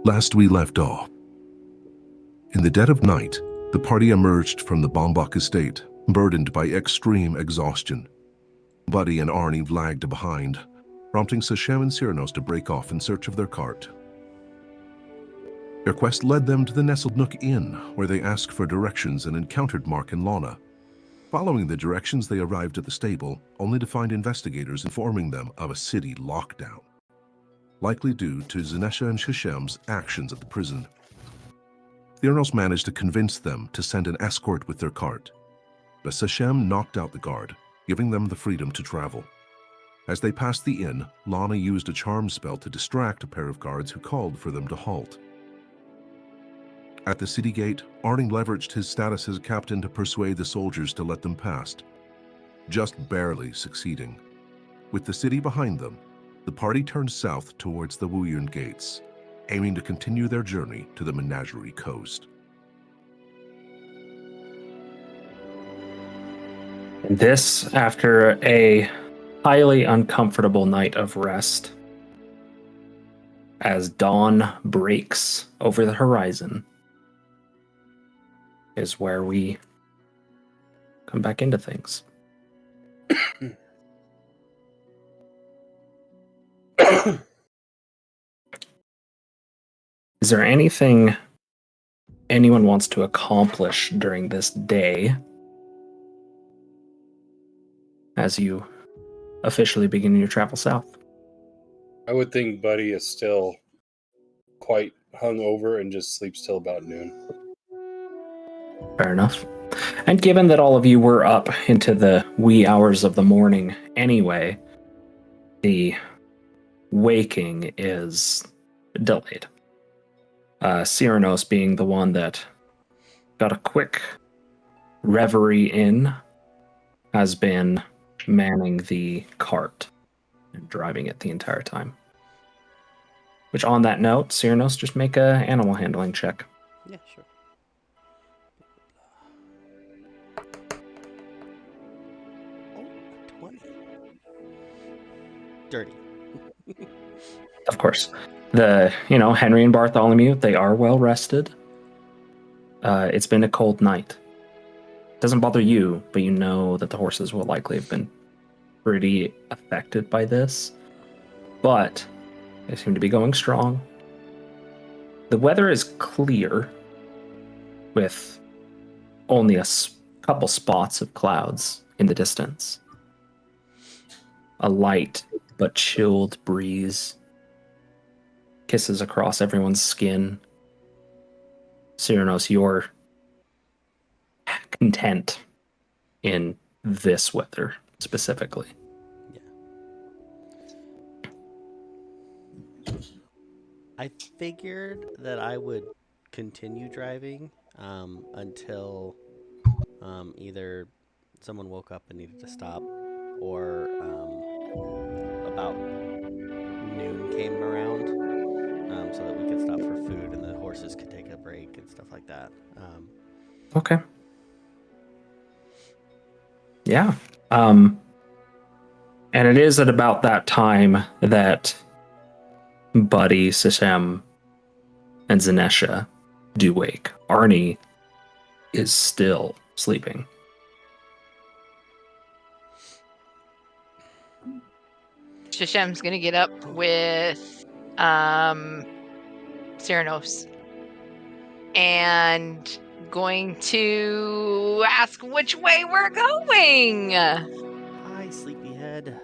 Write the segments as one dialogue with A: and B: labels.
A: Last we left off, in the dead of night, the party emerged from the Baumbach estate, burdened by extreme exhaustion. Buddy and Arnie lagged behind, prompting Sashem and Syranos to break off in search of their cart. Their quest led them to the Nestled Nook Inn, where they asked for directions and encountered Mark and Lana. Following the directions, they arrived at the stable, only to find investigators informing them of a city lockdown, likely due to Zenesha and Shashem's actions at the prison. Syranos managed to convince them to send an escort with their cart, but Sashem knocked out the guard, giving them the freedom to travel. As they passed the inn, Lana used a charm spell to distract a pair of guards who called for them to halt. At the city gate, Arnie leveraged his status as a captain to persuade the soldiers to let them past, just barely succeeding. With the city behind them, the party turned south towards the Wuyun Gates, aiming to continue their journey to the Menagerie Coast.
B: This after a highly uncomfortable night of rest. As dawn breaks over the horizon is where we come back into things. Is there anything anyone wants to accomplish during this day as you officially begin your travel south?
C: I would think Buddy is still quite hungover and just sleeps till about noon.
B: Fair enough. And given that all of you were up into the wee hours of the morning anyway, the waking is delayed. Syranos being the one that got a quick reverie in, has been manning the cart and driving it the entire time. Which, on that note, Syranos, just make a animal handling check.
D: Yeah, sure. Oh, 20. Dirty.
B: Of course. Henry and Bartholomew, they are well rested. It's been a cold night. Doesn't bother you, but you know that the horses will likely have been pretty affected by this. But they seem to be going strong. The weather is clear, with only a couple spots of clouds in the distance. A light but chilled breeze kisses across everyone's skin. Syranos, you're content in this weather specifically.
D: Yeah. I figured that I would continue driving until either someone woke up and needed to stop, or about noon came around, so that we could stop for food and the horses could take a break and stuff like that.
B: Okay. Yeah. And it is at about that time that Buddy, Sashem, and Zenesha do wake. Arnie is still sleeping.
E: Shashem's gonna get up with Syranos and going to ask which way we're going.
D: Hi, sleepyhead.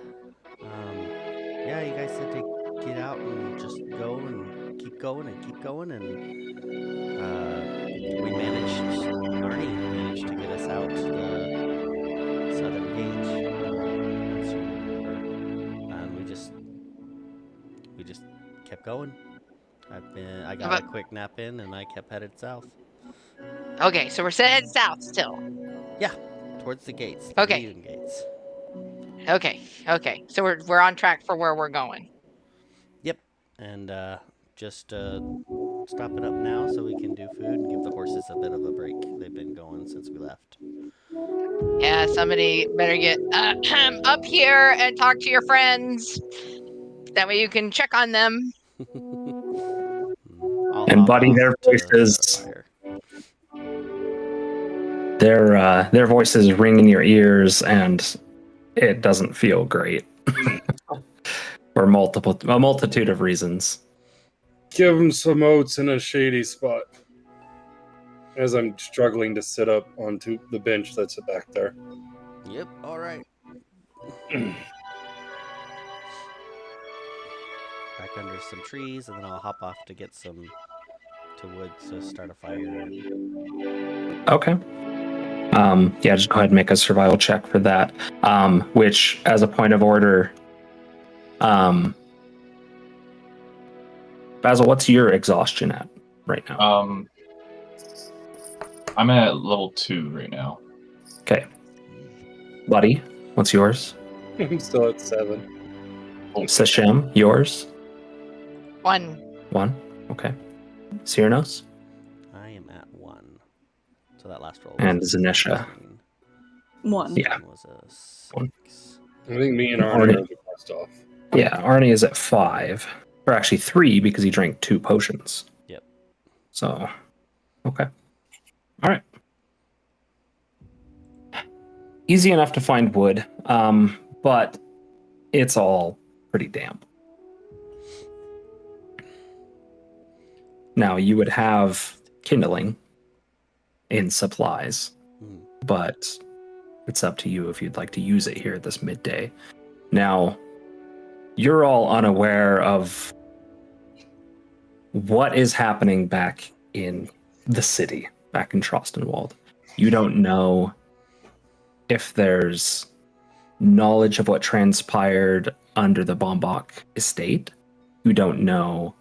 D: Yeah, you guys said to get out and just go and keep going and keep going, and Arnie managed to get us out to the southern gate. As you remember, and we just kept going. I got a quick nap in, and I kept headed south.
E: Okay, so we're headed south still.
D: Yeah, towards the gates.
E: Okay.
D: The gates.
E: Okay. So we're on track for where we're going.
D: Yep, and just stopping up now so we can do food and give the horses a bit of a break. They've been going since we left.
E: Yeah, somebody better get up here and talk to your friends. That way you can check on them.
D: hop
B: Buddy,
D: off
B: their
D: to
B: voices,
D: start a fire.
B: their voices ring in your ears, and it doesn't feel great for a multitude of reasons.
C: Give him some oats in a shady spot. As I'm struggling to sit up onto the bench that's back there.
D: Yep. All right. Back under some trees, and then I'll hop off to get some wood to start a fire. And
B: Okay. Yeah, just go ahead and make a survival check for that. Which, as a point of order, Basil, what's your exhaustion at right now?
F: I'm at level 2 right now.
B: Okay. Buddy, what's yours?
C: I'm still at 7.
B: Sashem, yours?
E: 1.
B: 1. Okay. Syranos?
D: I am at 1. So that last roll.
B: And
D: was a
B: Zenesha?
D: 17.
G: 1.
B: Yeah.
D: Was a 6.
C: I think me and Arnie are the best off.
B: Yeah, Arnie is at 5. Or actually 3 because he drank 2 potions.
D: Yep.
B: So, okay. All right. Easy enough to find wood, but it's all pretty damp. Now, you would have kindling in supplies, but it's up to you if you'd like to use it here this midday. Now, you're all unaware of what is happening back in the city, back in Trostenwald. You don't know if there's knowledge of what transpired under the Bombach estate. You don't know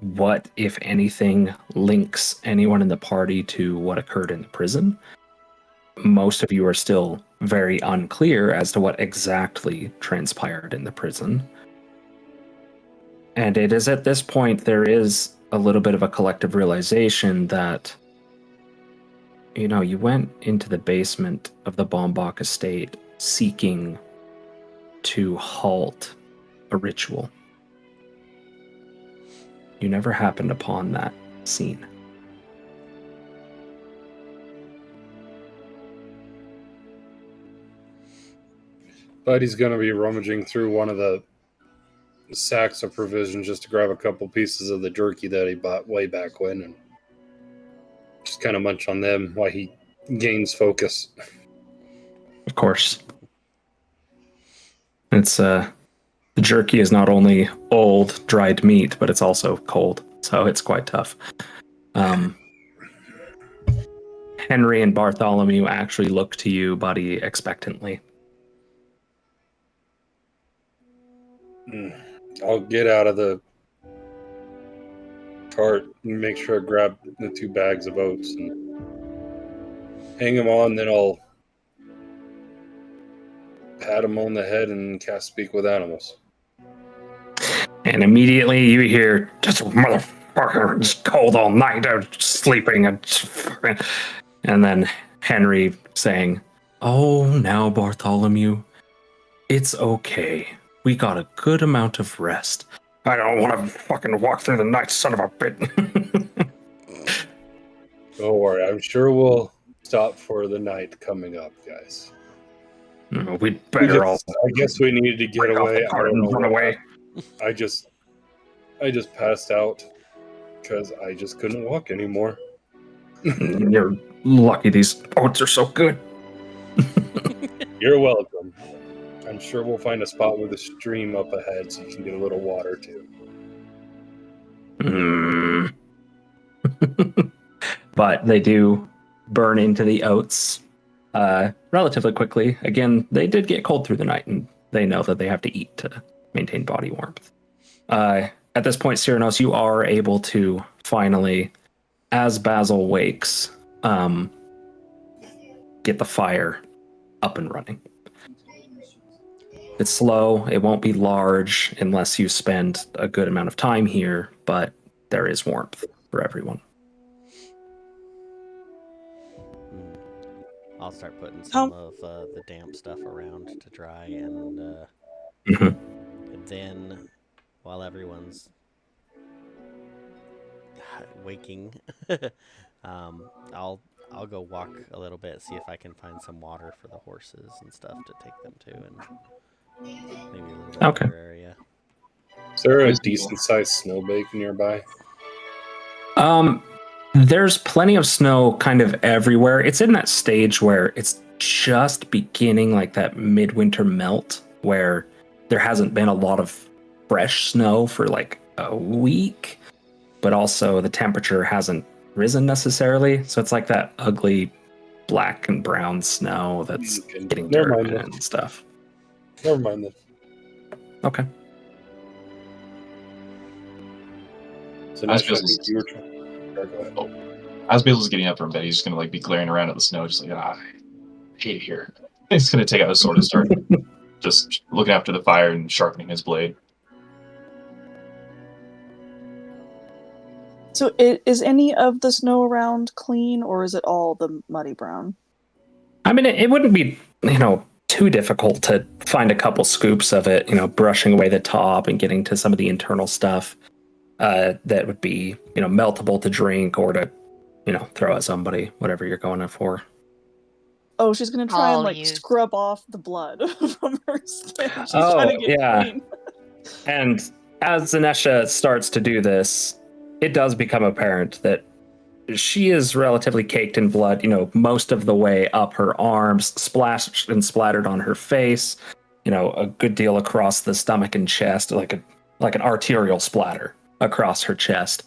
B: what, if anything, links anyone in the party to what occurred in the prison. Most of you are still very unclear as to what exactly transpired in the prison. And it is at this point there is a little bit of a collective realization that, you know, you went into the basement of the Bombach estate seeking to halt a ritual. You never happened upon that scene.
C: Buddy's going to be rummaging through one of the sacks of provisions just to grab a couple pieces of the jerky that he bought way back when and just kind of munch on them while he gains focus.
B: Of course. It's the jerky is not only old dried meat, but it's also cold, so it's quite tough. Henry and Bartholomew actually look to you, buddy, expectantly.
C: I'll get out of the cart and make sure I grab the 2 bags of oats and hang them on, then I'll pat him on the head and cast Speak with Animals.
B: And immediately you hear, "Just motherfucker, it's cold all night, I was sleeping." And then Henry saying, "Oh, now Bartholomew, it's okay. We got a good amount of rest. I don't want to fucking walk through the night, son of a bitch."
C: Don't worry, I'm sure we'll stop for the night coming up, guys.
B: We'd better all
C: I guess we needed to get
B: break off
C: away.
B: the cart and run away.
C: I just passed out because I just couldn't walk anymore.
B: You're lucky these oats are so good.
C: You're welcome. I'm sure we'll find a spot with a stream up ahead so you can get a little water too.
B: But they do burn into the oats relatively quickly. Again, they did get cold through the night, and they know that they have to eat to maintain body warmth. At this point, Syranos, you are able to finally, as Basil wakes, get the fire up and running. It's slow. It won't be large unless you spend a good amount of time here, but there is warmth for everyone.
D: I'll start putting some of the damp stuff around to dry, and then while everyone's waking, I'll go walk a little bit, see if I can find some water for the horses and stuff to take them to, and maybe a little bit
B: Okay.
D: better area.
C: Is there a decent-sized snowbank nearby?
B: There's plenty of snow kind of everywhere. It's in that stage where it's just beginning, like that midwinter melt, where there hasn't been a lot of fresh snow for like a week, but also the temperature hasn't risen necessarily. So it's like that ugly black and brown snow that's getting
C: Never
B: dirt
C: mind
B: in it
C: then.
B: and stuff.
C: Never mind then.
B: Okay.
C: So
F: As
C: next, I
F: Basil's-
C: think you were trying. Go ahead.
F: As Basil's getting up from bed, he's just gonna like be glaring around at the snow, just like, I hate it here. He's gonna take out his sword and start just looking after the fire and sharpening his blade.
G: So is any of the snow around clean, or is it all the muddy brown?
B: I mean, it wouldn't be, too difficult to find a couple scoops of it, brushing away the top and getting to some of the internal stuff that would be, meltable to drink or to, throw at somebody, whatever you're going in for.
G: Oh, she's gonna try and
E: I'll
G: like
E: use-
G: scrub off the blood from her skin. She's
B: Oh,
G: trying to get
B: yeah.
G: clean.
B: And as Zenesha starts to do this, it does become apparent that she is relatively caked in blood, most of the way up her arms, splashed and splattered on her face, a good deal across the stomach and chest, like an arterial splatter across her chest.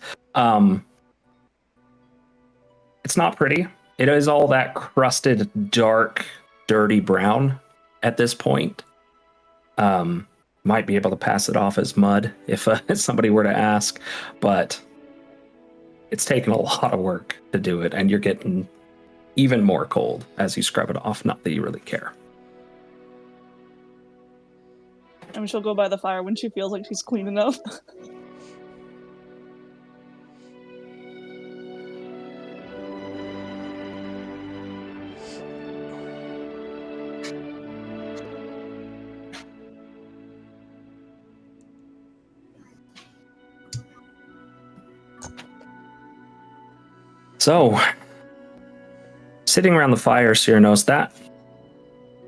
B: It's not pretty. It is all that crusted, dark, dirty brown at this point. Might be able to pass it off as mud if somebody were to ask, but it's taken a lot of work to do it, and you're getting even more cold as you scrub it off. Not that you really care.
G: And she'll go by the fire when she feels like she's clean enough.
B: So, sitting around the fire, Syranos,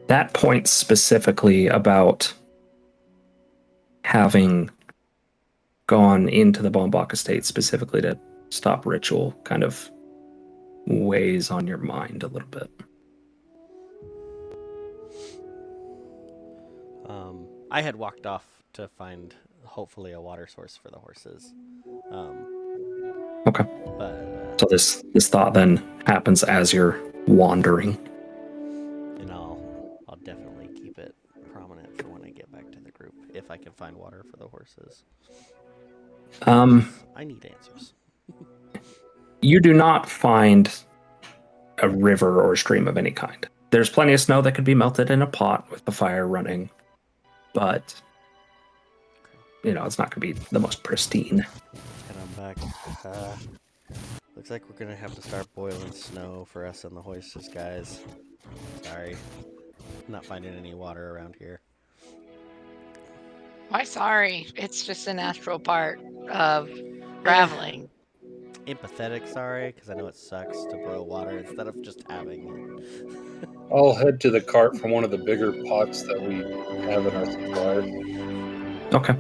B: that point specifically about having gone into the Bombach estate specifically to stop ritual kind of weighs on your mind a little bit.
D: I had walked off to find hopefully a water source for the horses.
B: Okay.
D: But
B: So this thought then happens as you're wandering.
D: and I'll definitely keep it prominent for when I get back to the group if I can find water for the horses. I need answers.
B: You do not find a river or a stream of any kind. There's plenty of snow that could be melted in a pot with the fire running, but it's not going to be the most pristine.
D: And I'm back. Looks like we're gonna have to start boiling snow for us and the horses, guys. Sorry, not finding any water around here.
E: Why sorry? It's just a natural part of traveling.
D: Empathetic, sorry, because I know it sucks to boil water instead of just having it.
C: I'll head to the cart from one of the bigger pots that we have in our supply.
B: Okay.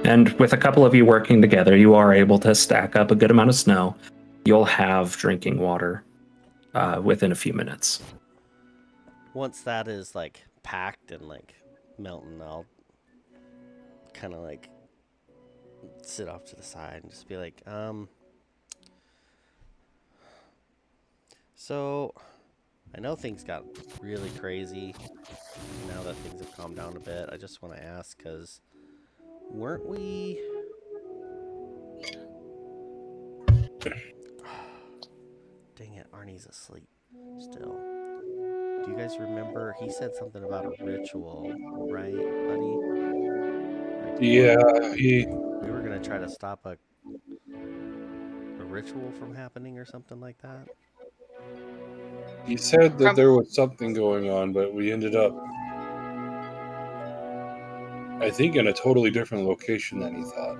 B: And with a couple of you working together, you are able to stack up a good amount of snow. You'll have drinking water within a few minutes.
D: Once that is like packed and like melting, I'll kind of like sit off to the side and just be like, so I know things got really crazy now that things have calmed down a bit. I just want to ask, because weren't we... Dang it, Arnie's asleep still. Do you guys remember? He said something about a ritual, right, buddy?
C: Yeah,
D: We were going to try to stop a ritual from happening or something like that.
C: he said that there was something going on, but we ended up, I think, in a totally different location than he thought.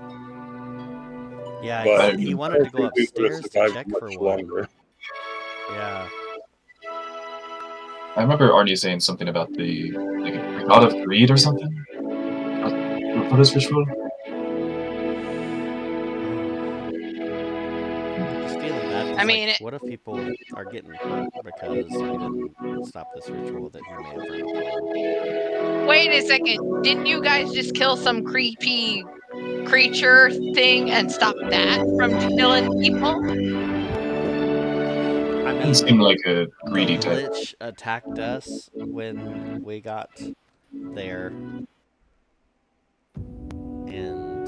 D: Yeah,
C: But
D: he
C: I
D: wanted
C: don't
D: to go
C: think we would have
D: upstairs to
C: survived
D: check
C: much
D: for one.
C: longer.
D: Yeah.
F: I remember Arnie saying something about the god of greed or something for this ritual.
D: Just feeling bad. 'Cause,
E: I mean,
D: like, what if people are getting hurt because we didn't stop this ritual that he may have run upon?
E: wait a second. Didn't you guys just kill some creepy creature thing and stop that from killing people?
D: I
F: Didn't
D: mean,
F: seem like a
D: the
F: greedy type.
D: Lich attacked us when we got there. And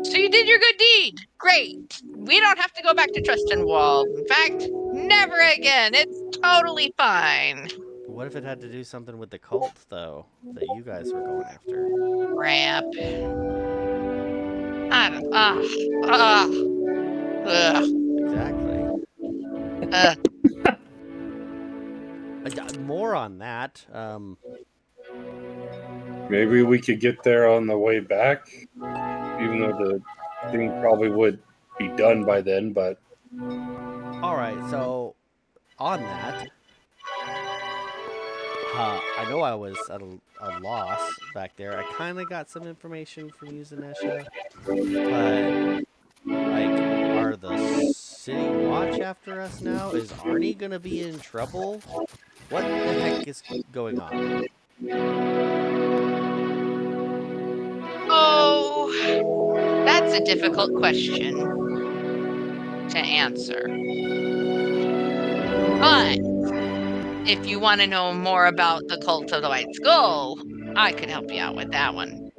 E: So you did your good deed. Great. We don't have to go back to Trustenwald. In fact, never again. It's totally fine.
D: what if it had to do something with the cult, though, that you guys were going after?
E: Crap. I don't.
D: Exactly. More on that.
C: Maybe we could get there on the way back, even though the thing probably would be done by then. But
D: All right, so on that, I know I was at a loss back there. I kind of got some information from you, Zenesha, but like, are the city watch after us now? Is Arnie gonna be in trouble? What the heck is going on?
E: Oh, that's a difficult question to answer. But if you want to know more about the Cult of the White Skull, I could help you out with that one.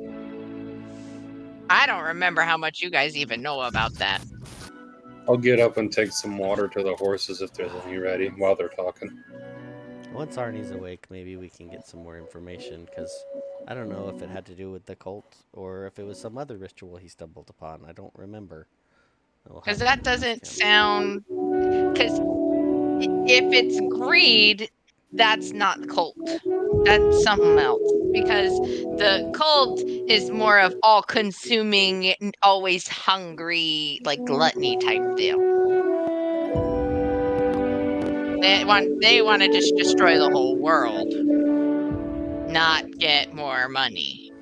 E: I don't remember how much you guys even know about that.
C: I'll get up and take some water to the horses if there's any ready while they're talking.
D: Once Arnie's awake, maybe we can get some more information, because I don't know if it had to do with the cult or if it was some other ritual he stumbled upon. I don't remember.
E: Because that doesn't sound... Because if it's greed, that's not cult. That's something else. Because the cult is more of all-consuming, always hungry, like gluttony type deal. They want to just destroy the whole world, not get more money.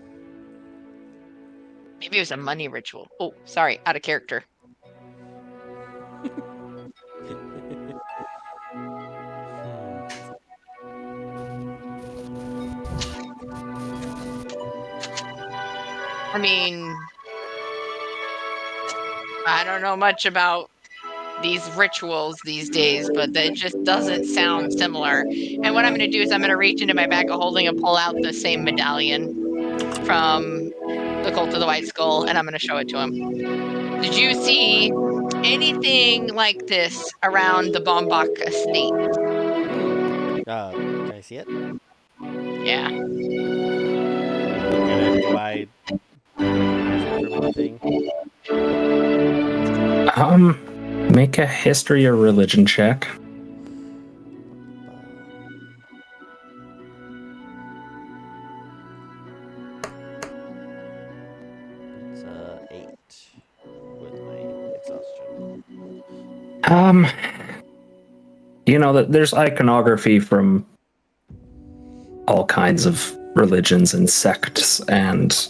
E: Maybe it was a money ritual. Oh, sorry, out of character. I mean, I don't know much about these rituals these days, but it just doesn't sound similar. And what I'm going to do is I'm going to reach into my bag of holding and pull out the same medallion from the Cult of the White Skull, and I'm going to show it to him. Did you see anything like this around the Bombach estate?
D: Can I see it?
E: Yeah.
D: Look at it. Do I recognize it from anything?
B: Make a history or religion check.
D: It's 8 with my exhaustion.
B: You know that there's iconography from all kinds of religions and sects and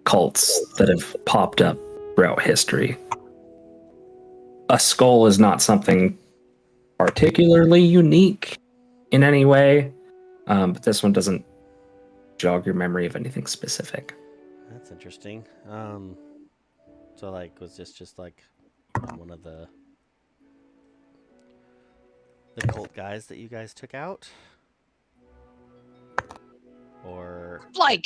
B: cults that have popped up throughout history. A skull is not something particularly unique in any way, but this one doesn't jog your memory of anything specific.
D: That's interesting. So like, was this just like one of the cult guys that you guys took out? Or
E: Like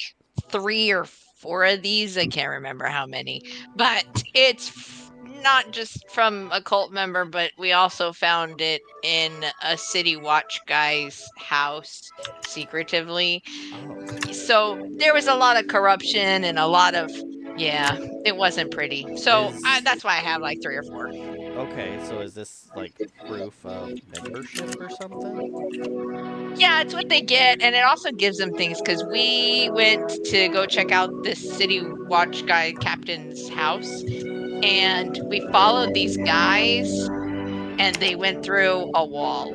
E: 3 or 4 of these. I can't remember how many. But it's not just from a cult member, but we also found it in a city watch guy's house secretively.
D: oh,
E: So there was a lot of corruption and a lot of... Yeah, it wasn't pretty. So
D: Is-
E: that's why I have like 3 or 4.
D: Okay, so is this like proof of membership or something?
E: Yeah, it's what they get, and it also gives them things because we went to go check out this city watch guy captain's house, and we followed these guys, and they went through a wall.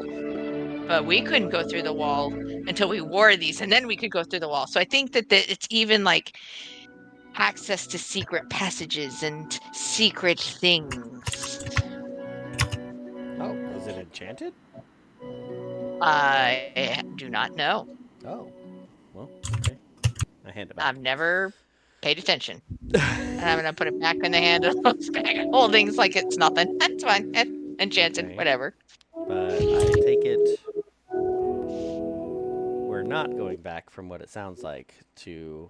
E: But we couldn't go through the wall until we wore these, and then we could go through the wall. So I think that it's even like access to secret passages and secret things.
D: Oh, is it enchanted?
E: I do not know.
D: Oh, well, okay. I hand it back.
E: I've never paid attention. And I'm gonna put it back in the hand of those bag of holdings like it's nothing. That's fine. Enchanted,
D: Okay.
E: whatever.
D: But I take it we're not going back from what it sounds like to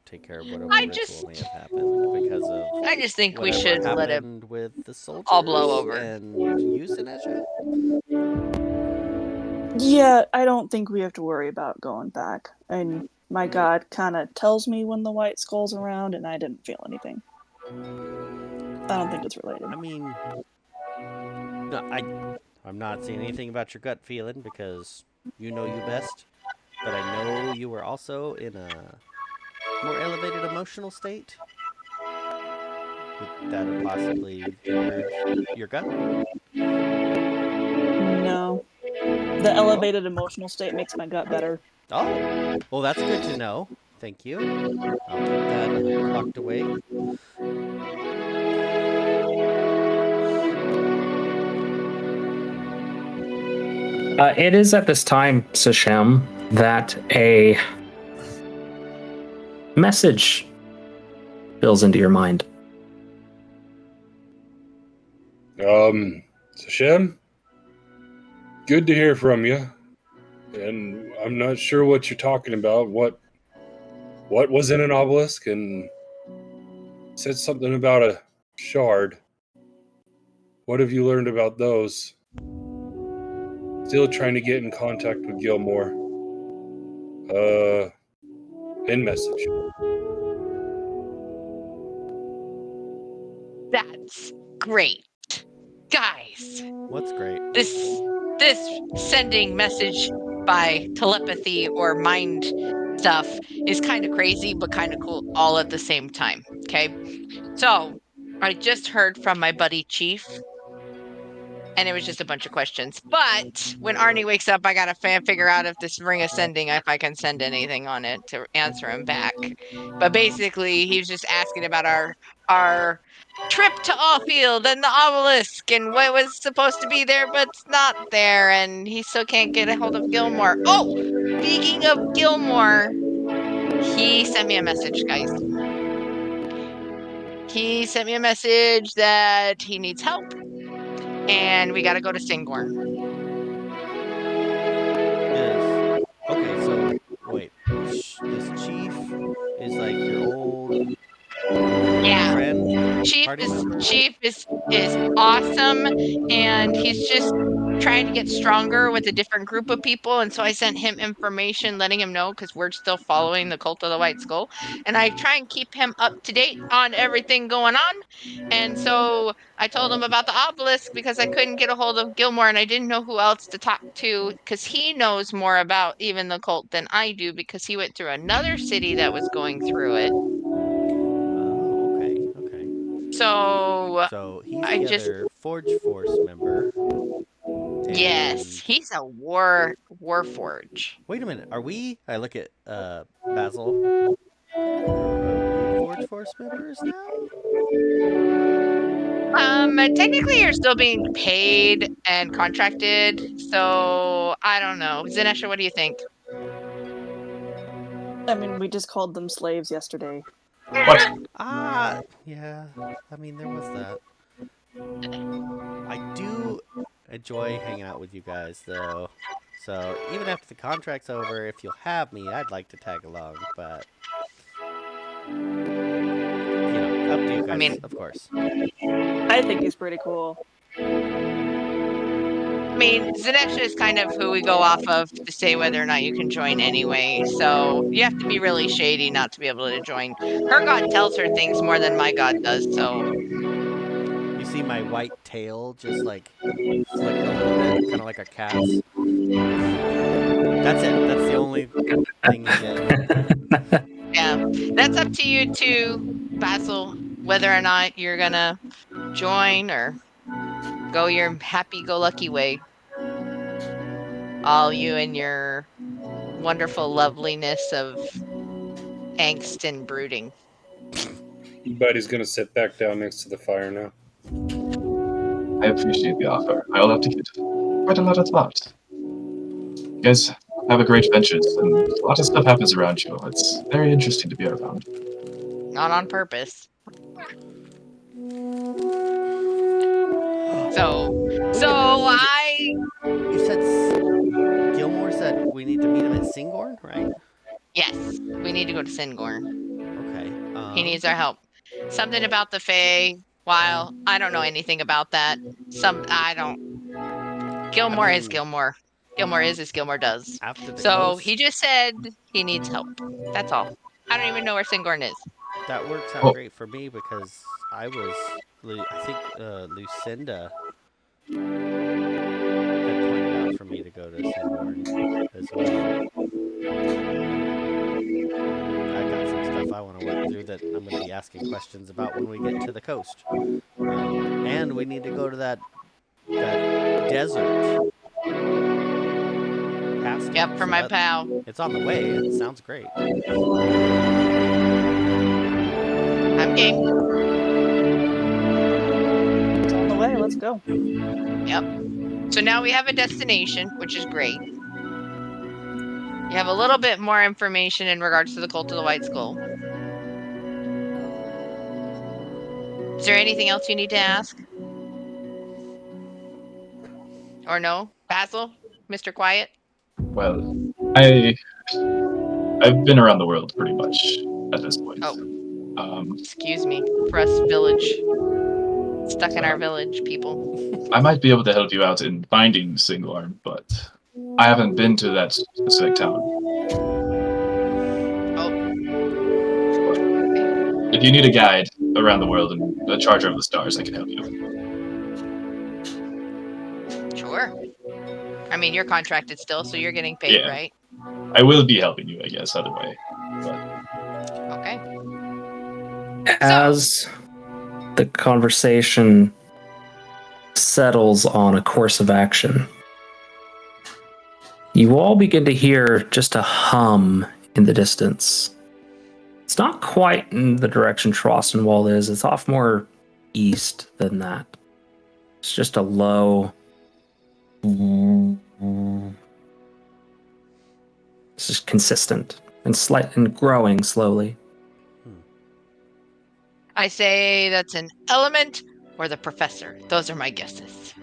D: take care of whatever
E: I
D: ritual
E: just-
D: may have happened because of
E: I just think we
D: whatever
E: should let it
D: happened with the soldiers
E: all blow over.
D: and you, Zenesha.
G: Yeah, I don't think we have to worry about going back. And my god kind of tells me when the white skull's around, and I didn't feel anything. I don't think it's related.
D: I mean, no, I'm not saying anything about your gut feeling because you know you best. But I know you were also in a more elevated emotional state. That have possibly hindered your gut.
G: No. The elevated emotional state makes my gut better.
D: Oh, well, that's good to know. Thank you. I'll keep that locked away.
B: It is at this time, Sashem, that a message fills into your mind.
C: Sashem, good to hear from you. And I'm not sure what you're talking about. What was in an obelisk? And said something about a shard. What have you learned about those? Still trying to get in contact with Gilmore. End message.
E: That's great. Guys,
D: What's great?
E: this sending message by telepathy or mind stuff is kind of crazy but kind of cool all at the same time. Okay, so I just heard from my buddy Chief, and it was just a bunch of questions. But when Arnie wakes up, I gotta figure out if this ring is sending, if I can send anything on it to answer him back. But basically, he was just asking about our trip to Allfield and the obelisk and what was supposed to be there but's not there, and he still can't get a hold of Gilmore. Oh, speaking of Gilmore, he sent me a message, guys. He sent me a message that he needs help, and we gotta go to Singorn.
D: Okay, so wait, this chief is like your old
E: Yeah.
D: friend,
E: Chief
D: party
E: is
D: member?
E: Chief is awesome, and he's just trying to get stronger with a different group of people. And so I sent him information letting him know because we're still following the Cult of the White Skull, and I try and keep him up to date on everything going on. And so I told him about the obelisk because I couldn't get a hold of Gilmore, and I didn't know who else to talk to because he knows more about even the cult than I do because he went through another city that was going through it.
D: Oh, okay.
E: So
D: So he's
E: I
D: the
E: just-
D: other Forge Force member.
E: yes,
D: and-
E: he's a Warforge.
D: Wait a minute, are we? I look at Basil. Are we Forge Force members now?
E: Technically you're still being paid and contracted, so I don't know. Zenesha, what do you think?
G: I mean, we just called them slaves yesterday.
F: What?
D: Yeah. I mean, there was that. I do enjoy hanging out with you guys, though. So even after the contract's over, if you'll have me, I'd like to tag along. But up to you guys,
E: I mean-
D: of course.
G: I think he's pretty cool.
E: I mean, Zenesha is kind of who we go off of to say whether or not you can join anyway, so you have to be really shady not to be able to join. Her god tells her things more than my god does, so...
D: You see, see my white tail just like flick a little bit, kind of like a cat's. That's it. That's the only thing you get.
E: Yeah, that's up to you too, Basil, whether or not you're gonna join or go your happy-go-lucky way. All you and your wonderful loveliness of angst and brooding.
C: Buddy's gonna sit back down next to the fire now.
F: I appreciate the offer. I'll have to give it quite a lot of thought. You guys have a great ventures, and a lot of stuff happens around you. It's very interesting to be around.
E: Not on purpose. So
D: You said Gilmore said we need to meet him at Singorn, right?
E: yes, we need to go to Singorn.
D: Okay.
E: He needs our help. Something about the Fae. While I don't know anything about that, Gilmore is Gilmore. Gilmore is as Gilmore does.
D: After the
E: So
D: coast,
E: he just said he needs help. That's all. I don't even know where Singorn is.
D: that works out
F: Oh.
D: great for me because I think Lucinda had pointed out for me to go to Singorn as well. I got some stuff I want to work through that I'm going to be asking questions about when we get to the coast. And we need to go to that desert. Past
E: Yep, for my pal.
D: It's on the way. It sounds great.
E: I'm game.
G: It's on the way. Let's go.
E: Yep. So now we have a destination, which is great. You have a little bit more information in regards to the Cult of the White Skull. Is there anything else you need to ask? Or no? Basil? Mr. Quiet?
F: Well, I've been around the world pretty much at this point.
E: Excuse me. For us village. Stuck in our village, people.
F: I might be able to help you out in finding Singorn, but I haven't been to that specific town.
E: Oh.
F: If you need a guide around the world and a charger of the stars, I can help you.
E: Sure. I mean, you're contracted still, so you're getting paid,
F: Yeah.
E: right?
F: I will be helping you, I guess, either way. But
E: Okay.
B: As the conversation settles on a course of action, you all begin to hear just a hum in the distance. It's not quite in the direction Trostenwald is. It's off more east than that. It's just a low. This is consistent and slight and growing slowly.
E: I say that's an element or the professor. Those are my guesses.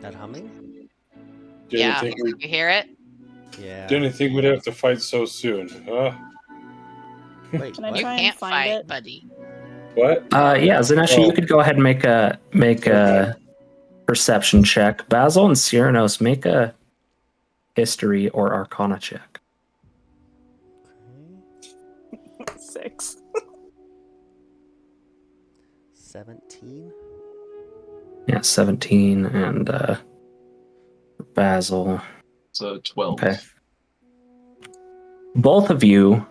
D: That humming?
E: Yeah, you hear it?
D: Yeah.
C: Didn't think we'd have to fight so soon, huh?
D: Wait,
G: Can I
D: what?
G: try and
E: Can't
G: find
E: fight,
G: it?
E: buddy.
C: What?
B: Yeah, Zenesha,
C: Oh.
B: you could go ahead and make a perception check. Basil and Syranos, make a history or arcana check.
G: 6.
D: 17?
B: Yeah, 17 and Basil.
F: so 12.
B: Okay. Both of you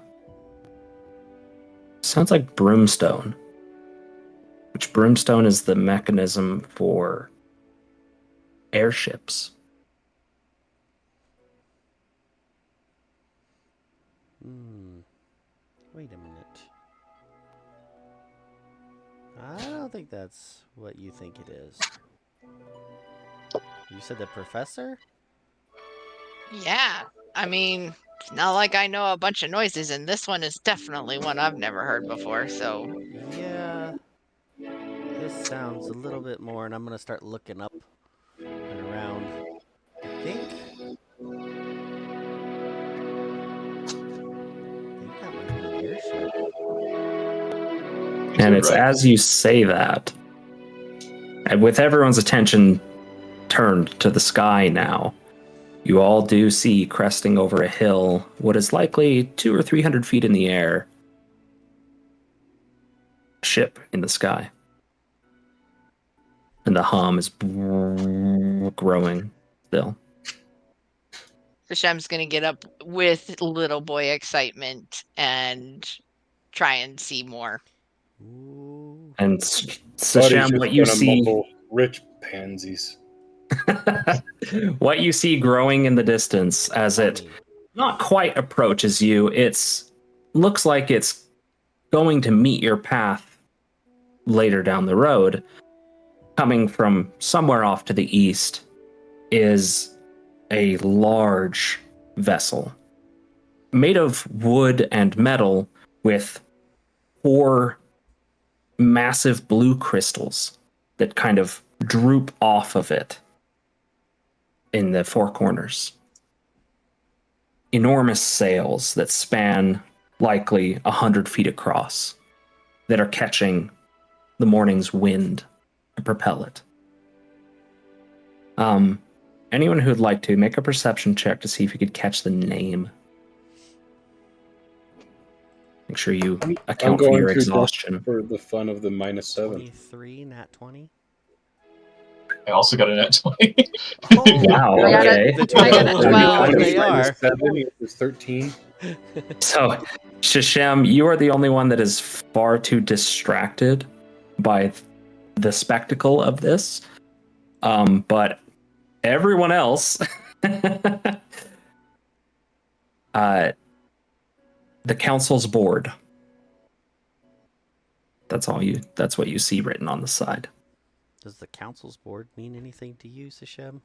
B: sounds like brimstone. Which brimstone is the mechanism for airships.
D: Wait a minute. I don't think that's what you think it is. You said the professor?
E: Yeah. I mean, it's not like I know a bunch of noises, and this one is definitely one I've never heard before, so.
D: Yeah. This sounds a little bit more, and I'm going to start looking up and around. I think that might be an airship.
B: And it's
F: Right.
B: as you say that, and with everyone's attention turned to the sky now, you all do see cresting over a hill what is likely 200 or 300 feet in the air ship in the sky. And the hum is growing still.
E: Sashem's gonna get up with little boy excitement and try and see more.
D: Ooh.
B: And
C: Buddy's
B: Sashem,
C: just
B: what you
C: gonna
B: see,
C: mumble, rich pansies.
B: what you see growing in the distance as it
D: Funny.
B: not quite approaches you, looks like it's going to meet your path later down the road. Coming from somewhere off to the east is a large vessel made of wood and metal with 4 massive blue crystals that kind of droop off of it in the 4 corners. Enormous sails that span likely 100 feet across that are catching the morning's wind to propel it. Anyone who'd like to make a perception check to see if you could catch the name. Make sure you account for your exhaustion.
C: For the fun of the -7.
D: 23, nat 20.
F: I also got a net 20.
B: Wow,
E: I got
B: okay.
D: The two
E: I got a
D: doubles are
E: 12.
D: what they are.
C: -7 is 13.
B: So, Sashem, you are the only one that is far too distracted by the spectacle of this. But everyone else, the council's board. That's what you see written on the side.
D: Does the council's board mean anything to you, Sashem?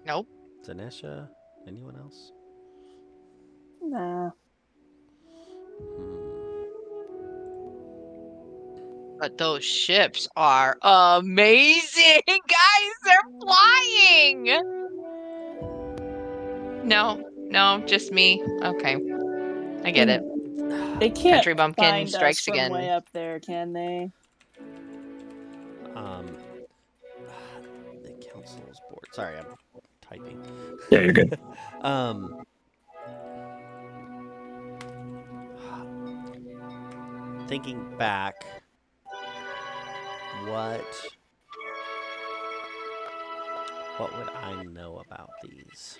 E: Nope.
D: Zenesha? Anyone else?
G: Nah.
E: But those ships are amazing, guys. They're flying. No, just me. Okay, I get it.
G: They can't
E: Country bumpkin
G: find us
E: strikes
G: from
E: again.
G: way up there, can they?
D: The council's board. Sorry, I'm typing.
B: Yeah, you're good.
D: Thinking back, what would I know about these?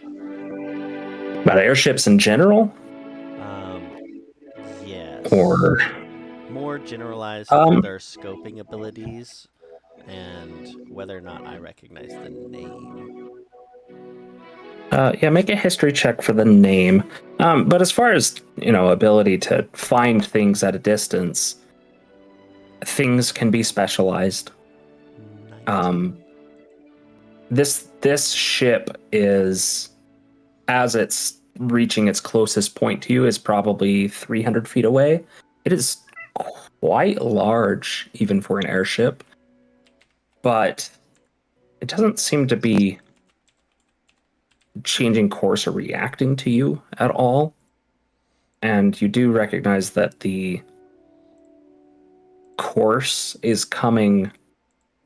B: About airships in general?
D: Yes.
B: Or
D: more generalized for their scoping abilities and whether or not I recognize the name.
B: Yeah, make a history check for the name. But as far as, ability to find things at a distance, things can be specialized.
D: 19.
B: This ship is, as it's reaching its closest point to you, is probably 300 feet away. It is quite large, even for an airship, but it doesn't seem to be changing course or reacting to you at all. And you do recognize that the course is coming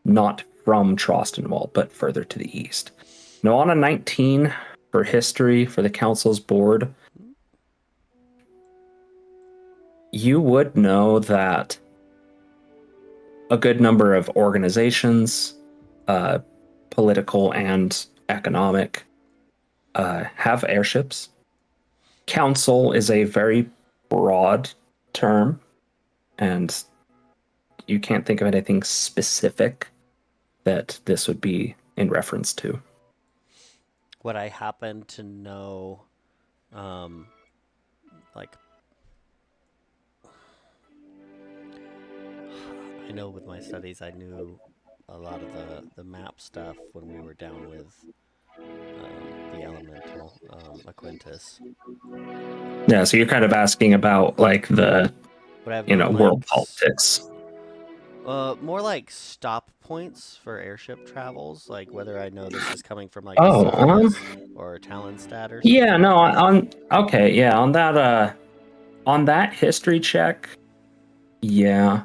B: not from Trostenwald, but further to the east. Now, on a 19 for history for the council's board, you would know that a good number of organizations, political and economic, have airships. Council is a very broad term, and you can't think of anything specific that this would be in reference to.
D: Would I happen to know, I know with my studies I knew a lot of the map stuff when we were down with the elemental Aquintus.
B: Yeah, so you're kind of asking about like the world politics.
D: More like stop points for airship travels, like whether I know this is coming from like
B: Oh,
D: Syranos or Talonstad or something.
B: Yeah, no, on that history check, yeah.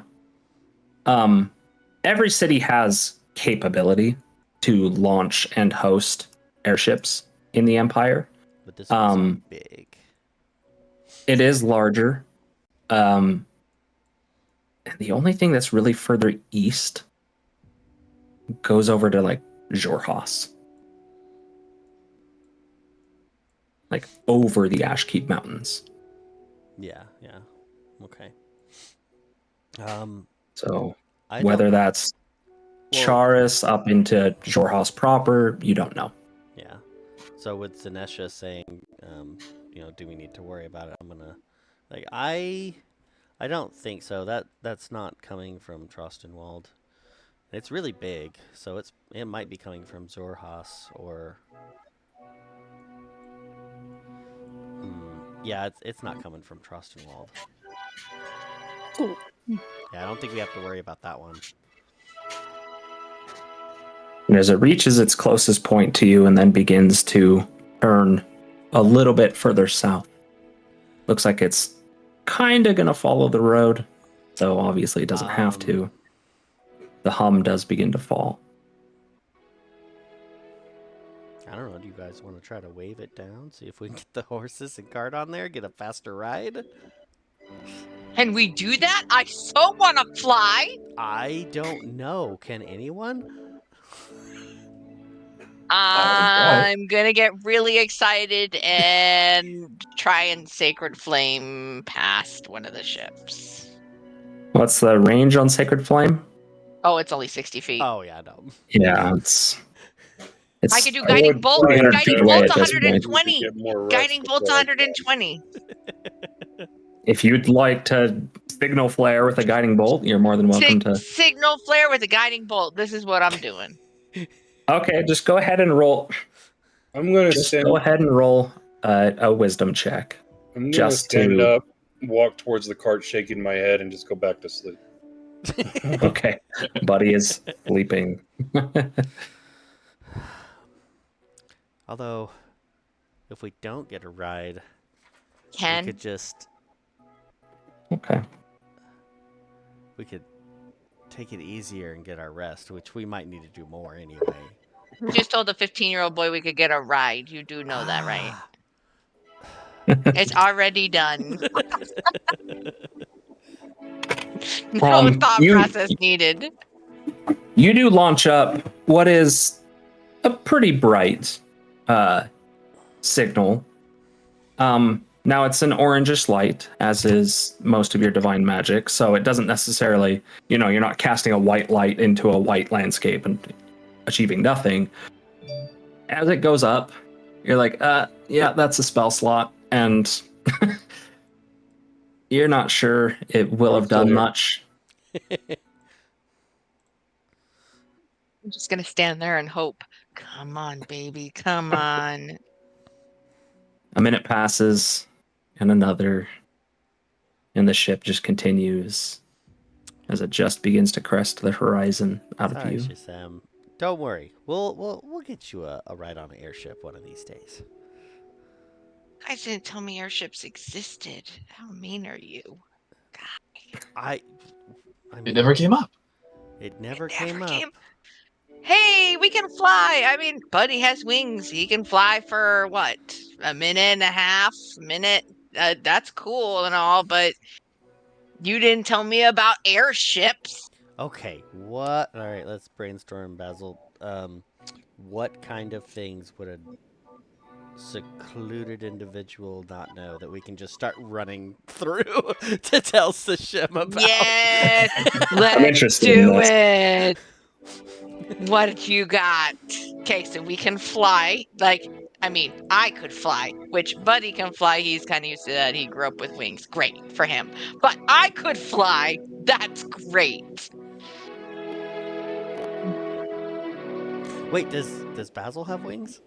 B: Every city has capability to launch and host airships in the Empire.
D: But this one's big.
B: It is larger. And the only thing that's really further east goes over to like Xhorhas. Like over the Ashkeep Mountains.
D: Yeah. Okay.
B: So
D: I
B: whether
D: don't.
B: that's
D: Well,
B: Charis up into Xhorhas proper, you don't know.
D: yeah. So with Zenesha saying, do we need to worry about it? I'm gonna, like, I don't think so. That's not coming from Trostenwald. It's really big, so it might be coming from Xhorhas or. Yeah, it's not coming from Trostenwald.
G: Cool.
D: Yeah, I don't think we have to worry about that one.
B: And as it reaches its closest point to you and then begins to turn a little bit further south, looks like it's kind of going to follow the road, though obviously it doesn't have to. The hum does begin to fall.
D: I don't know. Do you guys want to try to wave it down? See if we can get the horses and cart on there, get a faster ride?
E: Can we do that? I so want to fly.
D: I don't know. Can anyone?
E: I'm gonna get really excited and try and Sacred Flame past one of the ships.
B: What's the range on Sacred Flame?
E: Oh, it's only 60 feet.
D: Oh, yeah, no.
B: Yeah, it's
E: I could do Guiding Bolt.
B: 300
E: Guiding
B: feet away
E: Bolt's
B: at this point.
E: 120.
C: Get more rest
E: Guiding Bolt's
C: before I can.
E: 120.
B: If you'd like to signal flare with a guiding bolt, you're more than welcome to.
E: Signal flare with a Guiding Bolt. This is what I'm doing.
B: Okay, just go ahead and roll.
C: I'm gonna
B: Just go ahead and roll a wisdom check.
C: I'm gonna
B: just
C: stand
B: to-
C: up, walk towards the cart, shaking my head, and just go back to sleep.
B: Okay, Buddy is sleeping.
D: Although, if we don't get a ride, we
E: Ken,
D: could just
B: Okay.
D: take it easier and get our rest, which we might need to do more anyway.
E: you just told a 15-year-old boy we could get a ride. You do know that, right? It's already done. No thought process needed.
B: You do launch up what is a pretty bright signal. Now it's an orangish light, as is most of your divine magic, so it doesn't necessarily, you're not casting a white light into a white landscape and achieving nothing. As it goes up, you're like, yeah, that's a spell slot, and you're not sure it will have done much.
E: I'm just gonna stand there and hope. Come on, baby. Come on.
B: A minute passes, and another, and the ship just continues as it just begins to crest the horizon out of view.
D: Shessu. Don't worry. We'll get you a ride on an airship one of these days.
E: You guys didn't tell me airships existed. How mean are you? God.
D: I mean,
F: It never came up.
D: It never came up.
E: Hey, we can fly. I mean, Buddy has wings. He can fly for what? A minute and a half? That's cool and all, but you didn't tell me about airships.
D: Okay, what? All right, let's brainstorm, Basil. What kind of things would a secluded individual not know that we can just start running through to tell Sashem about?
E: Yes,
B: I'm
E: let's
B: interested in
E: do
B: this.
E: it. What you got? Okay, so we can fly. I could fly, which Buddy can fly. He's kind of used to that. He grew up with wings. Great for him. But I could fly. That's great.
D: Wait, does Basil have wings?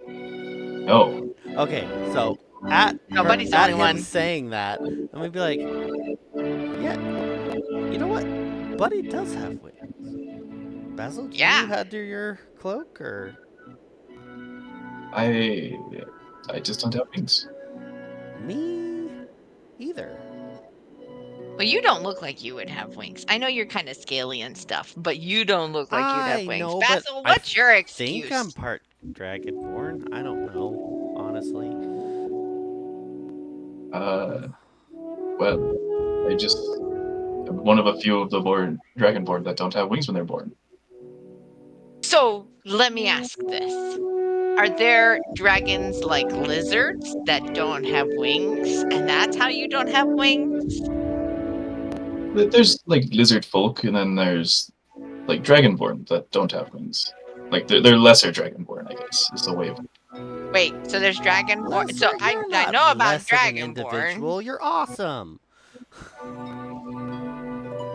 F: No.
D: Okay, so at
E: Buddy's the only
D: him
E: one.
D: saying that, I'm gonna be like, yeah, you know what? Buddy does have wings. Basil, do you have your cloak or?
F: I just don't have wings.
D: Me either.
E: Well, you don't look like you would have wings. I know you're kind of scaly and stuff, but you don't look like you'd have wings.
D: know,
E: Basil,
D: but
E: what's your
D: I
E: excuse?
D: think I'm part Dragonborn. I don't know, honestly.
F: Well, I just I'm one of a few of the Dragonborn that don't have wings when they're born.
E: So let me ask this. Are there dragons like lizards that don't have wings? And that's how you don't have wings?
F: There's like lizard folk, and then there's like Dragonborn that don't have wings. Like they're lesser Dragonborn, I guess, is the way of.
E: Wait, so there's dragonborn. So
D: Lizard,
E: I
D: you're not
E: know about
D: less of an
E: dragonborn.
D: individual. You're awesome.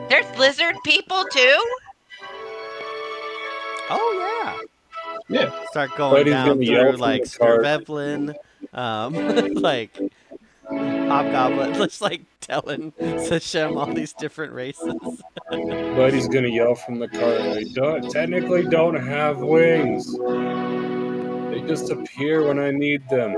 E: There's lizard people too?
D: Oh yeah.
F: Yeah.
D: Start going
C: Buddy's
D: down
C: gonna yell
D: through
C: from
D: like
C: the car.
D: Sturvevlin, like Hobgoblin, just like telling Sashem all these different races.
C: Buddy's gonna yell from the car. They technically don't have wings. They just appear when I need them.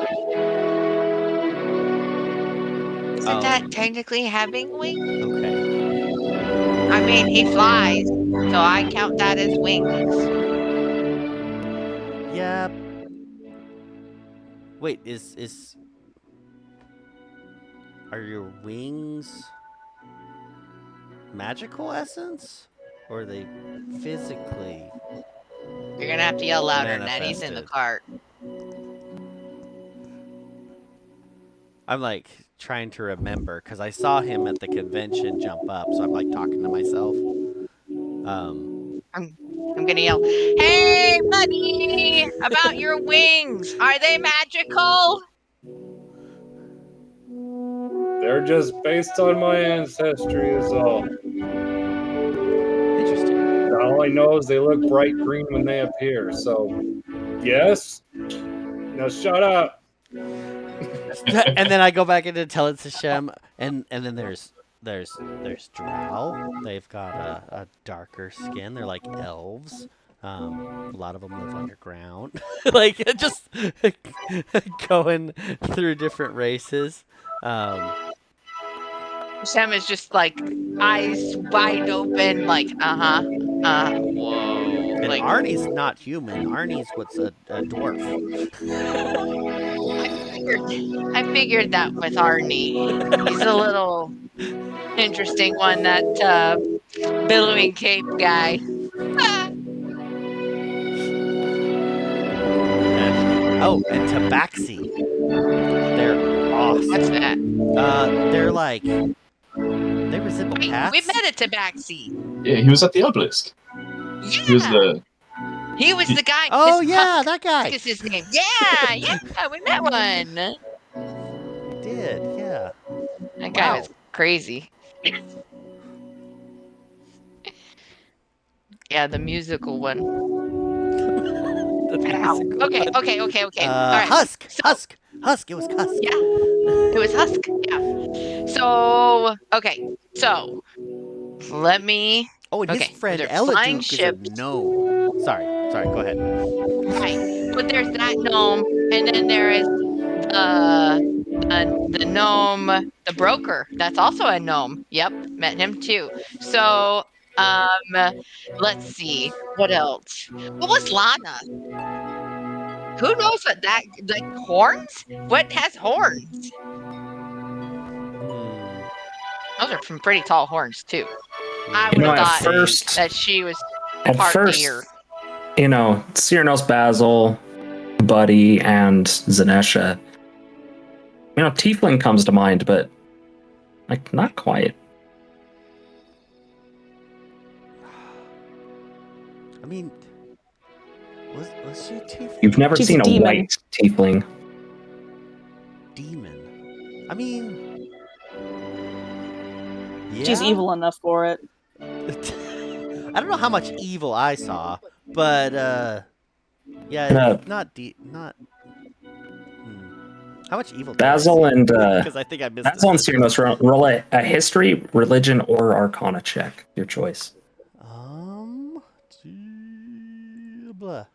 E: Isn't that technically having wings?
D: Okay.
E: I mean, he flies, so I count that as wings.
D: Yeah. Wait, is are your wings magical essence, or are they physically?
E: You're gonna have to yell louder, Ned. He's in the
D: Manifested.
E: cart.
D: I'm like trying to remember because I saw him at the convention jump up, so I'm like talking to myself.
E: I'm gonna yell, "Hey, buddy! About your wings. Are they magical?"
C: They're just based on my ancestry, is all.
D: Interesting.
C: All I know is they look bright green when they appear. So, yes. Now shut up.
D: And then I go back into tell it to Shem, and then there's Drow. They've got a darker skin. They're like elves. A lot of them live underground. Like just going through different races.
E: Sam is just like eyes wide open, like whoa.
D: And
E: Like
D: Arnie's not human. Arnie's what's a dwarf.
E: I figured that with Arnie. He's a little interesting one, that billowing cape guy.
D: And Tabaxi. They're awesome.
E: What's that?
D: They're like they resemble cats.
E: We met at Tabaxi.
F: Yeah, he was at the obelisk. He was
E: Yeah. He was the guy.
D: Oh
E: His
D: yeah,
E: Husk
D: that guy.
E: is his name. Yeah, we met one.
D: We did, yeah.
E: That guy
D: Wow.
E: was crazy. Yeah, the musical one. Okay. All right.
D: Husk.
E: So-
D: Husk. It was Husk.
E: Yeah, it was Husk. Yeah. So okay. So let me.
D: Oh, and
E: Okay,
D: his friend
E: they're flying
D: Eladuke is
E: ships.
D: a gnome. Sorry, go ahead.
E: Right, but there's that gnome, and then there is the gnome, the broker. That's also a gnome. Yep, met him too. So let's see what else. What was Lana? Who knows what that like horns? What has horns? Those are some pretty tall horns too. I
B: You
E: would
B: know,
E: have
B: at
E: thought
B: first-
E: that she was
B: At
E: part
B: first,
E: deer.
B: you know, Syranos, Basil, Buddy, and Zenesha. You know, Tiefling comes to mind, but like not quite.
D: I mean, was she tiefling?
B: You've never
G: She's
B: seen
G: a
B: a
G: demon.
B: white Tiefling.
D: demon? I mean, yeah.
G: She's evil enough for it.
D: I don't know how much evil I saw, but yeah,
B: No.
D: not. How much evil?
B: Basil and
D: because I think I missed.
B: Basil and Syranos, roll a history, religion, or Arcana check. Your choice.
D: Blah.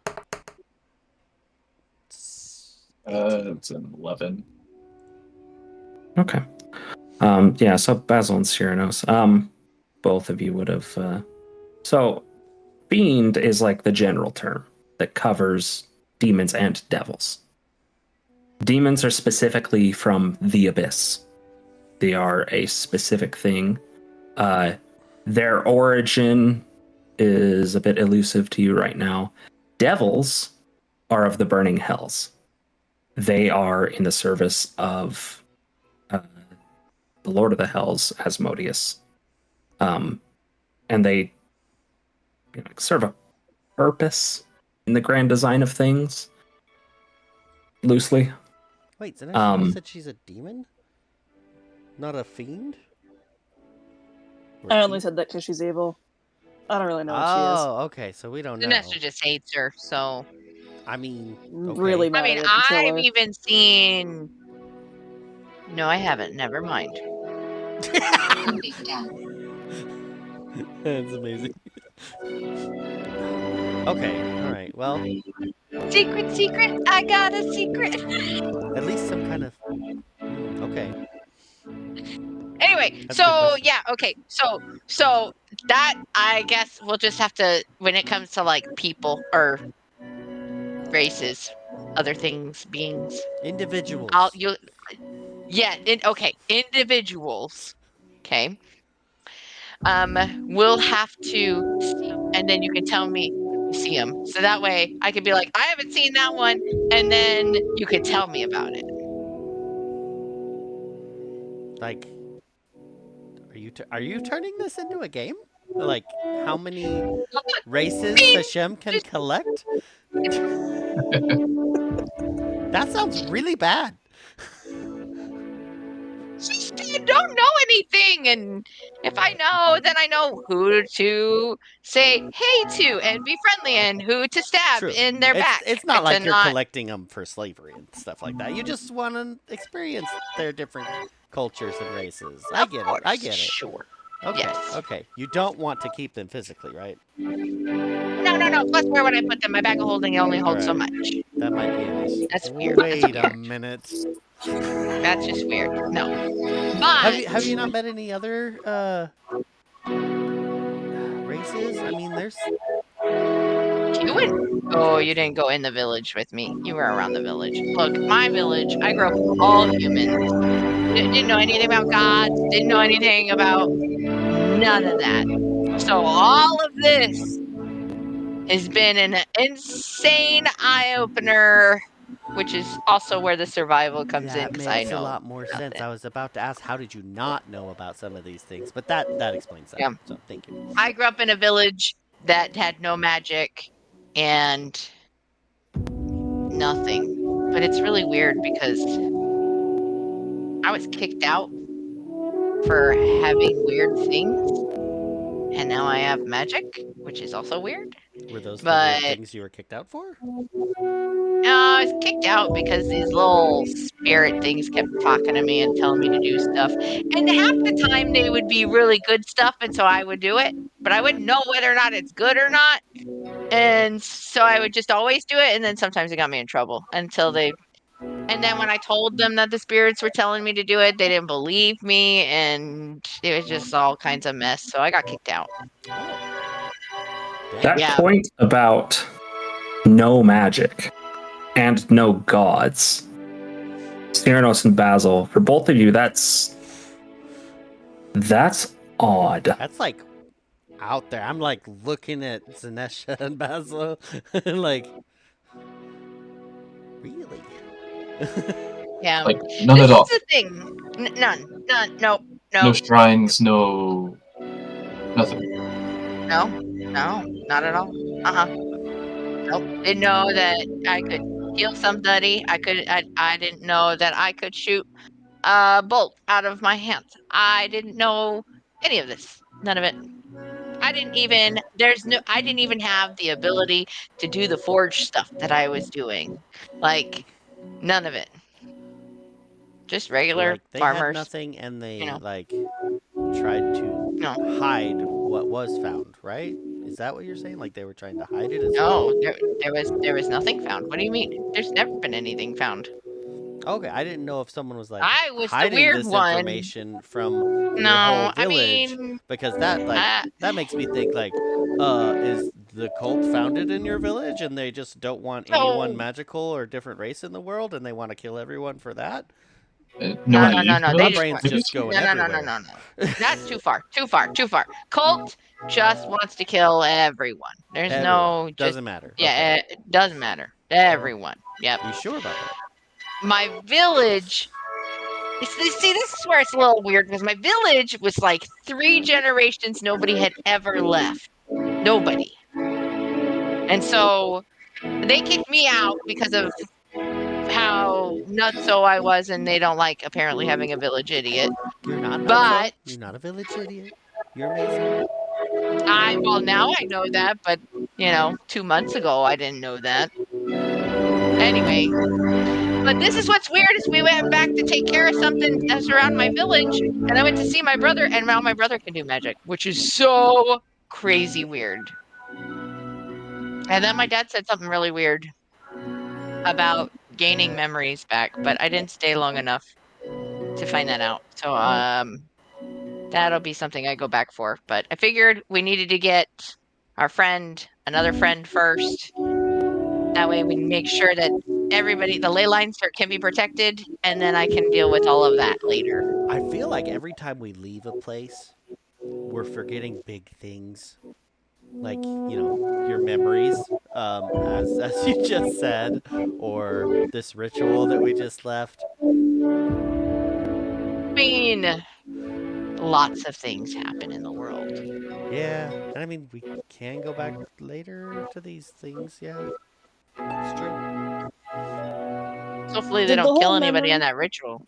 F: It's an 11.
B: Okay. Yeah, so Basil and Syranos. Both of you would have. So, fiend is like the general term that covers demons and devils. Demons are specifically from the abyss. They are a specific thing. Their origin is a bit elusive to you right now. Devils are of the burning hells. They are in the service of the Lord of the Hells, Asmodeus. And they serve a purpose in the grand design of things, loosely.
D: Wait, Zenesha, you said she's a demon? Not a fiend? Or
G: I only
D: fiend?
G: said that because she's evil. I don't really know what
D: Oh, okay, so we don't know.
E: Zenesha just hates her, so.
D: I mean,
G: she is.
D: okay.
G: Really
E: I
G: mad
E: mean,
G: at her to kill
E: I've
G: her.
E: even seen. No, I haven't. Never mind.
D: That's amazing. Okay, alright, well,
E: Secret, secret. I got a secret.
D: at least some kind of... okay.
E: Anyway,
D: That's a good
E: so
D: question.
E: yeah, okay, so that I guess we'll just have to when it comes to like people or races, other things, beings.
D: Individuals.
E: Okay, individuals. Okay. We'll have to see, and then you can tell me if you see them. So that way I could be like, I haven't seen that one, and then you could tell me about it.
D: Like, are you turning this into a game? Like, how many races Sashem can collect? That sounds really bad.
E: I don't know anything, and if I know, then I know who to say hey to and be friendly, and who to stab
D: True.
E: in their back.
D: It's not
E: and
D: like
E: to
D: you're
E: not.
D: collecting them for slavery and stuff like that. You just want to experience their different cultures and races. I
E: Of
D: get it.
E: course,
D: I get it.
E: Sure.
D: Okay.
E: Yes.
D: Okay. You don't want to keep them physically, right?
E: No. Plus, where would I put them? My bag of holding only holds so much.
D: That might be an issue.
E: That's weird.
D: Wait a minute.
E: That's just weird. No. But
D: Have you not met any other races? I mean, there's...
E: you went. Oh, you didn't go in the village with me. You were around the village. Look, my village. I grew up with all humans. Didn't know anything about gods. Didn't know anything about none of that. So all of this has been an insane eye opener, which is also where the survival comes in
D: That
E: because I
D: makes a
E: know
D: lot more sense.
E: nothing.
D: I was about to ask, how did you not know about some of these things? But that explains that.
E: Yeah.
D: So thank you.
E: I grew up in a village that had no magic and nothing. But it's really weird because I was kicked out for having weird things, and now I have magic, which is also weird.
D: Were those the
E: But
D: weird things you were kicked out for?
E: I was kicked out because these little spirit things kept talking to me and telling me to do stuff. And half the time they would be really good stuff, and so I would do it. But I wouldn't know whether or not it's good or not. And so I would just always do it, and then sometimes it got me in trouble until they... And then when I told them that the spirits were telling me to do it, they didn't believe me, and it was just all kinds of mess. So I got kicked out.
B: That
E: Yeah.
B: point about no magic and no gods, Syranos and Basil, for both of you, that's odd.
D: That's like out there. I'm like looking at Zenesha and Basil, like, really?
E: Yeah.
F: Like, none
E: This
F: at all.
E: is the thing. None. Nope.
F: No shrines, no... nothing.
E: No, not at all. Nope. Didn't know that I could heal somebody. I didn't know that I could shoot a bolt out of my hands. I didn't know any of this. None of it. I didn't even have the ability to do the forge stuff that I was doing. Like, none of it. Just
D: So,
E: regular
D: like, they
E: farmers.
D: had nothing, and they
E: you know.
D: like tried to
E: No.
D: hide what was found, right? Is that what you're saying? Like they were trying to hide it as
E: No,
D: well?
E: there was nothing found. What do you mean? There's never been anything found.
D: Okay, I didn't know if someone was like
E: I was the
D: hiding
E: weird
D: this
E: one.
D: information from your
E: No,
D: whole
E: I
D: village,
E: mean,
D: because that that makes me think like, is the cult founded in your village and they just don't want anyone
E: so
D: magical or different race in the world and they want to kill everyone for that?
F: No one
E: No.
F: leave the
E: They
D: My
F: village?
E: just
D: brain's
E: want.
D: just going
E: No.
D: everywhere.
E: That's too far. Cult just wants to kill everyone. There's
D: Everyone.
E: no just.
D: Doesn't matter.
E: Yeah,
D: Okay.
E: it doesn't matter. Everyone. Yep.
D: You sure about that?
E: My village. See, this is where it's a little weird because my village was like 3 generations nobody had ever left. Nobody. And so they kicked me out because of how nutso I was, and they don't like apparently having a village idiot.
D: You're not
E: But
D: nutso. You're not a village idiot. You're amazing.
E: well, now I know that, but 2 months ago I didn't know that. Anyway, but this is what's weird is we went back to take care of something that's around my village, and I went to see my brother, and now my brother can do magic, which is so crazy weird. And then my dad said something really weird about gaining memories back, but I didn't stay long enough to find that out. So that'll be something I go back for. But I figured we needed to get another friend first. That way we make sure that the ley lines can be protected, and then I can deal with all of that later.
D: I feel like every time we leave a place, we're forgetting big things. Like, your memories, as you just said, or this ritual that we just left.
E: I mean, lots of things happen in the world.
D: Yeah, and I mean, we can go back later to these things, yeah. It's true.
E: Hopefully they
G: Did the
E: don't kill
G: whole
E: anybody on
G: memory-
E: that ritual.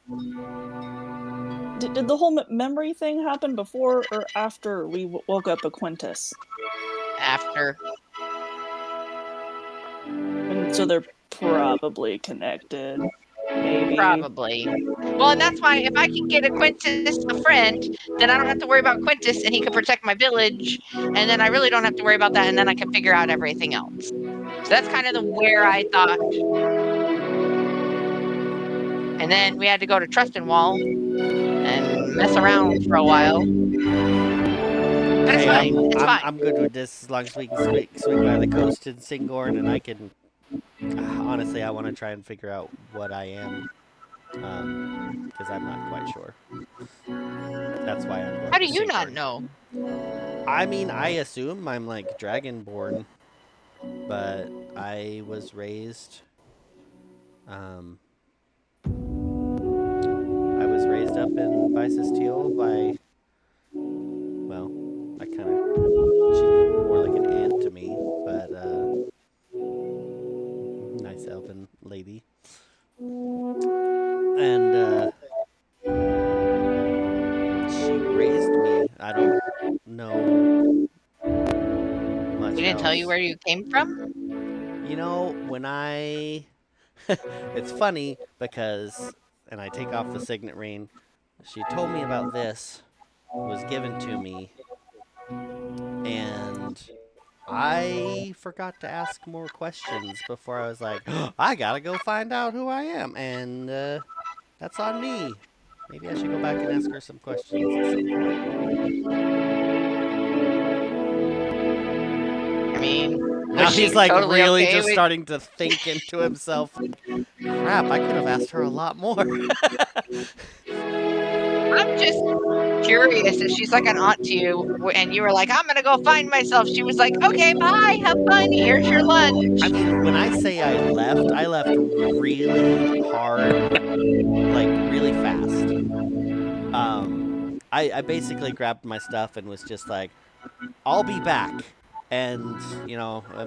G: Did the whole memory thing happen before or after we woke up a Quintus?
E: After.
G: And so they're probably connected. Maybe.
E: Probably. Well, and that's why if I can get a Quintus a friend, then I don't have to worry about Quintus, and he can protect my village, and then I really don't have to worry about that, and then I can figure out everything else. So that's kind of where I thought. And then we had to go to Trustin Wall and mess around for a while. But it's fine. It's fine.
D: I'm good with this as long as we can swing by the coast in Singorn, and I can. Honestly, I want to try and figure out what I am, because I'm not quite sure. That's why I'm going.
E: How do
D: to
E: you not
D: Singorn.
E: know?
D: I mean, I assume I'm like Dragonborn, but I was raised. I was raised up in Bicesteel by. Well, I kind of. She's more like an aunt to me, but nice elven lady. And she raised me. I don't know much.
E: She didn't tell you
D: else.
E: where you came from?
D: When I. It's funny because. And I take off the signet ring. She told me about this. Was given to me. And I forgot to ask more questions before I was like, I gotta go find out who I am. And that's on me. Maybe I should go back and ask her some questions at some point.
E: I mean,
D: Now
E: was she
D: he's like
E: totally
D: really
E: okay
D: just
E: with-
D: starting to think into himself. Crap, I could have asked her a lot more.
E: I'm just curious if she's like an aunt to you, and you were like, I'm gonna go find myself. She was like, okay, bye, have fun. Here's your lunch.
D: I mean, when I say I left really hard, like really fast. I basically grabbed my stuff and was just like, I'll be back. And,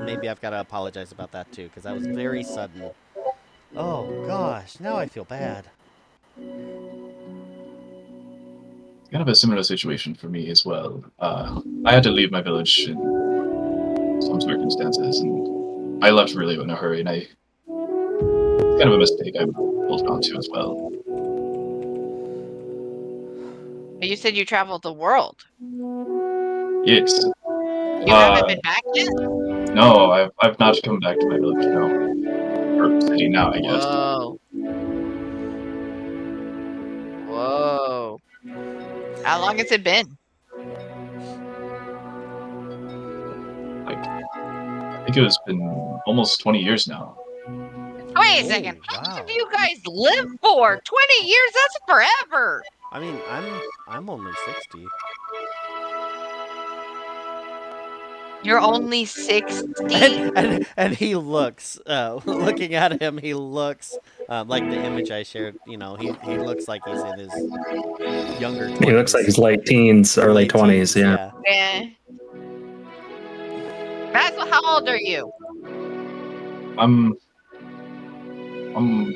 D: maybe I've got to apologize about that too, because that was very sudden. Oh, gosh, now I feel bad.
F: Kind of a similar situation for me as well. I had to leave my village in some circumstances, and I left really in a hurry, and it's kind of a mistake I'm holding on to as well.
E: But you said you traveled the world.
F: Yes.
E: You haven't been back yet?
F: No, I've not come back to my village, no. Or city now, I guess.
E: Whoa. How long has it been?
F: I think it's been almost 20 years now.
E: Wait a second.
D: Oh,
E: How long
D: wow.
E: have you guys lived for? 20 years? That's forever.
D: I mean, I'm only 60.
E: You're only 60?
D: And he looks, looking at him, he looks like the image I shared. You know, he looks like he's in his younger 20s.
B: He looks like he's late teens,
D: Or
B: early
D: late
B: 20s.
D: teens,
B: Yeah.
E: Yeah. Basil, how old are you?
F: I'm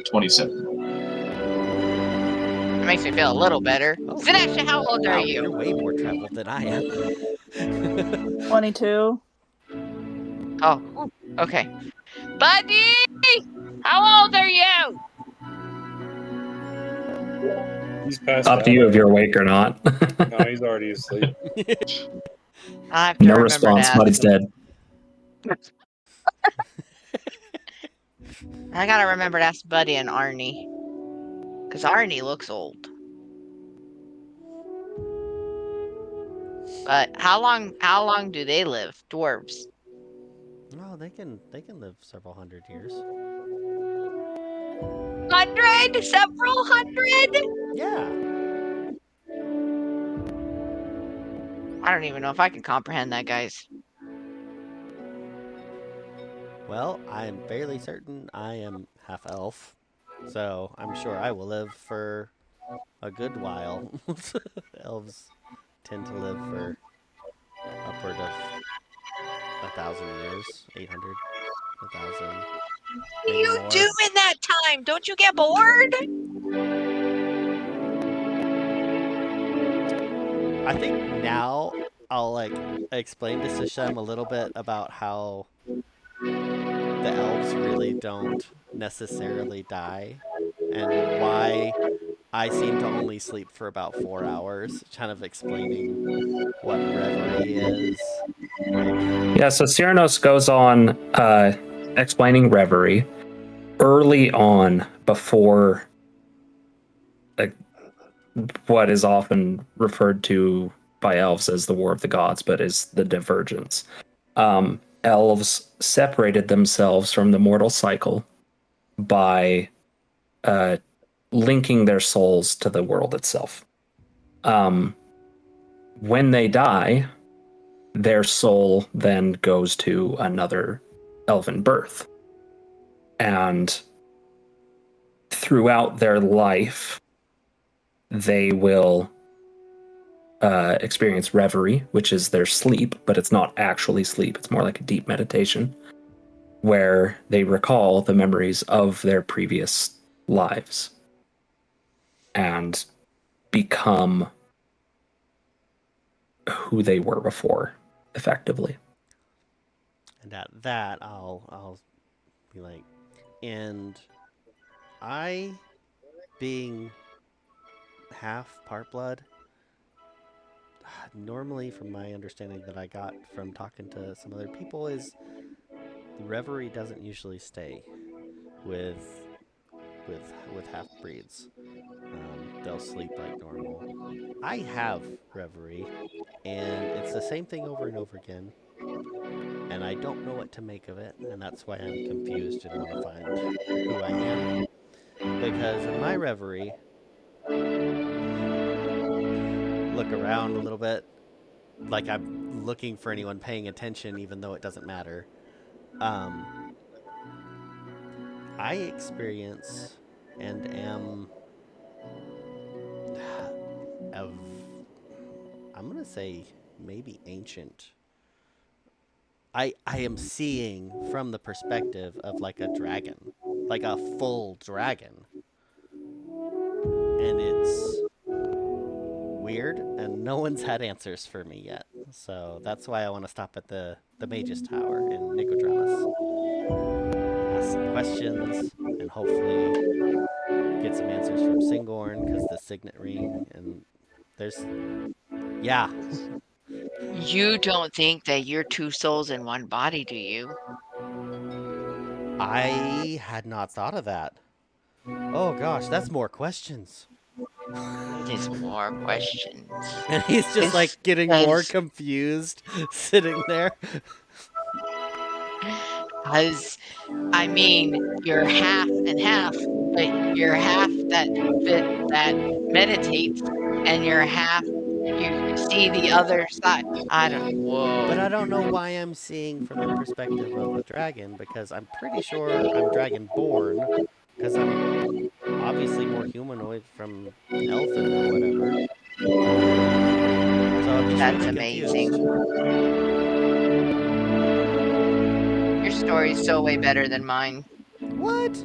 F: 27.
E: It makes me feel a little better.
D: Oh.
E: Zenesha, how old
D: Wow,
E: are
D: you're
E: you?
D: way more traveled than I am.
G: 22.
E: Oh, okay. Buddy, how old are you?
C: He's passed
B: Up
C: out.
B: to you if you're awake or not.
C: No, he's already asleep.
E: I have to
B: No
E: remember
B: response.
E: to ask.
B: Buddy's dead.
E: I gotta remember to ask Buddy and Arnie. Because Arnie looks old. But how long do they live? Dwarves.
D: No, they can live several hundred years.
E: 100? Several hundred?
D: Yeah.
E: I don't even know if I can comprehend that, guys.
D: Well, I'm fairly certain I am half elf, so I'm sure I will live for a good while. Elves tend to live for upward of 1,000 years, 800, 1,000,
E: What
D: maybe
E: do you
D: more.
E: do in that time? Don't you get bored?
D: I think now I'll like explain to Sashem a little bit about how the elves really don't necessarily die and why I seem to only sleep for about 4 hours, kind of explaining what reverie is. Like,
B: Yeah, so Syranos goes on explaining reverie early on before like what is often referred to by elves as the War of the Gods, but is the divergence. Elves separated themselves from the mortal cycle by linking their souls to the world itself. When they die, their soul then goes to another elven birth. And throughout their life, they will experience reverie, which is their sleep, but it's not actually sleep. It's more like a deep meditation where they recall the memories of their previous lives and become who they were before, effectively.
D: and at that, I'll be like, and I, being half part blood, normally from my understanding that I got from talking to some other people is reverie doesn't usually stay with half breeds. They'll sleep like normal. I have reverie, and it's the same thing over and over again. And I don't know what to make of it, and that's why I'm confused and want to find who I am. Because in my reverie, look around a little bit, like I'm looking for anyone paying attention, even though it doesn't matter. I experience and am of, I'm gonna say maybe ancient. I am seeing from the perspective of like a dragon, like a full dragon, and it's weird, and no one's had answers for me yet. So that's why I want to stop at the Mage's Tower in Nicodramas, ask some questions, and hopefully get some answers from Singorn, because the signet ring, and there's, yeah.
E: You don't think that you're two souls in one body, do you?
D: I had not thought of that. Oh gosh, that's more questions.
E: There's more questions.
D: And he's just like getting more
E: Because-
D: confused, sitting there.
E: Because, I mean, you're half and half, but you're half that meditates, and you're half you see the other side. I don't. Whoa.
D: But I don't know why I'm seeing from the perspective of a dragon, because I'm pretty sure I'm dragonborn, because I'm obviously more humanoid from elfin or whatever. So I'm just
E: That's
D: really
E: amazing.
D: confused.
E: Your story's so way better than mine.
D: What?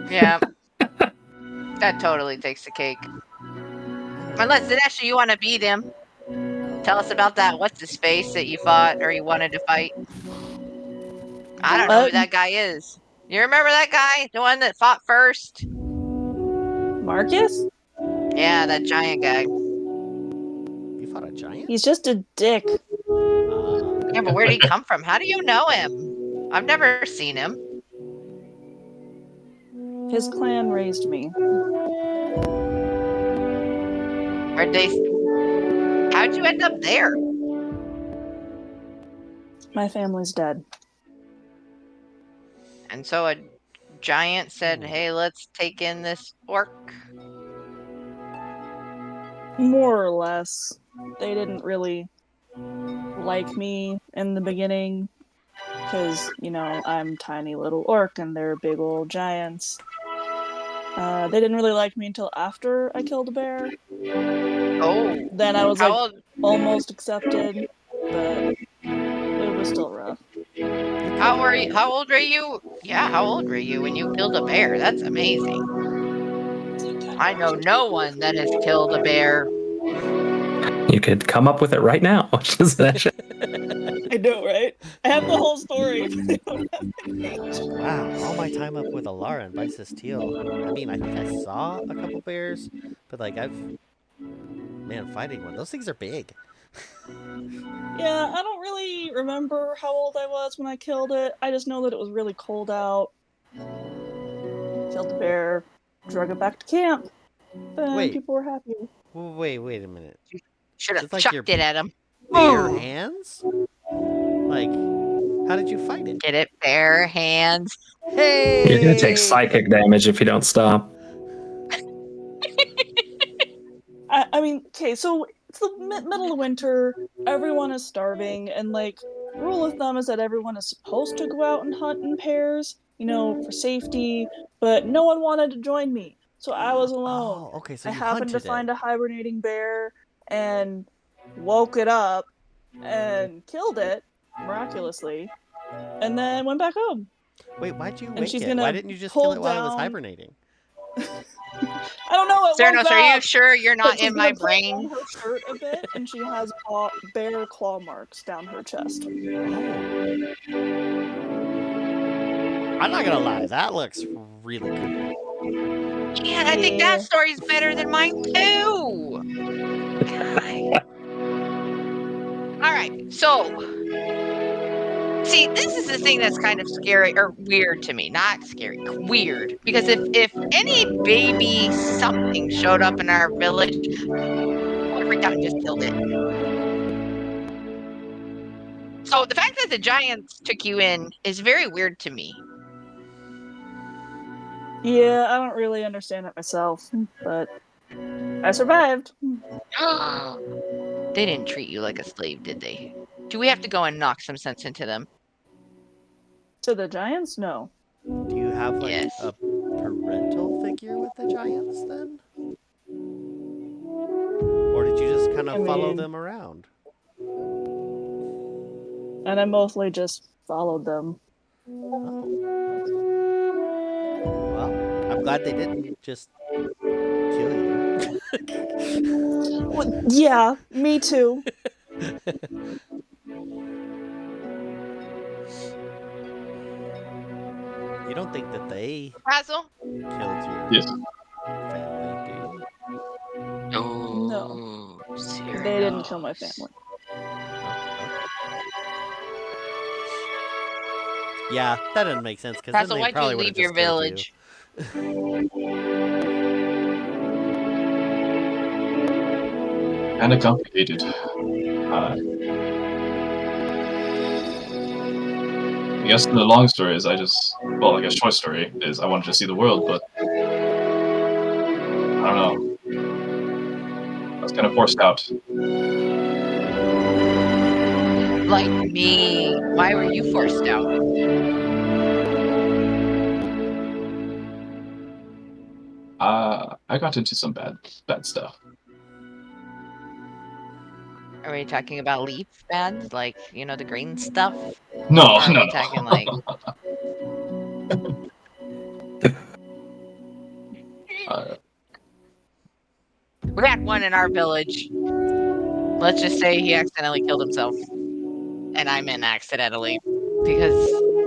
E: Yeah, that totally takes the cake. Unless, Zenesha, you want to beat him. Tell us about that. What's his face that you fought or you wanted to fight? I don't know who
G: What?
E: that guy is. You remember that guy? The one that fought first?
G: Marcus?
E: Yeah, that giant guy.
D: You fought a giant?
G: He's just a dick.
E: Yeah, but where did he come from? How do you know him? I've never seen him.
G: His clan raised me.
E: Where'd they... How'd you end up there?
G: My family's dead.
E: And so a giant said, hey, let's take in this orc.
G: More or less. They didn't really like me in the beginning because, you know, I'm tiny little orc and they're big old giants. They didn't really like me until after I killed a bear.
E: Oh.
G: Then I was
E: How
G: like
E: old?
G: almost accepted, but it was still rough.
E: How old were you? Yeah, how old were you when you killed a bear? That's amazing. I know no one that has killed a bear.
B: You could come up with it right now.
G: I know, right? I have the whole story.
D: Wow, all my time up with Alara and Bice's Teal. I mean, I think I saw a couple bears, but like man, fighting one. Those things are big.
G: Yeah, I don't really remember how old I was when I killed it. I just know that it was really cold out. Killed the bear, drug it back to camp. Then
D: Wait.
G: people were happy.
D: Wait a minute.
E: Should have
D: It's like
E: chucked
D: your
E: it at him.
D: bare hands? Like, how did you fight it?
E: Get it, bare hands.
D: Hey!
B: You're going to take psychic damage if you don't stop.
G: I mean, okay, so it's the middle of winter, everyone is starving, and like, rule of thumb is that everyone is supposed to go out and hunt in pairs, you know, for safety, but no one wanted to join me, so I was alone.
D: Oh, okay, so
G: I
D: you
G: happened to
D: hunted
G: find
D: it.
G: a hibernating bear and woke it up and killed it miraculously, and then went back home.
D: Wait, why'd you
G: And
D: wake
G: she's
D: it?
G: gonna
D: Why didn't you just kill
G: pull
D: it while it was
G: down-
D: hibernating?
G: I don't know, it woke
E: Syranos, are you
G: up!
E: sure you're
G: But
E: not
G: she's
E: in my
G: gonna pull
E: brain?
G: down her shirt a bit, and she has bear claw marks down her chest.
D: I'm not gonna lie, that looks really cool.
E: Man, I think that story's better than mine too. God. All right, so see, this is the thing that's kind of scary or weird to me. Not scary, weird. Because if any baby something showed up in our village, I would freak out and just killed it. So the fact that the giants took you in is very weird to me.
G: Yeah, I don't really understand it myself, but I survived.
E: They didn't treat you like a slave, did they? Do we have to go and knock some sense into them?
G: To the giants? No.
D: Do you have like
E: Yes.
D: a parental figure with the giants then? Or did you just kind of follow them around?
G: And I mostly just followed them.
D: Oh. Well, I'm glad they didn't just kill you.
G: Well, yeah, me too.
D: You don't think that they
E: Basil?
D: killed your
F: Yes.
D: family, do you?
G: No.
E: Syranos.
G: They didn't kill my family.
D: Yeah, that doesn't make sense because then
E: Basil,
D: they
E: why'd you
D: probably would
E: leave
D: have
E: your
D: just killed
E: village?
F: Kind of complicated. guess the long story is I guess short story is I wanted to see the world, but I don't know. I was kind of forced out.
E: Like me. Why were you forced out?
F: I got into some bad stuff.
E: Are we talking about leaf bad? Like, the green stuff?
F: No,
E: Or are
F: no,
E: we talking like... We had one in our village. Let's just say he accidentally killed himself. And I meant accidentally. Because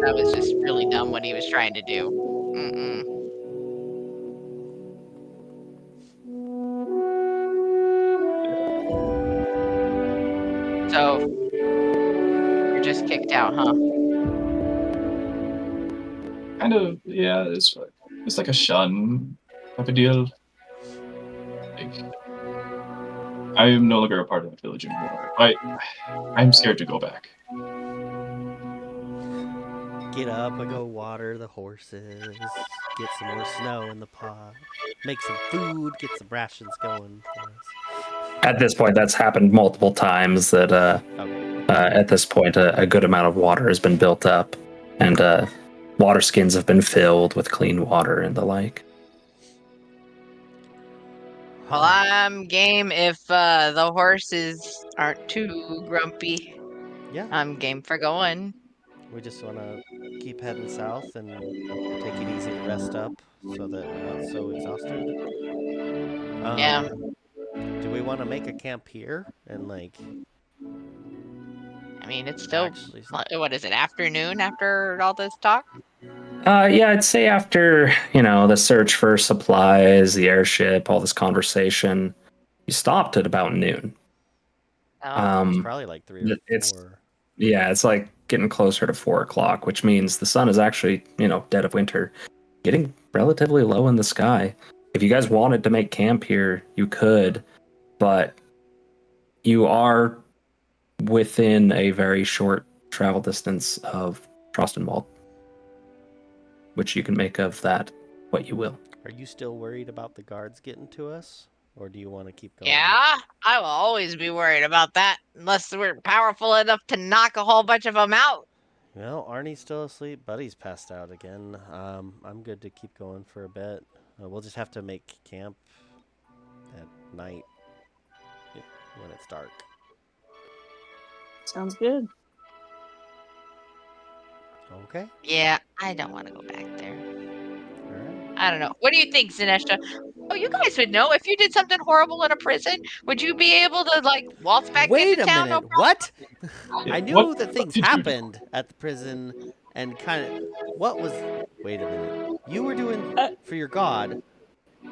E: that was just really dumb what he was trying to do. Mm-mm. So, you're just kicked out, huh?
F: kind of, yeah. It's like a shun type of deal. Like, I am no longer a part of the village anymore. I'm scared to go back.
D: Get up and go water the horses. Get some more snow in the pot. Make some food. Get some rations going for us.
B: At this point, that's happened multiple times. That
D: Okay.
B: at this point, a good amount of water has been built up, and water skins have been filled with clean water and the like.
E: Well, I'm game if the horses aren't too grumpy.
D: Yeah.
E: I'm game for going.
D: We just want to keep heading south and take it easy to rest up so that we're not so exhausted.
E: Yeah.
D: Do we want to make a camp here and
E: I mean, it's still,
D: actually?
E: what is it, afternoon after all this talk?
B: Yeah, I'd say after the search for supplies, the airship, all this conversation, you stopped at about noon.
E: Oh,
D: It's probably like 3 or 4.
B: Yeah, it's like getting closer to 4 o'clock, which means the sun is actually, dead of winter, getting relatively low in the sky. If you guys wanted to make camp here, you could, but you are within a very short travel distance of Trostenwald, which you can make of that what you will.
D: Are you still worried about the guards getting to us? Or do you want to keep going?
E: yeah, I will always be worried about that unless we're powerful enough to knock a whole bunch of them out.
D: Well, Arnie's still asleep. Buddy's passed out again. I'm good to keep going for a bit. We'll just have to make camp at night when it's dark.
G: Sounds good.
D: Okay.
E: Yeah, I don't want to go back there.
D: All right.
E: I don't know. What do you think, Zenesha? Oh, you guys would know if you did something horrible in a prison. Would you be able to waltz back
D: Wait
E: into
D: a
E: town?
D: minute.
E: No problem?
D: What?
F: Yeah,
D: I knew
F: what
D: that things
F: did you do?
D: happened at the prison and kind of what was wait a minute. You were doing for your god.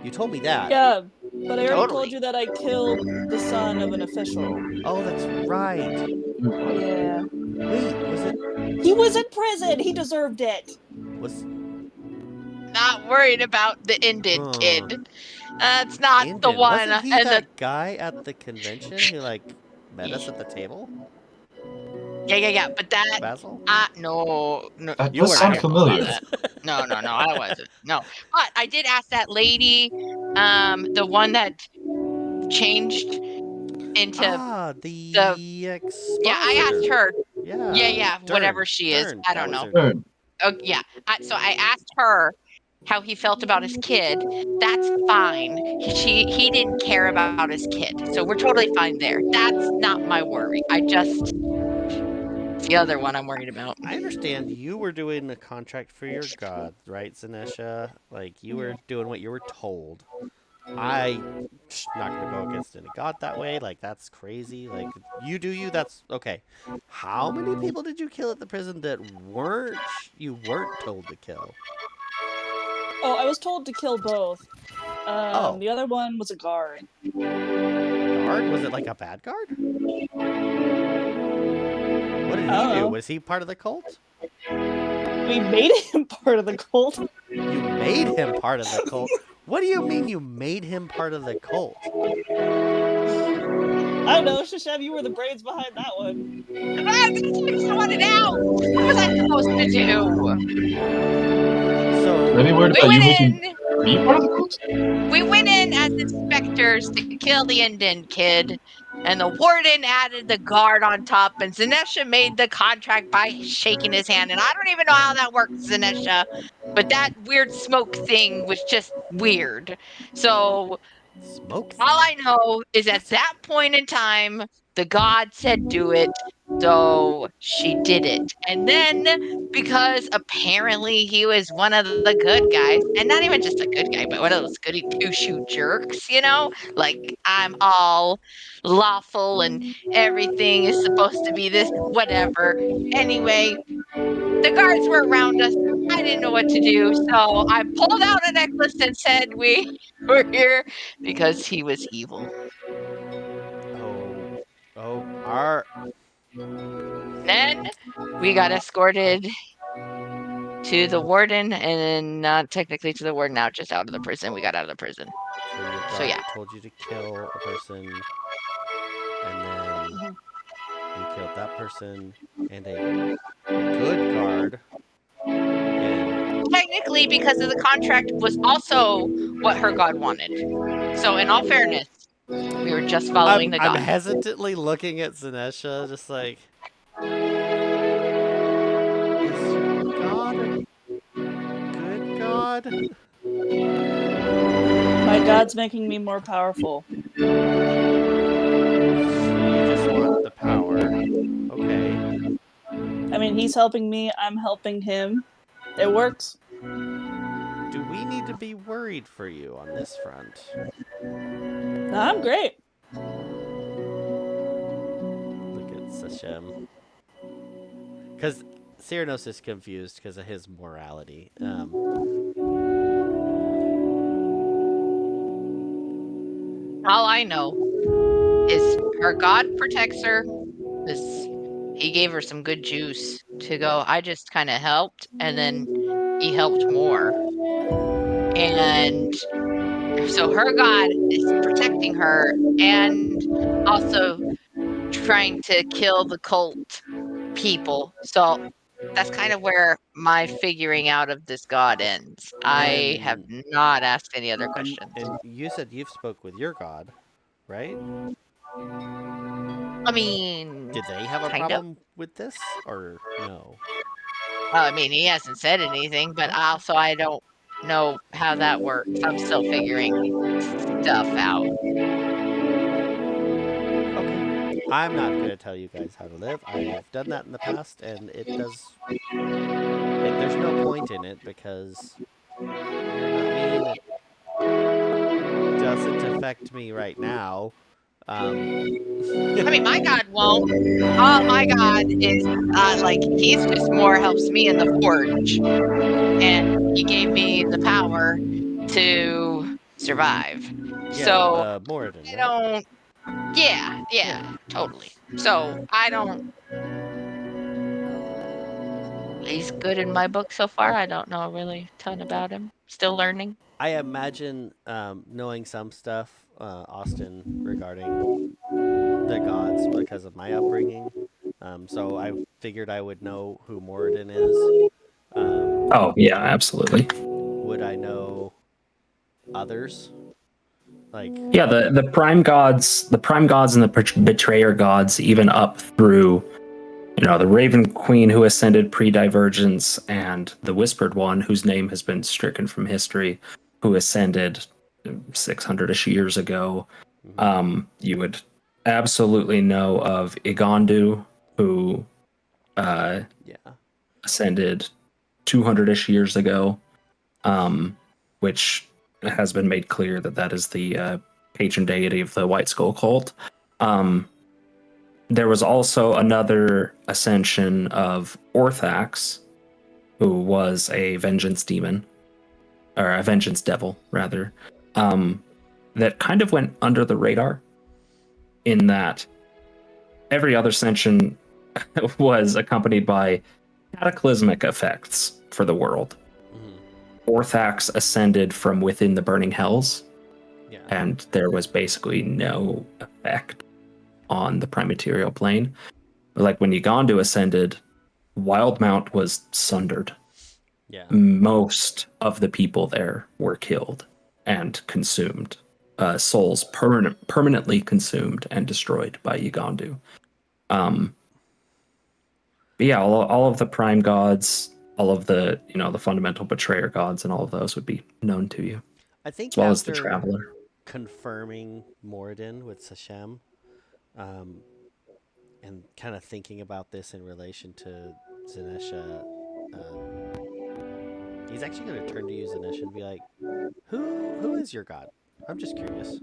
D: You told me that.
G: Yeah, but I already
E: Totally.
G: told you that I killed the son of an official.
D: Oh, that's right.
G: Yeah.
D: Wait, was it
G: He was in prison! He deserved it!
D: was
E: Not worried about the Indian
D: Huh.
E: kid. That's not the
D: Indon?
E: one.
D: Wasn't he
E: And
D: that guy at the convention who met us at the table?
E: yeah. But that,
D: Basil?
E: no.
F: That
D: You
F: does
D: were
F: sound
D: there.
F: familiar.
E: No, I wasn't. No, but I did ask that lady, the one that changed into.
D: The expositor.
E: Yeah, I asked her.
D: Yeah.
E: Yeah,
D: Dern.
E: whatever she is.
D: Dern.
E: I
D: That
E: don't
D: was
E: know.
D: her name.
E: Oh, yeah. So I asked her how he felt about his kid. That's fine. He didn't care about his kid, so we're totally fine there. That's not my worry. It's the other one I'm worried about.
D: I understand you were doing a contract for your god, right, Zenesha? You were doing what you were told. I'm not going to go against any god that way. That's crazy. You do you, that's okay. How many people did you kill at the prison that you weren't told to kill?
G: Oh, I was told to kill both.
D: Oh.
G: The other one was a guard.
D: Guard? Was it a bad guard? What did he do? Was he part of the cult?
G: We made him part of the cult.
D: You made him part of the cult? What do you mean you made him part of the cult?
G: I don't know, Sashem, you were the brains behind that one.
E: I just want it out. What was I supposed supposed to do?
D: So
F: Any word
E: We
F: about you
E: went
F: making
E: in.
F: me part of the cult?
E: We went in as inspectors to kill the Indian kid, and the warden added the guard on top, and Zenesha made the contract by shaking his hand. And I don't even know how that works, Zenesha, but that weird smoke thing was just weird. So
D: smoke.
E: all I know is at that point in time, the god said do it. So she did it. And then, because apparently he was one of the good guys, and not even just a good guy, but one of those goody two shoe jerks, like I'm all lawful and everything is supposed to be this, whatever. Anyway, the guards were around us. I didn't know what to do. So I pulled out a necklace and said we were here because he was evil.
D: Our
E: Then we got escorted to the warden, and then not technically to the warden, now just out of the prison. We got out of the prison.
D: so your
E: So
D: guard
E: yeah.
D: told you to kill a person, and then you killed that person and a good guard. And
E: Technically, because of the contract was also what her god wanted. So in all fairness, we were just following the
D: I'm
E: god.
D: hesitantly looking at Zenesha, just like, is your god a good god?
G: My god's making me more powerful.
D: So you just want the power. Okay.
G: I mean, he's helping me, I'm helping him. It works.
D: Do we need to be worried for you on this front?
G: No, I'm great.
D: Look at Sashem. Because Syranos is confused because of his morality.
E: All I know is her god protects her. He gave her some good juice to go. I just kind of helped, and then he helped more. And so her god is protecting her and also trying to kill the cult people. So that's kind of where my figuring out of this god ends. I have not asked any other questions.
D: And you said you've spoke with your god, right?
E: I mean,
D: Did they have a
E: kind of.
D: problem with this or no?
E: Well, I mean, he hasn't said anything, but also I don't know how that works. I'm still figuring stuff out.
D: Okay. I'm not going to tell you guys how to live. I've done that in the past, and it does. There's no point in it because you're not me, and it doesn't affect me right now.
E: I mean, my god won't. My god is he's just more helps me in the forge, and he gave me the power to survive.
D: Yeah,
E: So
D: Moradin,
E: I
D: right?
E: don't. Yeah, totally. So I don't. He's good in my book so far. I don't know really a ton about him. Still learning.
D: I imagine knowing some stuff, Austin, regarding the gods because of my upbringing. So I figured I would know who Moradin is.
B: Oh yeah, absolutely.
D: Would I know others? Like
B: Yeah, the prime gods, and the betrayer gods, even up through, the Raven Queen who ascended pre-Divergence, and the Whispered One whose name has been stricken from history, who ascended 600-ish years ago. You would absolutely know of Igandu, who ascended 200-ish years ago, which has been made clear that is the patron deity of the White Skull cult. There was also another ascension of Orthax, who was a vengeance demon, or a vengeance devil, rather, that kind of went under the radar in that every other ascension was accompanied by cataclysmic effects for the world. Orthax ascended from within the burning hells, and there was basically no effect on the prime material plane. Like when Ugandu ascended, Wildmount was sundered.
D: Yeah.
B: Most of the people there were killed and consumed. Souls permanently consumed and destroyed by Ugandu. But yeah, all of the prime gods, all of the the fundamental betrayer gods, and all of those would be known to you,
D: I think
B: as well as the
D: after
B: traveler.
D: confirming Moradin with Sashem, and kind of thinking about this in relation to Zenesha, he's actually going to turn to you, Zenesha, and be like, "Who is your god? I'm just curious."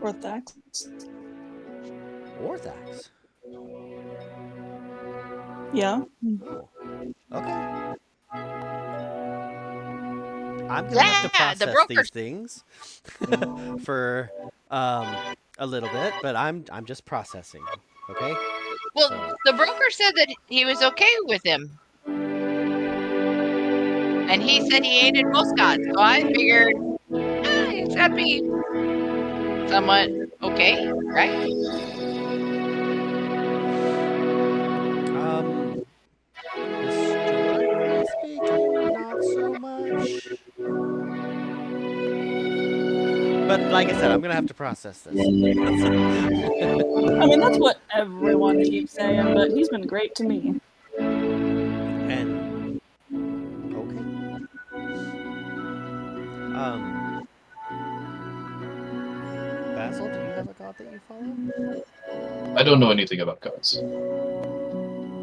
G: Orthax.
D: Orthax.
G: Yeah.
D: Oh, okay. I'm gonna have to
E: Yeah, the
D: process
E: broker.
D: these things for a little bit, but I'm just processing. Okay.
E: Well,
D: So-
E: the broker said that he was okay with him. And he said he hated most gods. So I figured it's got to be somewhat okay, right?
D: Historically speaking, not so much. But like I said, I'm gonna have to process this.
G: I mean, that's what everyone keeps saying, but he's been great to me.
D: And okay. Basil, do you have a god that you follow?
F: I don't know anything about gods.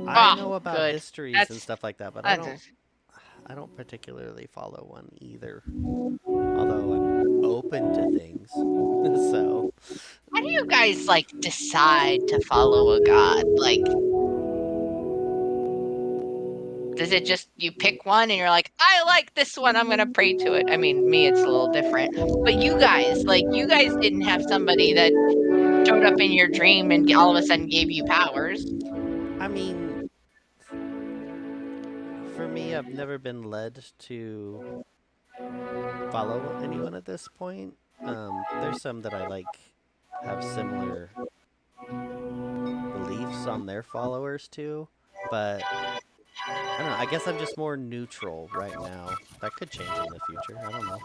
D: I know about
E: good.
D: histories
E: That's-
D: and stuff like that, but
E: that's-
D: I don't particularly follow one either. Although I'm open to things. So
E: How do you guys decide to follow a god? Does it just you pick one and you're like, I like this one, I'm gonna pray to it? I mean, me, it's a little different. But you guys didn't have somebody that showed up in your dream and all of a sudden gave you powers.
D: I mean, for me, I've never been led to follow anyone at this point. There's some that I have similar beliefs on their followers too, but I don't know. I guess I'm just more neutral right now. That could change in the future. I don't know.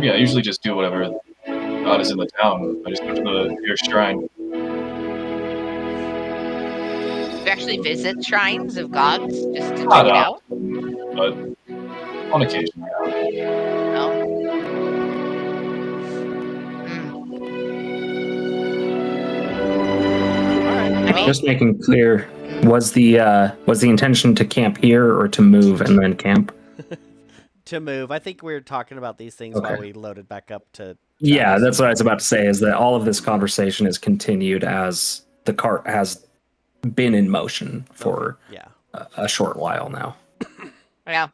F: Yeah, I usually just do whatever god is in the town. I just go to the nearest shrine.
E: You actually visit shrines of gods just to check
F: Not
E: it
F: often,
E: out.
F: but on occasion.
E: Oh. I mean,
B: Just making clear, was the intention to camp here or to move and then camp?
D: To move. I think we were talking about these things while we loaded back up to.
B: Yeah, that's what I was about to say, is that all of this conversation is continued as the cart has been in motion for a short while now.
E: yeah.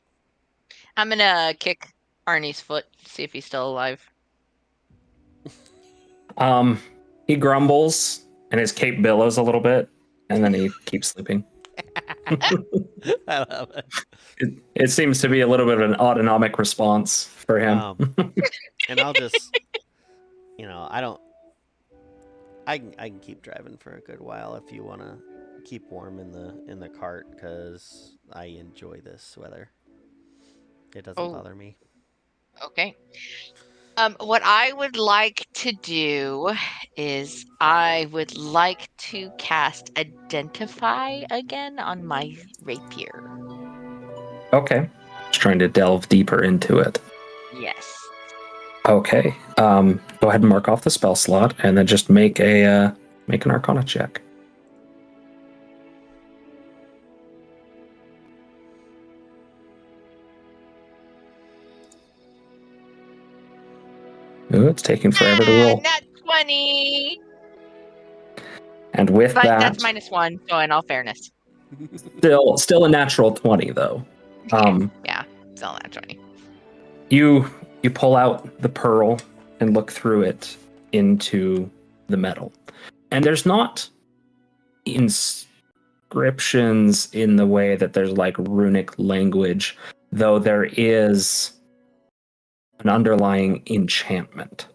E: I'm gonna kick Arnie's foot, see if he's still alive.
B: He grumbles and his cape billows a little bit, and then he keeps sleeping.
D: I love it.
B: It seems to be a little bit of an autonomic response for him.
D: And I'll just, I can keep driving for a good while if you want to keep warm in the cart, because I enjoy this weather. It doesn't bother me.
E: Okay. What I would like to do is I would like to cast Identify again on my rapier.
B: Okay. Just trying to delve deeper into it.
E: Yes.
B: Okay. Go ahead and mark off the spell slot, and then just make an Arcana check. Ooh, it's taking forever to roll.
E: Nat 20.
B: And with
E: But
B: that,
E: that's -1. So in all fairness,
B: still a natural 20 though.
E: yeah, still nat 20.
B: You pull out the pearl and look through it into the metal, and there's not inscriptions in the way that there's runic language, though there is an underlying enchantment.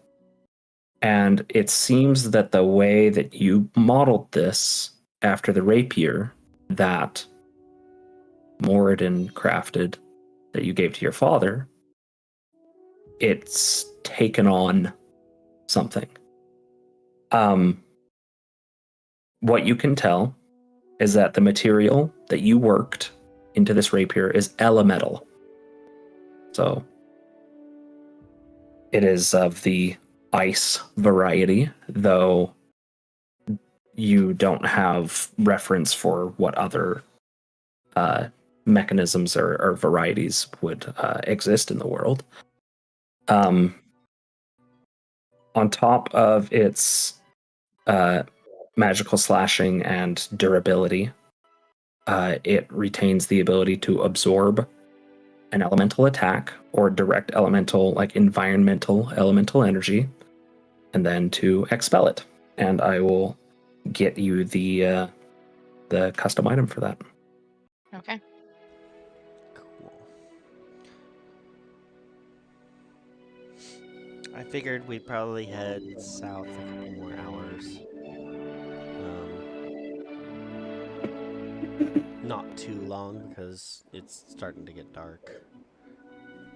B: And it seems that the way that you modeled this after the rapier that Moradin crafted that you gave to your father, it's taken on something. What you can tell is that the material that you worked into this rapier is elemental. So it is of the ice variety, though you don't have reference for what other mechanisms or varieties would exist in the world. On top of its magical slashing and durability, it retains the ability to absorb an elemental attack or direct elemental, like environmental elemental energy, and then to expel it. And I will get you the custom item for that.
E: Okay.
D: Cool. I figured we'd probably head south a couple more hours. Not too long because it's starting to get dark.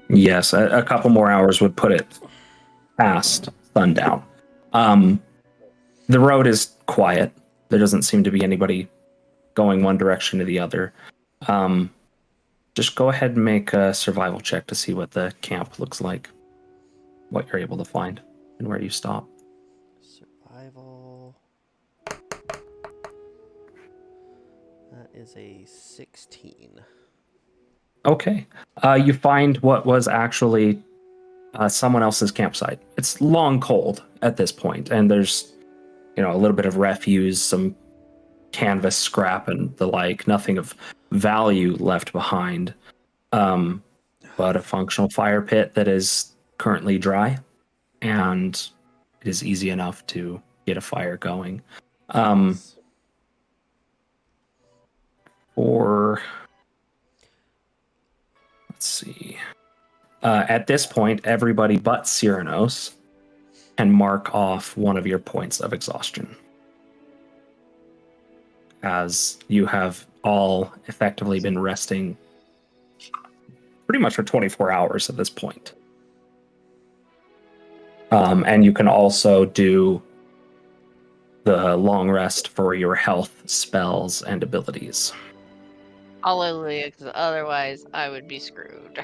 B: Yes, a couple more hours would put it past sundown. The road is quiet. There doesn't seem to be anybody going one direction or the other. Just go ahead and make a survival check to see what the camp looks like, what you're able to find, and where you stop.
D: Survival. That is a 16.
B: Okay. You find what was actually someone else's campsite. It's long cold at this point, and there's, a little bit of refuse, some canvas scrap and the like, nothing of value left behind, but a functional fire pit that is currently dry, and it is easy enough to get a fire going. Let's see. At this point, everybody but Syranos can mark off one of your points of exhaustion, as you have all effectively been resting pretty much for 24 hours at this point. And you can also do the long rest for your health, spells, and abilities.
E: Hallelujah, because otherwise I would be screwed.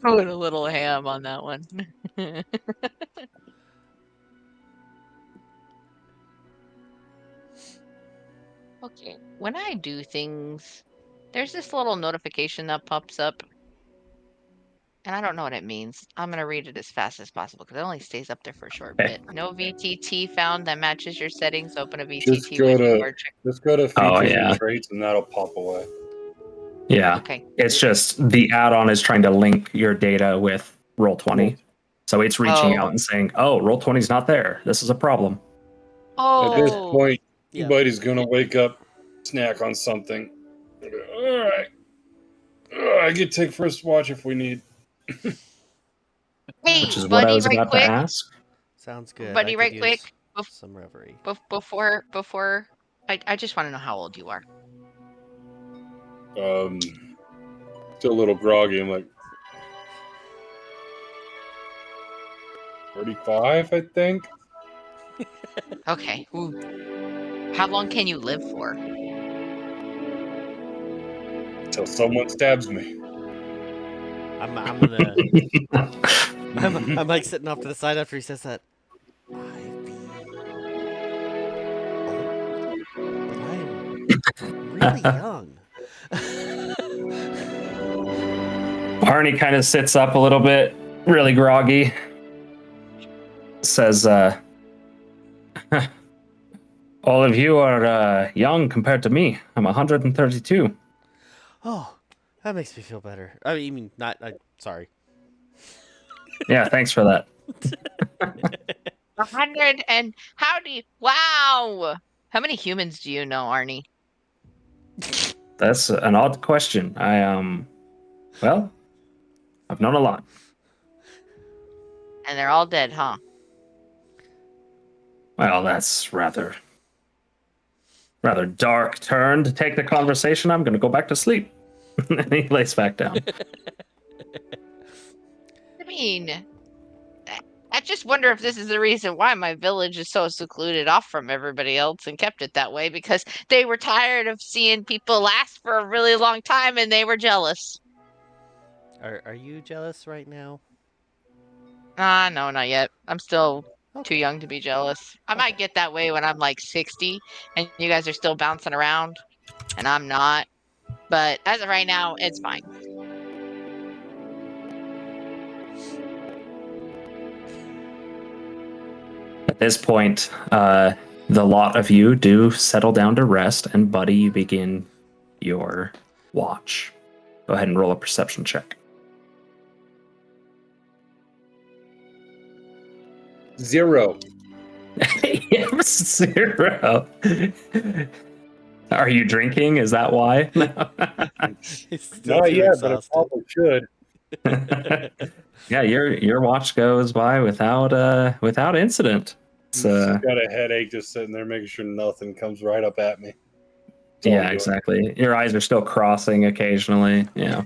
E: I went a little ham on that one. Okay, when I do things, there's this little notification that pops up, and I don't know what it means. I'm going to read it as fast as possible because it only stays up there for a short
B: Okay.
E: bit. No VTT found that matches your settings. Open a VTT
C: Just go
E: when
C: to
E: you are checking.
C: just go to features
B: Oh, yeah.
C: and traits, and that'll pop away.
B: Yeah.
E: Okay.
B: It's just the add-on is trying to link your data with Roll20. So it's reaching out and saying, oh, Roll20 is not there. This is a problem.
E: Oh.
C: At this point,
D: Yeah.
C: buddy's gonna wake up, snack on something. All right, I get to take first watch if we need.
E: Hey,
B: Which is
E: buddy,
B: what I was
E: right
B: about
E: quick.
B: to ask.
D: Sounds good.
E: Buddy,
D: I could
E: right
D: use
E: quick.
D: some reverie.
E: Before, I just want to know how old you are.
C: Still a little groggy. I'm like 35, I think.
E: Okay. Ooh. How long can you live for?
C: Till someone stabs me.
D: I'm gonna. I'm like sitting off to the side after he says that. I'd be old, but I'm really young.
B: Arnie kind of sits up a little bit, really groggy. Says, all of you are young compared to me. I'm 132.
D: Oh, that makes me feel better. I mean, not. Sorry.
B: Yeah, thanks for that.
E: 100 and how do you? Wow. How many humans do you know, Arnie?
B: That's an odd question. Well, I've known a lot.
E: And they're all dead, huh?
B: Well, that's rather dark turn to take the conversation. I'm going to go back to sleep. And he lays back down.
E: I mean, I just wonder if this is the reason why my village is so secluded off from everybody else and kept it that way, because they were tired of seeing people last for a really long time and they were jealous.
D: Are you jealous right now?
E: No, not yet. I'm still too
D: Okay.
E: young to be jealous. I might
D: Okay.
E: get that way when I'm like 60 and you guys are still bouncing around and I'm not. But as of right now, it's fine.
B: At this point, the lot of you do settle down to rest, and Buddy, you begin your watch. Go ahead and roll a perception check.
C: 0.
B: Yes, 0. Are you drinking? Is that why?
D: He's still
C: Not
D: too
C: yet, but I
D: exhausted.
C: probably should.
B: Yeah, your watch goes by without incident. It's,
C: Just got a headache just sitting there making sure nothing comes right up at me. That's all I'm
B: yeah,
C: doing.
B: exactly. Your eyes are still crossing occasionally. Yeah.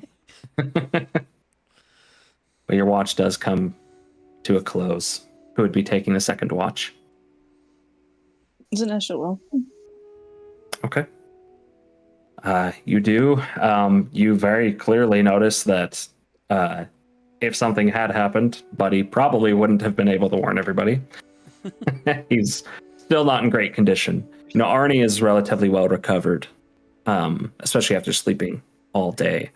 B: But your watch does come to a close. Who would be taking the second watch?
G: Zenesha will.
B: Okay. You do. You very clearly notice that if something had happened, Buddy probably wouldn't have been able to warn everybody. He's still not in great condition. You know, Arnie is relatively well recovered, especially after sleeping all day.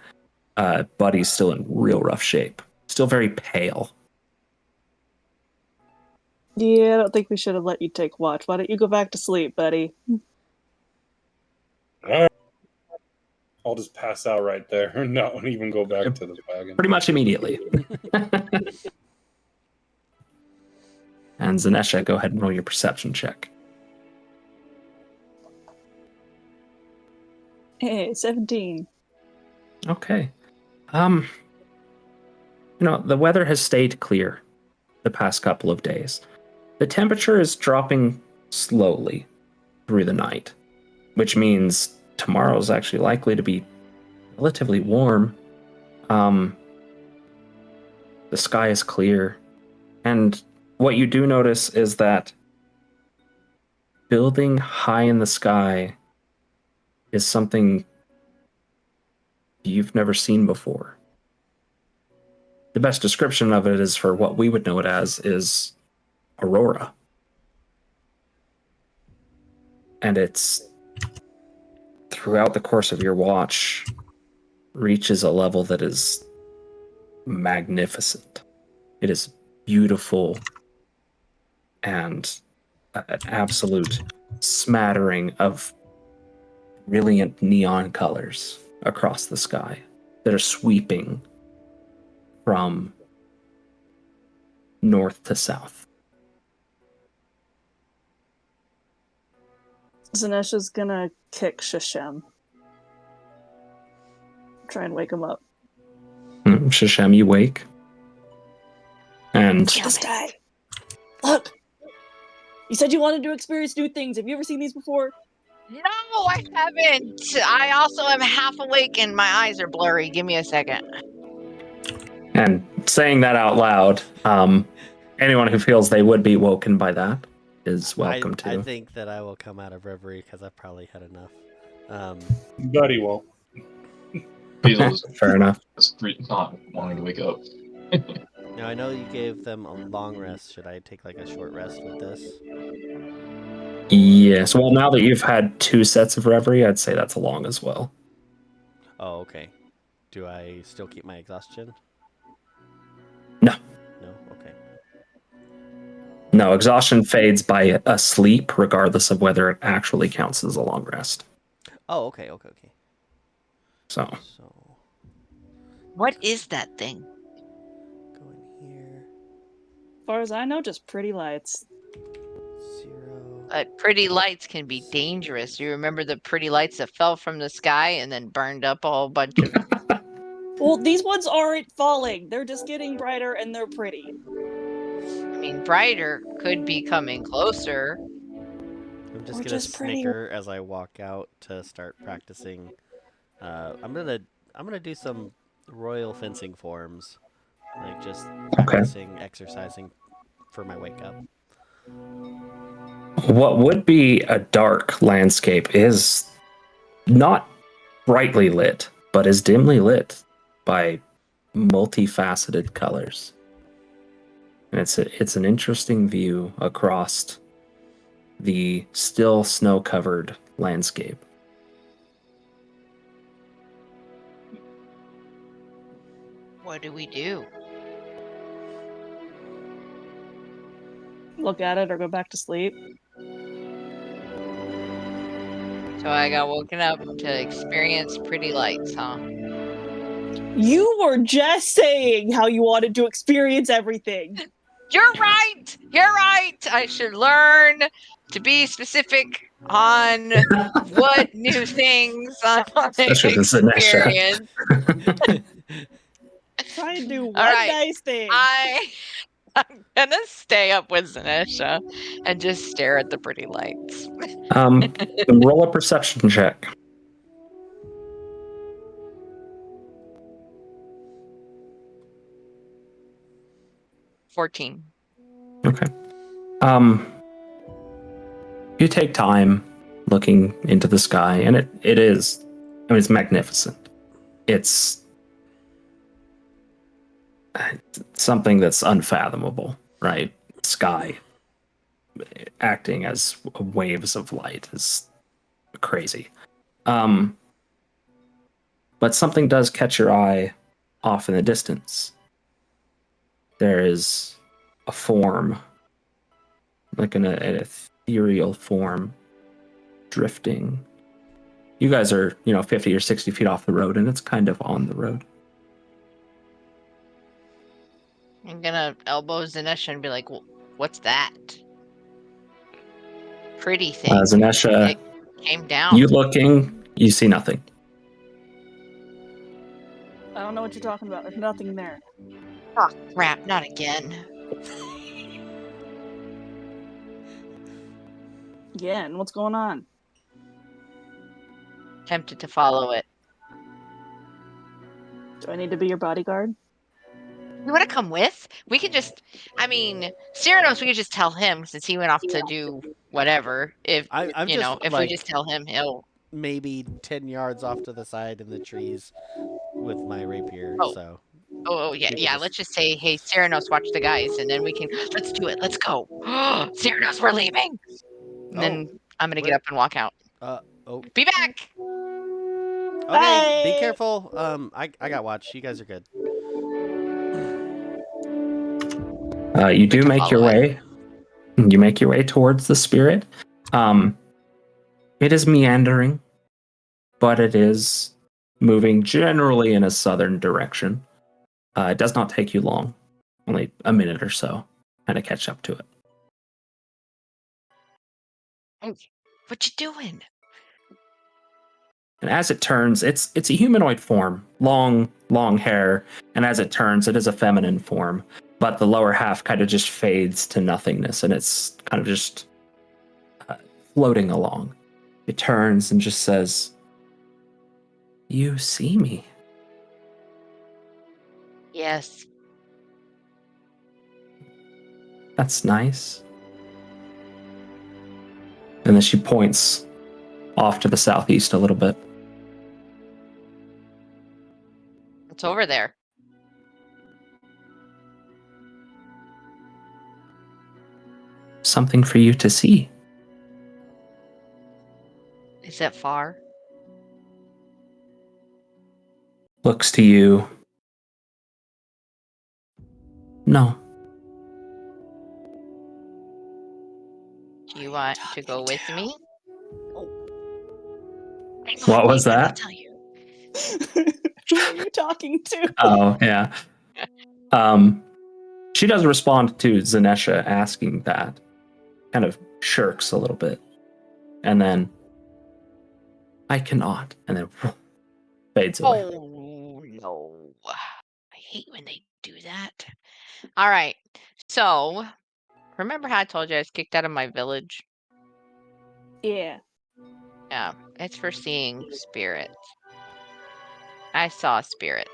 B: Buddy's still in real rough shape. Still very pale.
G: Yeah, I don't think we should have let you take watch. Why don't you go back to sleep, buddy?
C: Alright. I'll just pass out right there and not even go back to the wagon.
B: Pretty much immediately. And Zenesha, go ahead and roll your perception check.
G: Hey, 17.
B: Okay. You know, the weather has stayed clear the past couple of days. The temperature is dropping slowly through the night, which means tomorrow is actually likely to be relatively warm. The sky is clear, and what you do notice is that building high in the sky is something you've never seen before. The best description of it is for what we would know it as is aurora. And it's throughout the course of your watch reaches a level that is magnificent. It is beautiful and an absolute smattering of brilliant neon colors across the sky that are sweeping from north to south.
G: Zenesha's gonna kick Sashem. Try and wake him up.
B: Sashem, you wake. And
G: This guy. Look! You said you wanted to experience new things. Have you ever seen these before?
E: No, I haven't. I also am half awake and my eyes are blurry. Give me a second.
B: And saying that out loud, anyone who feels they would be woken by that is welcome to.
D: I think that I will come out of reverie because I've probably had enough.
C: Buddy won't.
F: Basil's
B: Fair enough.
F: not wanting to wake up.
D: Now, I know you gave them a long rest. Should I take like a short rest with this?
B: Yes. Well, now that you've had 2 sets of reverie, I'd say that's long as well.
D: Oh, okay. Do I still keep my exhaustion?
B: No.
D: No? Okay.
B: No, exhaustion fades by a sleep, regardless of whether it actually counts as a long rest.
D: Oh, okay.
B: So,
D: So,
E: What is that thing?
D: go in here.
G: As far as I know, just pretty lights.
D: 0.
E: Pretty lights can be dangerous. You remember the pretty lights that fell from the sky and then burned up a whole bunch of...
G: Well, these ones aren't falling. They're just getting brighter and they're pretty.
E: mean, brighter could be coming closer.
D: I'm just
G: Or
D: gonna
G: just prettier.
D: snicker as I walk out to start practicing. I'm gonna do some royal fencing forms, like just practicing, exercising for my wake up.
B: What would be a dark landscape is not brightly lit, but is dimly lit by multifaceted colors. And it's an interesting view across the still snow-covered landscape.
E: What do we do?
G: Look at it or go back to sleep.
E: So I got woken up to experience pretty lights, huh?
G: You were just saying how you wanted to experience everything.
E: You're right. You're right. I should learn to be specific on what new things I want to
B: Especially with Zenesha.
E: experience.
G: Try and do one
E: right.
G: nice thing.
E: I'm gonna stay up with Zenesha and just stare at the pretty lights.
B: Roll a perception check.
E: $14.
B: Okay. You take time looking into the sky, and it is, I mean, it's magnificent. It's something that's unfathomable, right? Sky acting as waves of light is crazy. But something does catch your eye off in the distance. There is a form, like an ethereal form, drifting. You guys are, 50 or 60 feet off the road, and it's kind of on the road.
E: I'm gonna elbow Zenesha and be like, what's that? Pretty thing.
B: Zenesha,
E: It came down.
B: you looking, you see nothing.
G: I don't know what you're talking about. There's nothing there.
E: Oh, crap, not again.
G: Again, what's going on?
E: Tempted to follow it.
G: Do I need to be your bodyguard?
E: You want to come with? We could just, Syranos, we could just tell him since he went off to do whatever. If,
D: I'm
E: if
D: just,
E: we
D: like,
E: just tell him, he'll...
D: maybe 10 yards off to the side in the trees with my rapier.
E: Oh.
D: So
E: Yeah, let's just say, hey, Syranos, watch the guys, and then we can, let's do it, let's go. Syranos, we're leaving! And then I'm going to get up and walk out. Be back!
D: Okay,
G: Bye!
D: be careful. I got watch. You guys are good.
B: You do make your
E: follow
B: way. You make your way towards the spirit. It is meandering, but it is moving generally in a southern direction. It does not take you long, only a minute or so, kind of catch up to it.
E: What you doing?
B: And as it turns, it's a humanoid form, long hair, and as it turns, it is a feminine form, but the lower half kind of just fades to nothingness, and it's kind of just floating along. It turns and just says, "You see me."
E: Yes.
B: That's nice. And then she points off to the southeast a little bit.
E: It's over there.
B: Something for you to see.
E: Is it far?
B: Looks to you. No.
E: Do you want to go with me?
B: What was that?
E: I'll tell you.
G: Who are you talking to?
B: Oh, yeah. She does respond to Zenesha asking that. Kind of shirks a little bit. And then, I cannot. And then fades away.
E: Oh, no. I hate when they do that. All right. So, Remember how I told you I was kicked out of my village?
G: Yeah.
E: Yeah, it's for seeing spirits. I saw a spirit.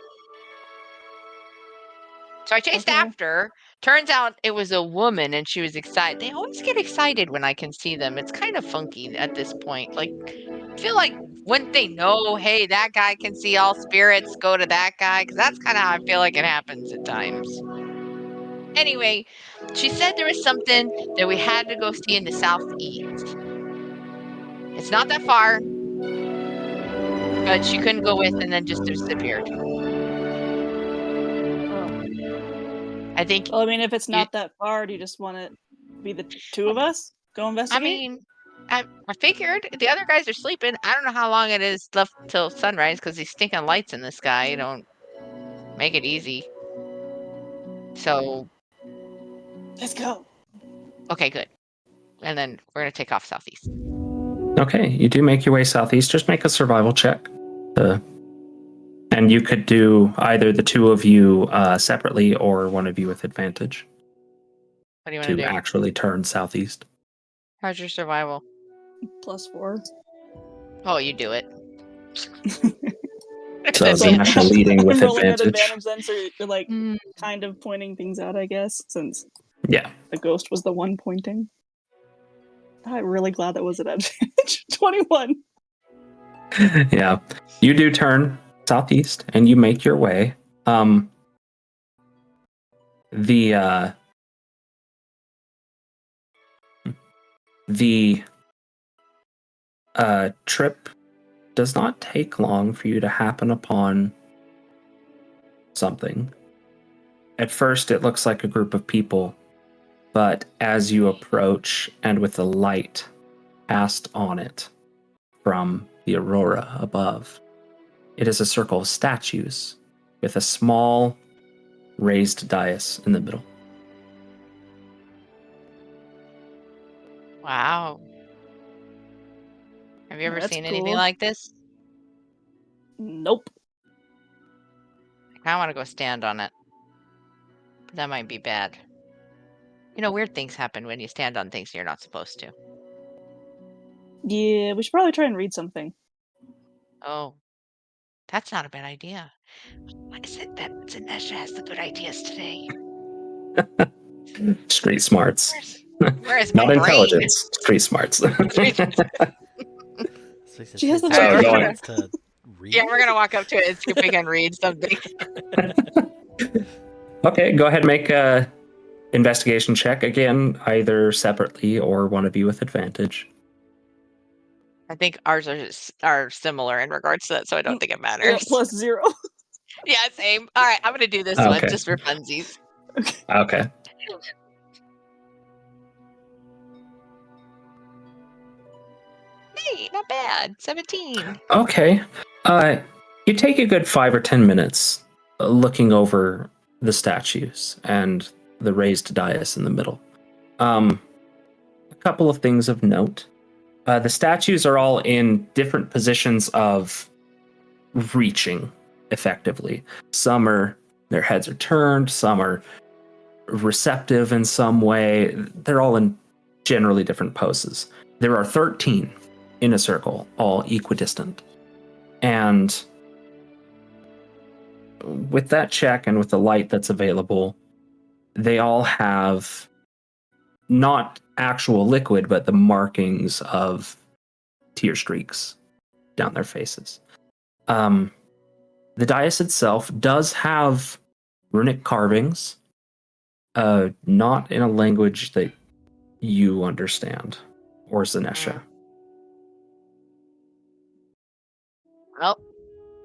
E: So I chased
G: Okay.
E: after her. Turns out it was a woman and she was excited. They always get excited when I can see them. It's kind of funky at this point. Like, I feel like wouldn't they know, hey, that guy can see all spirits, go to that guy? Because that's kind of how I feel like it happens at times. Anyway, she said there was something that we had to go see in the southeast. It's not that far, but she couldn't go with and then just disappeared.
G: Oh.
E: I think,
G: Well, I mean, if it's
E: You-
G: not that far, do you just want it to be the two of us go
E: I
G: investigate?
E: mean, I figured the other guys are sleeping. I don't know how long it is left till sunrise because these stinking lights in the sky don't make it easy. So,
G: Let's go.
E: okay, good. And then we're going to take off southeast.
B: Okay, you do make your way southeast. Just make a survival check. And you could do either the two of you separately or one of you with advantage
E: What do you want
B: to
E: to do?
B: actually turn southeast.
E: How's your survival?
G: +4.
E: Oh, you do it.
B: So
G: So
B: Zenesha leading with
G: I'm rolling at
B: advantage.
G: advantage then, so you're like
E: Mm,
G: kind of pointing things out, I guess, since
B: Yeah.
G: the ghost was the one pointing. I'm really glad that was an advantage. 21.
B: Yeah. You do turn southeast and you make your way. The trip does not take long for you to happen upon something. At first, it looks like a group of people, but as you approach and with the light cast on it from the aurora above, it is a circle of statues with a small raised dais in the middle.
E: wow. Have you ever
G: That's
E: seen anything
G: cool.
E: like this?
G: Nope.
E: I want to go stand on it. But that might be bad. You know, weird things happen when you stand on things you're not supposed to.
G: Yeah, we should probably try and read something.
E: Oh, that's not a bad idea. What is it that Zenesha has the good ideas today?
B: Street smarts.
E: Where's my
B: Not
E: brain?
B: intelligence, street smarts.
G: She has the
B: So
G: best
B: going-
G: idea.
D: to read.
E: Yeah, we're gonna walk up to it and see if we can read something.
B: Okay, go ahead and make a investigation check again, either separately or one of you with advantage.
E: I think ours are similar in regards to that, so I don't think it
G: Yeah,
E: matters.
G: +0.
E: Yeah, same. All right, I'm gonna do this one
B: Okay.
E: just for funsies.
B: Okay.
E: Hey, not bad. 17.
B: Okay. You take a good 5 or 10 minutes looking over the statues and the raised dais in the middle. A couple of things of note. The statues are all in different positions of reaching effectively. Some are, their heads are turned, some are receptive in some way. They're all in generally different poses. There are 13 in a circle, all equidistant. And with that check and with the light that's available, they all have not actual liquid, but the markings of tear streaks down their faces. The dais itself does have runic carvings, not in a language that you understand, or Zenesha.
E: Well,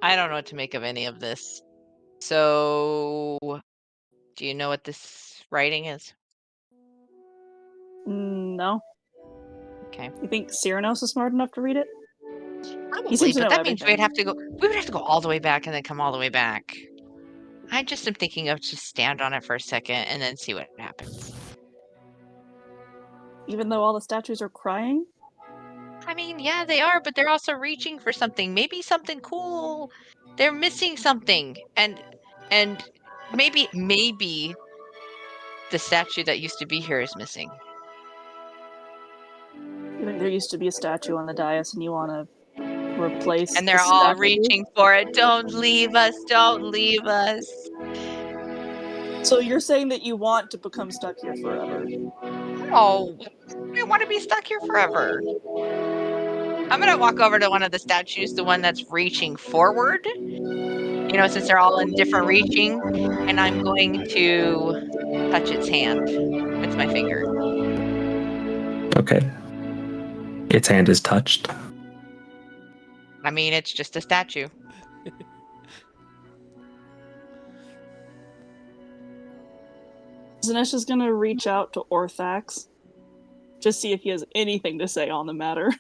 E: I don't know what to make of any of this. So, do you know what this writing is?
G: No.
E: Okay.
G: You think Syranos is smart enough to read it?
E: Probably,
G: seems to
E: but
G: know
E: that means
G: everything.
E: we would have to go all the way back and then come all the way back. I just am thinking of just stand on it for a second and then see what happens.
G: Even though all the statues are crying?
E: I mean, yeah, they are, but they're also reaching for something. Maybe something cool. They're missing something. And maybe the statue that used to be here is missing.
G: I think there used to be a statue on the dais, and you want to replace
E: And
G: the
E: they're all
G: statue?
E: reaching for it. Don't leave us. Don't leave us.
G: So you're saying that you want to become stuck here forever?
E: Oh, I want to be stuck here forever. I'm going to walk over to one of the statues, the one that's reaching forward. You know, since they're all in different reaching. And I'm going to touch its hand with my finger.
B: Okay. Its hand is touched.
E: I mean, it's just a statue.
G: Zenesha's gonna reach out to Orthax. Just see if he has anything to say on the matter.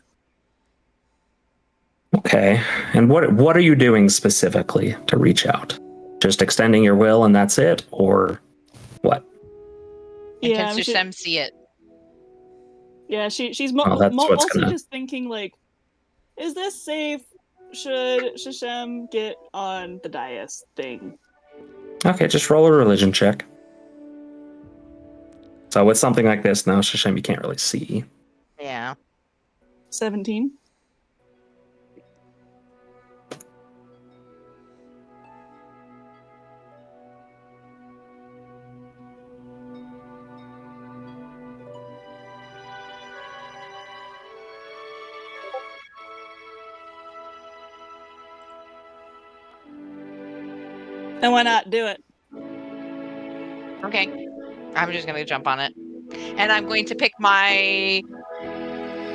B: Okay. And what are you doing specifically to reach out? Just extending your will and that's it? Or what?
E: And
G: Yeah,
E: can Sashem see it?
G: Yeah, she's
B: that's what's
G: mostly
B: gonna...
G: just thinking, like, is this safe? Should Sashem get on the dais thing?
B: Okay, just roll a religion check. So with something like this, now Sashem, you can't really see.
E: Yeah.
G: 17. Then why not do it?
E: Okay. I'm just going to jump on it. And I'm going to pick my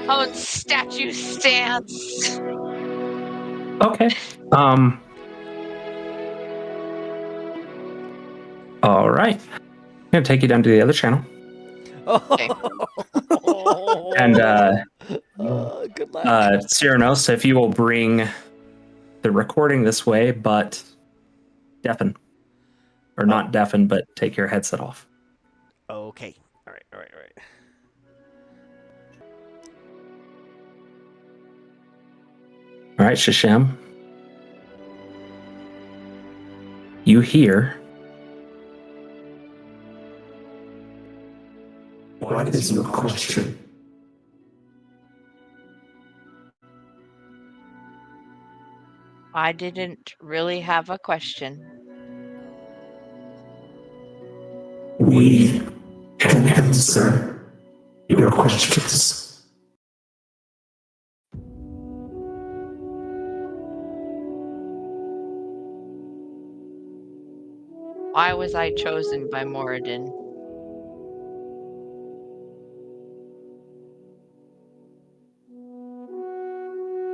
E: own statue stance.
B: Okay. All right. I'm gonna take you down to the other channel.
E: Okay.
B: And
D: good luck.
B: Syranos, if you will bring the recording this way, but deafen. Or not deafen, but take your headset off.
D: Okay. All right.
B: All right, Sashem. You hear...
H: What is your question?
E: I didn't really have a question.
H: We can answer your questions.
E: Why was I chosen by Moradin?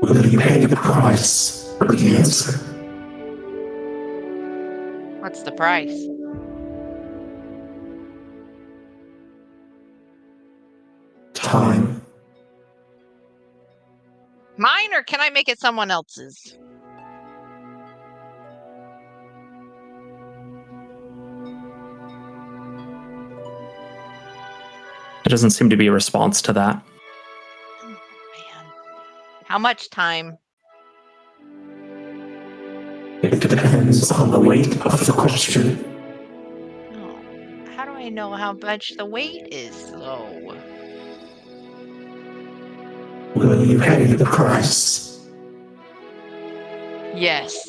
H: Will you pay the price for the answer?
E: What's the price?
H: Time.
E: Mine, or can I make it someone else's?
B: There doesn't seem to be a response to that.
E: Oh, man. How much time?
H: It depends on the weight of the question.
E: Oh, how do I know how much the weight is, though?
H: Will you pay the price?
E: Yes.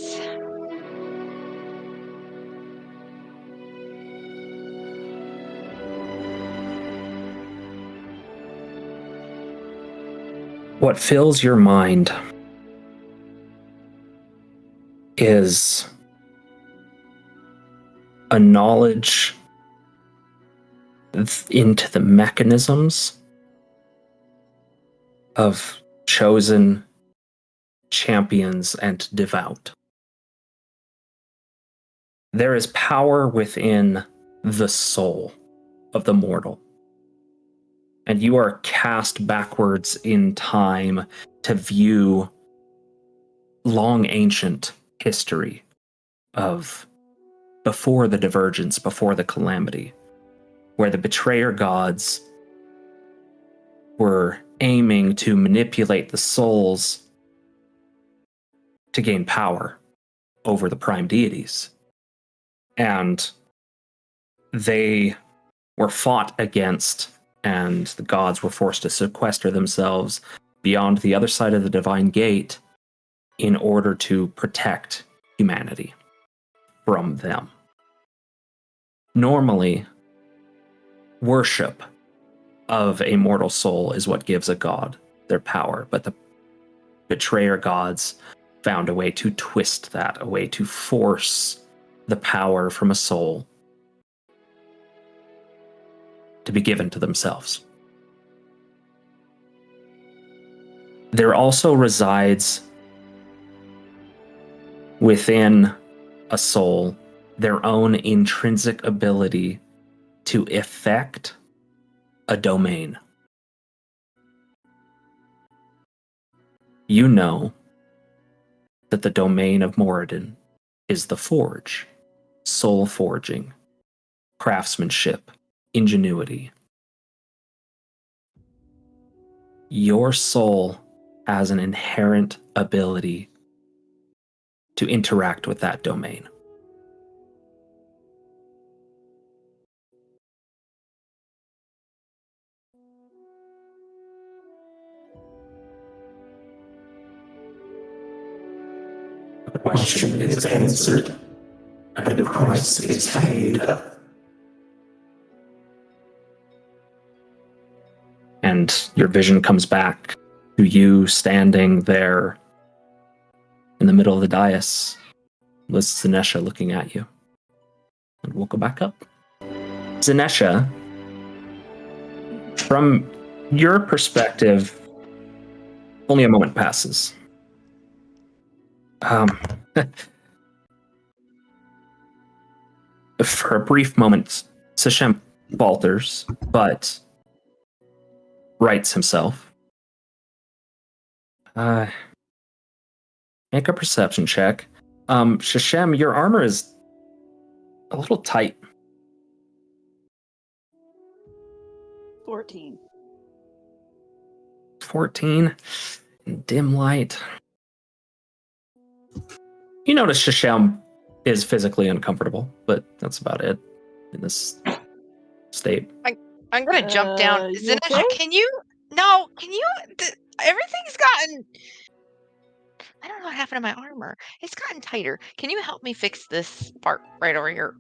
B: What fills your mind is a knowledge into the mechanisms of chosen champions and devout. There is power within the soul of the mortal. And you are cast backwards in time to view long ancient history of before the divergence, before the calamity, where the betrayer gods were aiming to manipulate the souls to gain power over the prime deities. And they were fought against, and the gods were forced to sequester themselves beyond the other side of the Divine Gate in order to protect humanity from them. Normally, worship of a mortal soul is what gives a god their power, but the betrayer gods found a way to twist that, a way to force the power from a soul to be given to themselves. There also resides within a soul their own intrinsic ability to effect a domain. You know that the domain of Moradin is the forge, soul forging, craftsmanship, ingenuity. Your soul has an inherent ability to interact with that domain.
H: The question is answered, and the price is paid.
B: And your vision comes back to you standing there in the middle of the dais with Zenesha looking at you. And we'll go back up. Zenesha, from your perspective, only a moment passes. For a brief moment, Sashem falters, but rights himself. Make a perception check. Sashem, your armor is a little tight.
G: 14.
B: 14 in dim light. You notice Sashem is physically uncomfortable, but that's about it in this state.
E: I'm gonna jump down.
G: You
E: Zenesha,
G: okay?
E: can you? No, can you? Everything's gotten. I don't know what happened to my armor. It's gotten tighter. Can you help me fix this part right over here?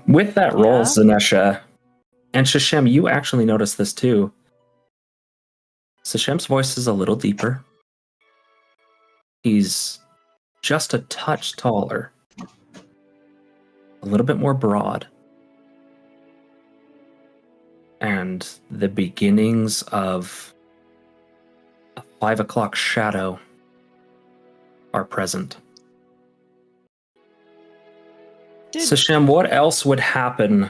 B: With that roll,
G: Yeah.
B: Zenesha, and Sashem, you actually notice this too. Sashem's voice is a little deeper. He's just a touch taller. A little bit more broad. And the beginnings of a 5 o'clock shadow are present. Sashem, what else would happen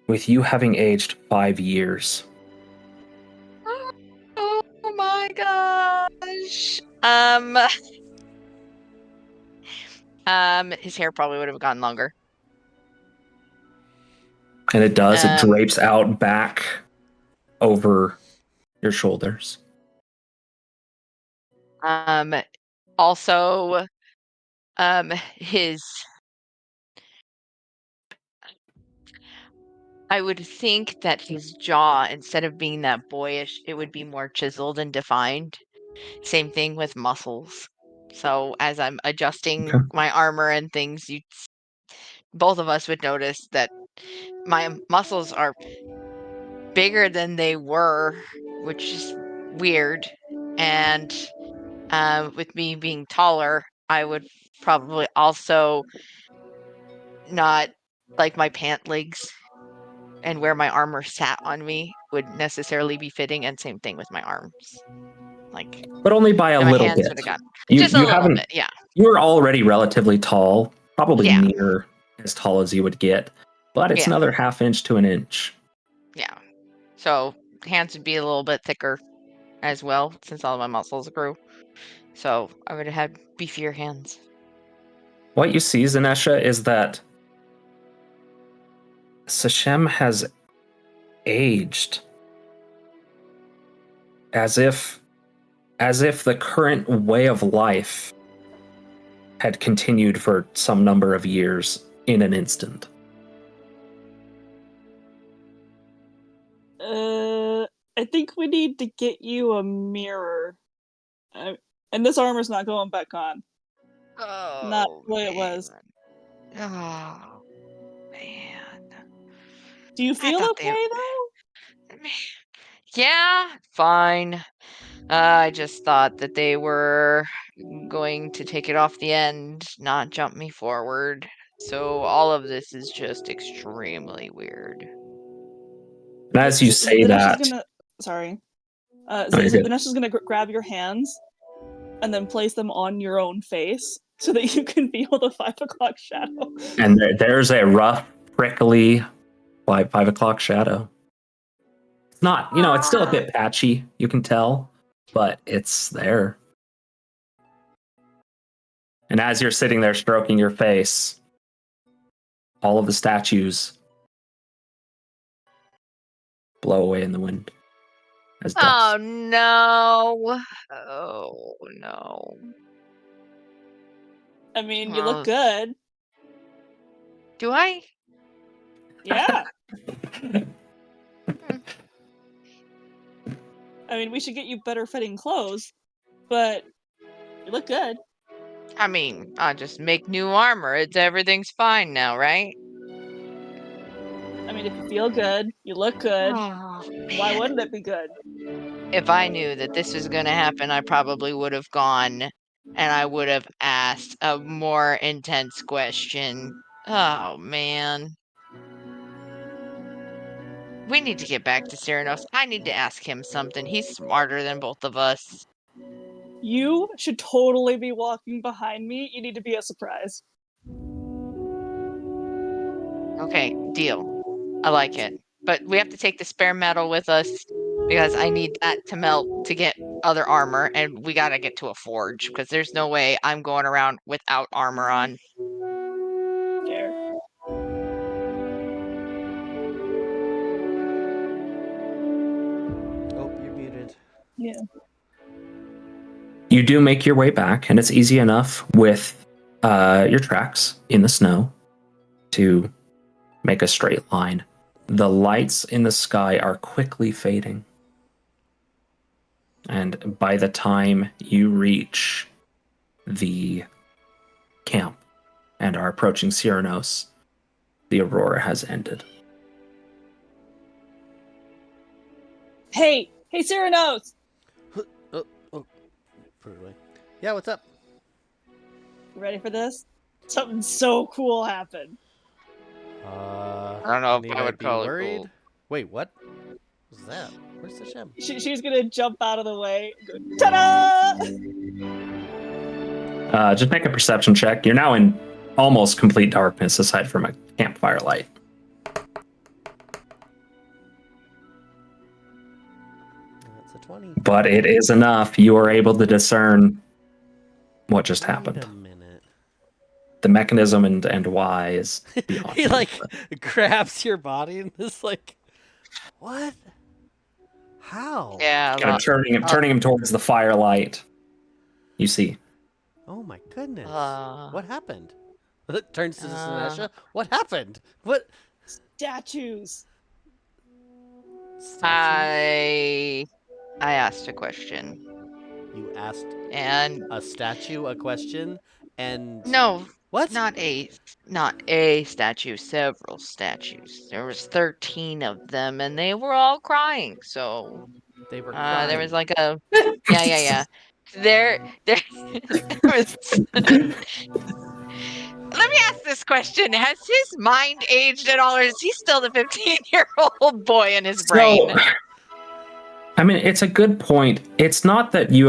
B: with you having aged 5 years?
E: Oh my gosh. His hair probably would have gotten longer.
B: And it does, it drapes out back over your shoulders.
E: Also, his. I would think that his jaw, instead of being that boyish, it would be more chiseled and defined. Same thing with muscles. So as I'm adjusting my armor and things, both of us would notice that my muscles are bigger than they were, which is weird. And with me being taller, I would probably also not like my pant legs and where my armor sat on me would necessarily be fitting, and same thing with my arms.
B: But only by a
E: my
B: little
E: hands
B: bit.
E: would have gone
B: You
E: just a little
B: haven't,
E: bit, yeah.
B: You were already relatively tall, probably
E: Yeah.
B: near as tall as you would get, but it's
E: Yeah.
B: another half inch to an inch.
E: Yeah. So hands would be a little bit thicker as well, since all of my muscles grew. So I would have had beefier hands.
B: What you see, Zenesha, is that Sashem has aged as if the current way of life had continued for some number of years in an instant.
G: I think we need to get you a mirror. And this armor's not going back on. Not
E: Oh,
G: the way it was.
E: man. Oh, man.
G: Do you
E: I
G: feel
E: thought
G: okay, though?
E: Yeah, fine. I just thought that they were going to take it off the end, not jump me forward. So all of this is just extremely weird.
B: And as you say that,
G: Sorry.
B: you're good.
G: Zenesha's gonna grab your hands and then place them on your own face so that you can feel the 5 o'clock shadow.
B: And there's a rough, prickly 5 o'clock shadow. It's not, it's still a bit patchy, you can tell, but it's there. And as you're sitting there stroking your face, all of the statues blow away in the wind. As
E: Oh
B: dust.
E: no. Oh no.
G: I mean, you
E: Well,
G: look good.
E: do I?
G: Yeah. I mean, we should get you better fitting clothes, but you look good.
E: I mean, I'll just make new armor. Everything's fine now, right?
G: I mean, if you feel good, you look good,
E: Oh,
G: why
E: man.
G: wouldn't it be good?
E: If I knew that this was going to happen, I probably would have gone and I would have asked a more intense question. Oh, man. We need to get back to Syranos. I need to ask him something. He's smarter than both of us.
G: You should totally be walking behind me. You need to be a surprise.
E: Okay, deal. I like it. But we have to take the spare metal with us because I need that to melt to get other armor, and we gotta get to a forge because there's no way I'm going around without armor on.
G: Fair.
D: Oh, you're muted.
G: Yeah.
B: You do make your way back, and it's easy enough with your tracks in the snow to make a straight line. The lights in the sky are quickly fading. And by the time you reach the camp and are approaching Syranos, the aurora has ended.
G: Hey, Syranos!
D: Oh, put it away. Yeah, what's up?
G: You ready for this? Something so cool happened.
E: I don't know if I would
D: be
E: call it
D: worried.
E: cool.
D: Wait, what? What's that? Where's Sashem?
G: She's gonna jump out of the way. Go, ta-da!
B: Just make a perception check. You're now in almost complete darkness aside from a campfire light.
D: That's a 20.
B: But it is enough. You are able to discern what just happened.
D: Wait a minute.
B: The mechanism and why is beyond.
D: He like grabs your body and is like, what? How?
E: Yeah.
B: Kind of turning him towards the firelight. You see.
D: Oh my goodness.
E: Uh,
D: What happened? It turns to Zenesha. What happened? What?
G: Statues.
E: I asked a question.
D: You asked
E: And
D: a statue a question, and
E: no,
D: what?
E: not a statue, several statues. There was 13 of them, and they were all crying. So
D: They were crying.
E: there was like a yeah. There was. Let me ask this question: has his mind aged at all, or is he still the 15-year-old boy in his brain?
B: I mean, it's a good point. It's not that you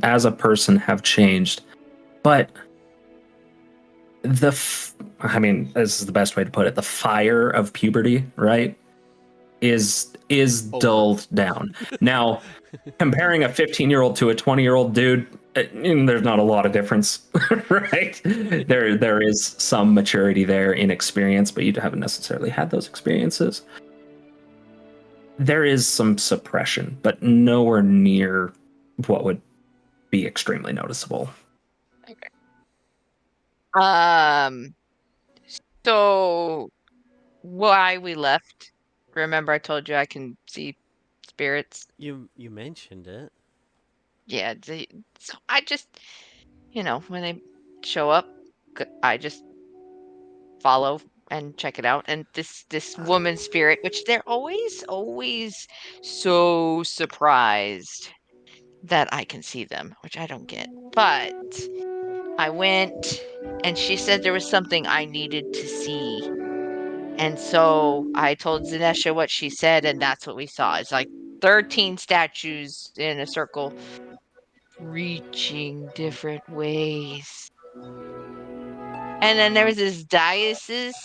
B: as a person have changed, but this is the best way to put it. The fire of puberty, right, is dulled down. Now, comparing a 15-year-old to a 20-year-old dude, there's not a lot of difference, right? There is some maturity there in experience, but you haven't necessarily had those experiences. There is some suppression, but nowhere near what would be extremely noticeable.
E: Okay. So why we left remember I told you I can see spirits?
D: You mentioned it.
E: Yeah. So I just, when they show up, I just follow and check it out. And this woman spirit, which they're always so surprised that I can see them, which I don't get. But I went and she said there was something I needed to see. And so I told Zenesha what she said, and that's what we saw. It's like 13 statues in a circle reaching different ways. And then there was this diocese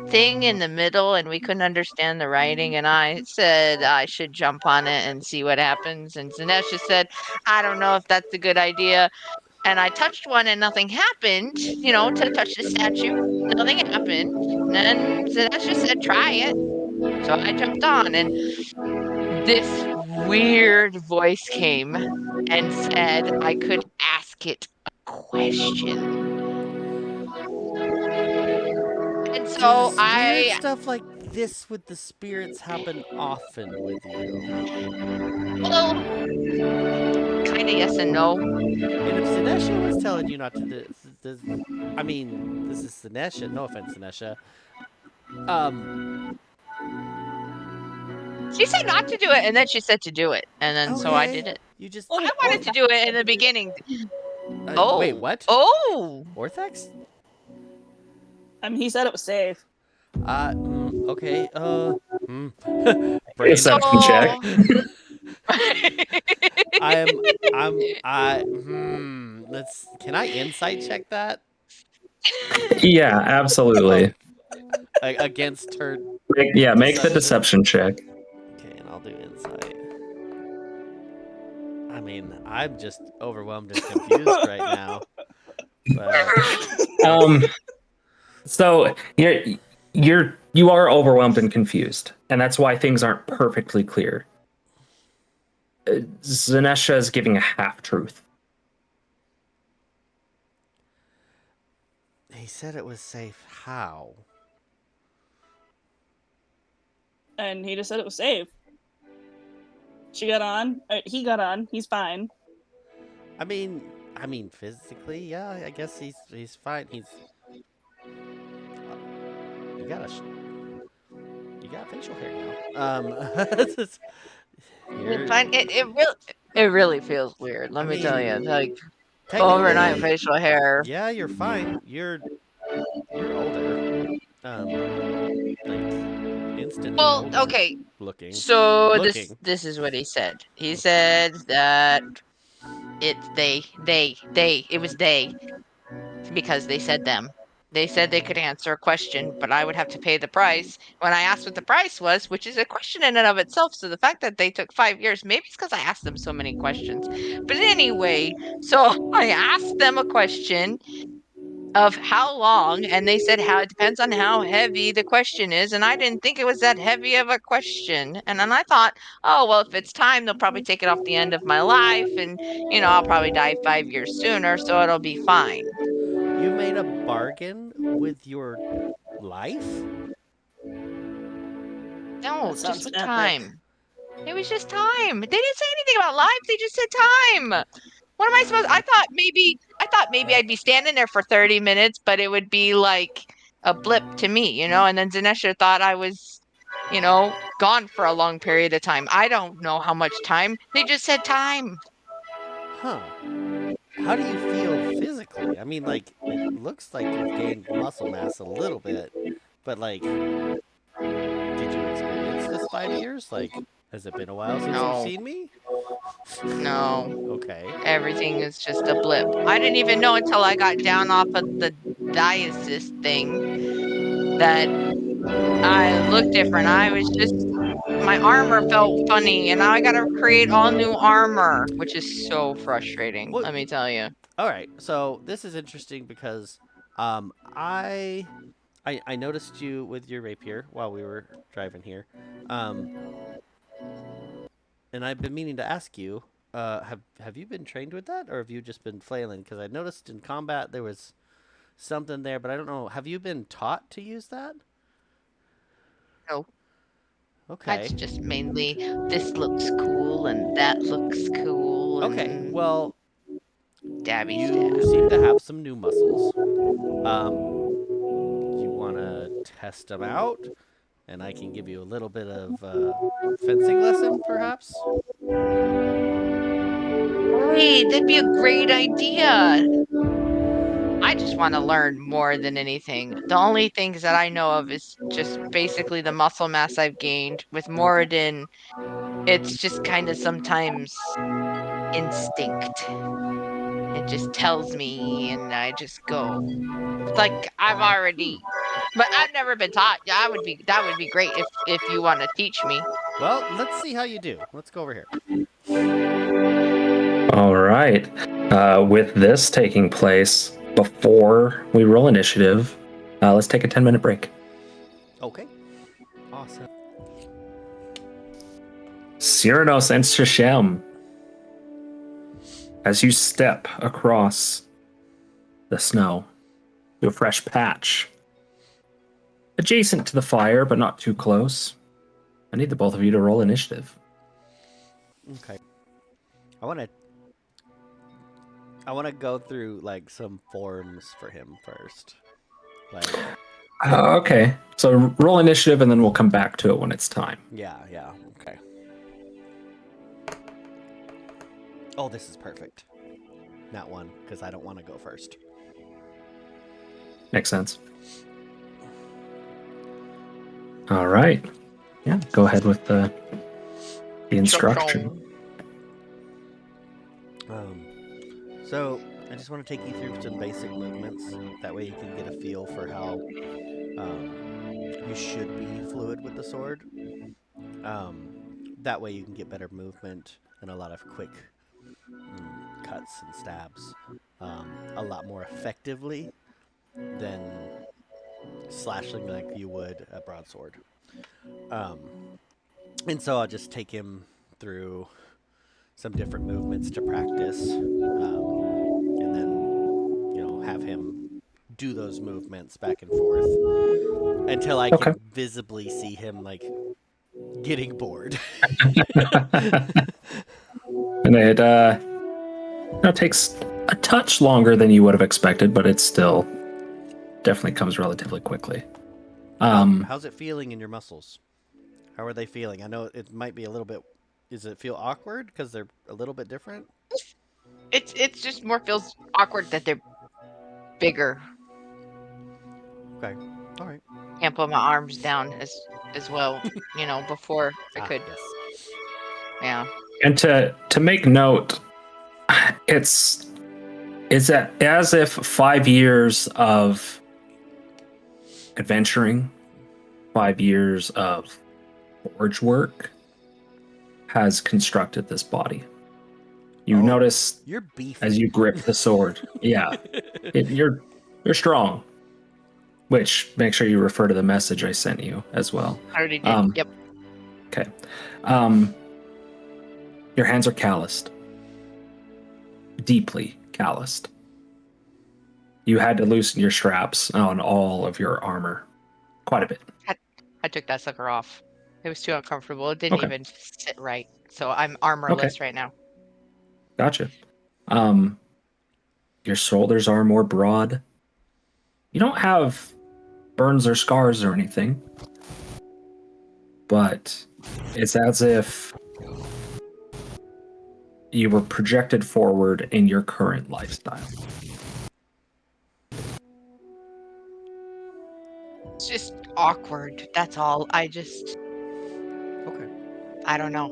E: thing in the middle, and we couldn't understand the writing. And I said I should jump on it and see what happens. And Zenesha said, I don't know if that's a good idea. And I touched one and nothing happened, to touch the statue. Nothing happened. And then Zenesha said, try it. So I jumped on, and this weird voice came and said I could ask it a question. And so
D: Does weird
E: I,
D: stuff like this with the spirits happen often with you?
E: well, kind of yes and no.
D: And if Zenesha was telling you not to do, I mean, this is Zenesha. No offense, Zenesha.
E: She said not to do it, and then she said to do it. And then so I did
D: Okay.
E: it.
D: You just.
E: I wanted to do it in the beginning.
D: Wait,
E: Oh.
D: what?
E: Oh.
D: Orthex?
G: I mean, he said it was safe.
D: Okay.
B: Perception check.
D: Can I insight check that?
B: Yeah, absolutely.
D: Against her.
B: Make the deception check.
D: Okay, and I'll do insight. I mean, I'm just overwhelmed and confused right now. But...
B: So you are overwhelmed and confused, and that's why things aren't perfectly clear. Zenesha is giving a half truth.
D: He said it was safe. How?
G: And he just said it was safe. She got on. He got on. He's fine.
D: I mean, physically, yeah. I guess he's fine. He's. You got facial hair now.
E: It's fine. It really feels weird. Let me tell you, like overnight facial hair.
D: Yeah, you're fine. You're older. Like instantly
E: Well,
D: older
E: okay.
D: looking.
E: So this is what he said. He said that it was they because they said them. They said they could answer a question, but I would have to pay the price. When I asked what the price was, which is a question in and of itself, so the fact that they took 5 years, maybe it's because I asked them so many questions. But anyway, so I asked them a question of how long, and they said how it depends on how heavy the question is, and I didn't think it was that heavy of a question. And then I thought, oh well, if it's time, they'll probably take it off the end of my life, and I'll probably die 5 years sooner, so it'll be fine.
D: You made a bargain with your life?
E: No,
G: That sounds
E: just
G: epic.
E: time. It was just time. They didn't say anything about life. They just said time. What am I supposed? I thought maybe I'd be standing there for 30 minutes, but it would be like a blip to me, And then Zenesha thought I was, gone for a long period of time. I don't know how much time. They just said time.
D: Huh. How do you feel physically? I mean, like, it looks like you've gained muscle mass a little bit, but like, did you experience this 5 years? Like, has it been a while since you've
E: No.
D: seen me?
E: No.
D: Okay.
E: Everything is just a blip. I didn't even know until I got down off of the diocese thing that I looked different. My armor felt funny, and now I gotta create all new armor, which is so frustrating.
D: What?
E: Let me tell you.
D: All right. So this is interesting because, I noticed you with your rapier while we were driving here, and I've been meaning to ask you, have you been trained with that, or have you just been flailing? Because I noticed in combat there was something there, but I don't know. Have you been taught to use that?
E: No.
D: Okay.
E: That's just mainly this looks cool and that looks cool.
D: Okay.
E: And
D: Well,
E: dabby
D: you
E: stab.
D: seem to have some new muscles. You want to test them out, and I can give you a little bit of fencing lesson, perhaps.
E: Hey, that'd be a great idea. I just want to learn more than anything. The only things that I know of is just basically the muscle mass I've gained. With Moradin, it's just kind of sometimes instinct. It just tells me and I just go. It's like I've already but I've never been taught. Yeah, that would be great if you want to teach me.
D: Well, let's see how you do. Let's go over here.
B: All right. With this taking place, before we roll initiative, let's take a 10-minute break.
D: Okay. Awesome.
B: Syranos and Sashem, as you step across the snow to a fresh patch, adjacent to the fire, but not too close, I need the both of you to roll initiative.
D: Okay. I want to go through like some forms for him first. Like
B: Okay, so roll initiative, and then we'll come back to it when it's time.
D: yeah, okay. Oh, this is perfect. Not one, because I don't want to go first.
B: Makes sense. All right. Yeah, go ahead with the instruction.
D: So I just want to take you through some basic movements. That way you can get a feel for how you should be fluid with the sword. That way you can get better movement and a lot of quick cuts and stabs a lot more effectively than slashing like you would a broadsword. And so I'll just take him through some different movements to practice, and then, have him do those movements back and forth until I can visibly see him, like, getting bored.
B: And it takes a touch longer than you would have expected, but it still definitely comes relatively quickly.
D: How's it feeling in your muscles? How are they feeling? I know it might be a little bit... Does it feel awkward because they're a little bit different?
E: It's just more feels awkward that they're bigger.
D: Okay. All right.
E: Can't put my arms down as well, before I could.
D: Yes.
E: Yeah.
B: And to make note, it's as if 5 years of adventuring, 5 years of forge work has constructed this body. You notice
D: you're beefy
B: as you grip the sword. Yeah, you're strong. Which, make sure you refer to the message I sent you as well.
E: I already did. Yep.
B: Okay. Your hands are calloused. Deeply calloused. You had to loosen your straps on all of your armor. Quite a bit.
E: I took that sucker off. It was too uncomfortable. It didn't even sit right. So I'm armorless right now.
B: Gotcha. Your shoulders are more broad. You don't have burns or scars or anything, but it's as if you were projected forward in your current lifestyle.
E: It's just awkward. That's all. I don't know.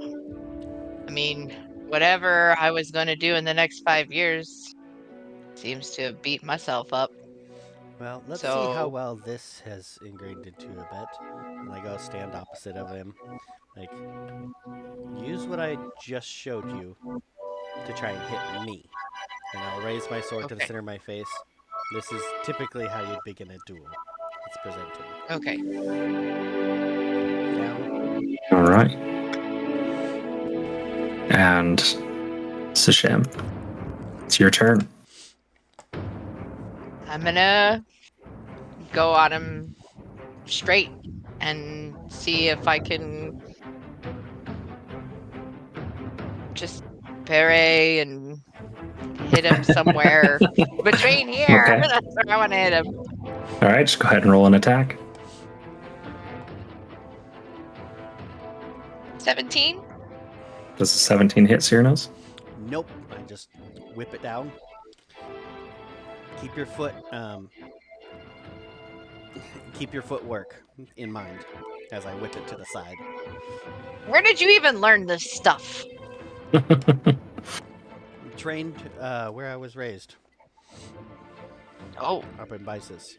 E: I mean, whatever I was going to do in the next 5 years seems to have beat myself up.
D: Well, let's see how well this has ingrained into you a bit. And I go stand opposite of him. Like, use what I just showed you to try and hit me. And I'll raise my sword to the center of my face. This is typically how you'd begin a duel. It's presented.
E: Okay.
D: Down.
B: All right. And Sashem, it's your turn.
E: I'm gonna go at him straight and see if I can just parry and hit him somewhere between here.
B: Okay.
E: That's where I want to hit him.
B: All right, just go ahead and roll an attack.
E: 17.
B: Does a 17 hit Syranos?
D: Nope. I just whip it down. Keep your footwork in mind as I whip it to the side.
E: Where did you even learn this stuff?
D: Trained where I was raised,
E: Oh,
D: up in Bices.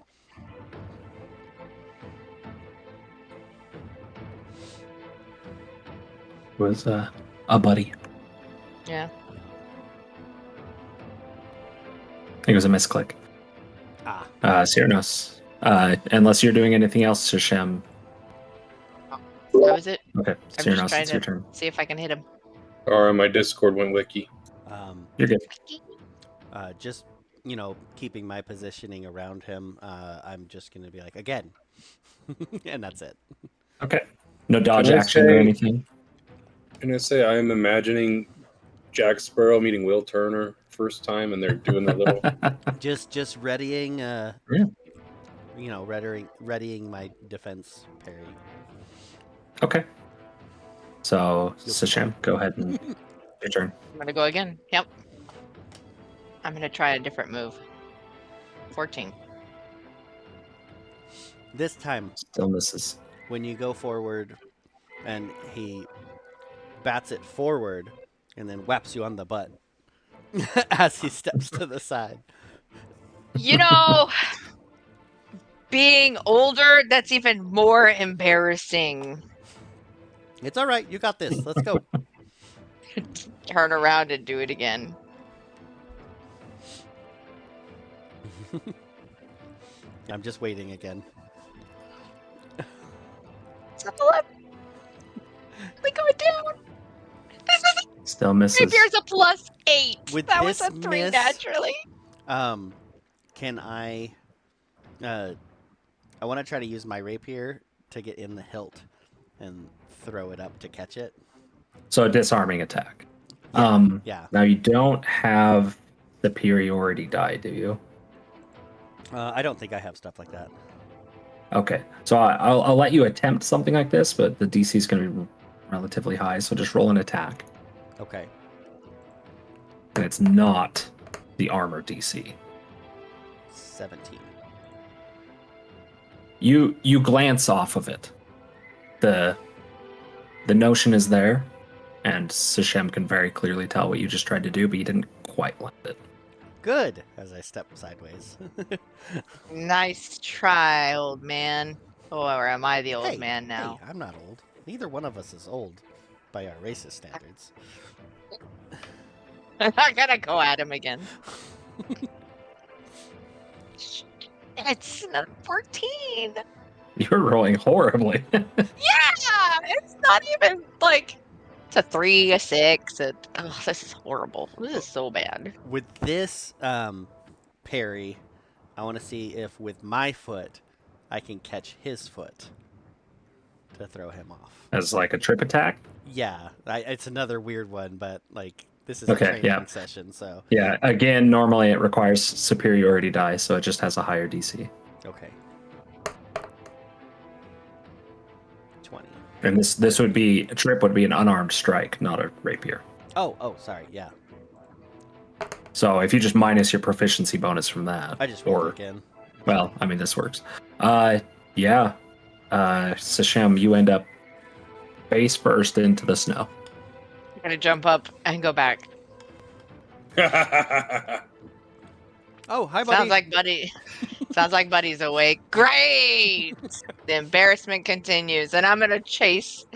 B: With a buddy.
E: yeah.
B: I think it was a misclick.
D: Ah.
B: Syranos. Unless you're doing anything else, Sashem.
E: That was it.
B: Okay,
E: I'm just
B: Syranos,
E: trying
B: it's your
E: to
B: turn.
E: see if I can hit him.
C: Or my Discord went wiki.
B: You're good.
D: Just keeping my positioning around him. I'm just gonna be like again, and that's it.
B: Okay. No dodge
C: Can I
B: action or
C: say-
B: anything.
C: Can I say I am imagining Jack Sparrow meeting Will Turner first time, and they're doing their little.
D: Just readying.
B: Yeah.
D: Readying my defense parry.
B: Okay. So, Sashem, go ahead and your turn.
E: I'm gonna go again. Yep. I'm gonna try a different move. 14.
D: This time,
B: Still misses.
D: when you go forward, and he bats it forward, and then whaps you on the butt as he steps to the side.
E: You know, being older, that's even more embarrassing.
D: It's all right. You got this. Let's go.
E: Turn around and do it again.
D: I'm just waiting again.
E: It's up the left. We going down. This is
B: Still misses.
E: Rapier's a +8.
D: With
E: That was
D: this
E: a 3
D: miss-
E: naturally.
D: Can I? I want to try to use my rapier to get in the hilt and throw it up to catch it.
B: So a disarming attack.
D: Yeah.
B: Now you don't have the superiority die, do you?
D: I don't think I have stuff like that.
B: Okay. So I'll let you attempt something like this, but the DC is going to be relatively high. So just roll an attack,
D: Okay.
B: and it's not the armor DC.
D: 17.
B: You glance off of it. The notion is there, and Sashem can very clearly tell what you just tried to do, but you didn't quite land it.
D: Good. As I step sideways.
E: Nice try, old man. Or am I the old man now?
D: Hey, I'm not old. Neither one of us is old by our racist standards.
E: I'm not gonna go at him again. It's another 14.
B: You're rolling horribly.
E: Yeah, it's not even like it's a 3, a 6. This is horrible. This is so bad.
D: With this parry, I want to see if with my foot I can catch his foot to throw him off.
B: As like a trip attack?
D: Yeah, it's another weird one, but like this is
B: Okay,
D: a training
B: yeah.
D: session, so
B: Yeah, again, normally it requires superiority die, so it just has a higher DC.
D: okay. 20.
B: And this would be, a trip would be an unarmed strike, not a rapier.
D: Oh, sorry, yeah.
B: So if you just minus your proficiency bonus from that,
D: I just rolled
B: or,
D: again.
B: well, I mean, this works. Yeah. Sashem, you end up face first into the snow.
E: I'm gonna jump up and go back.
D: Oh, hi, buddy.
E: Sounds like Buddy's awake. Great. The embarrassment continues, and I'm gonna chase,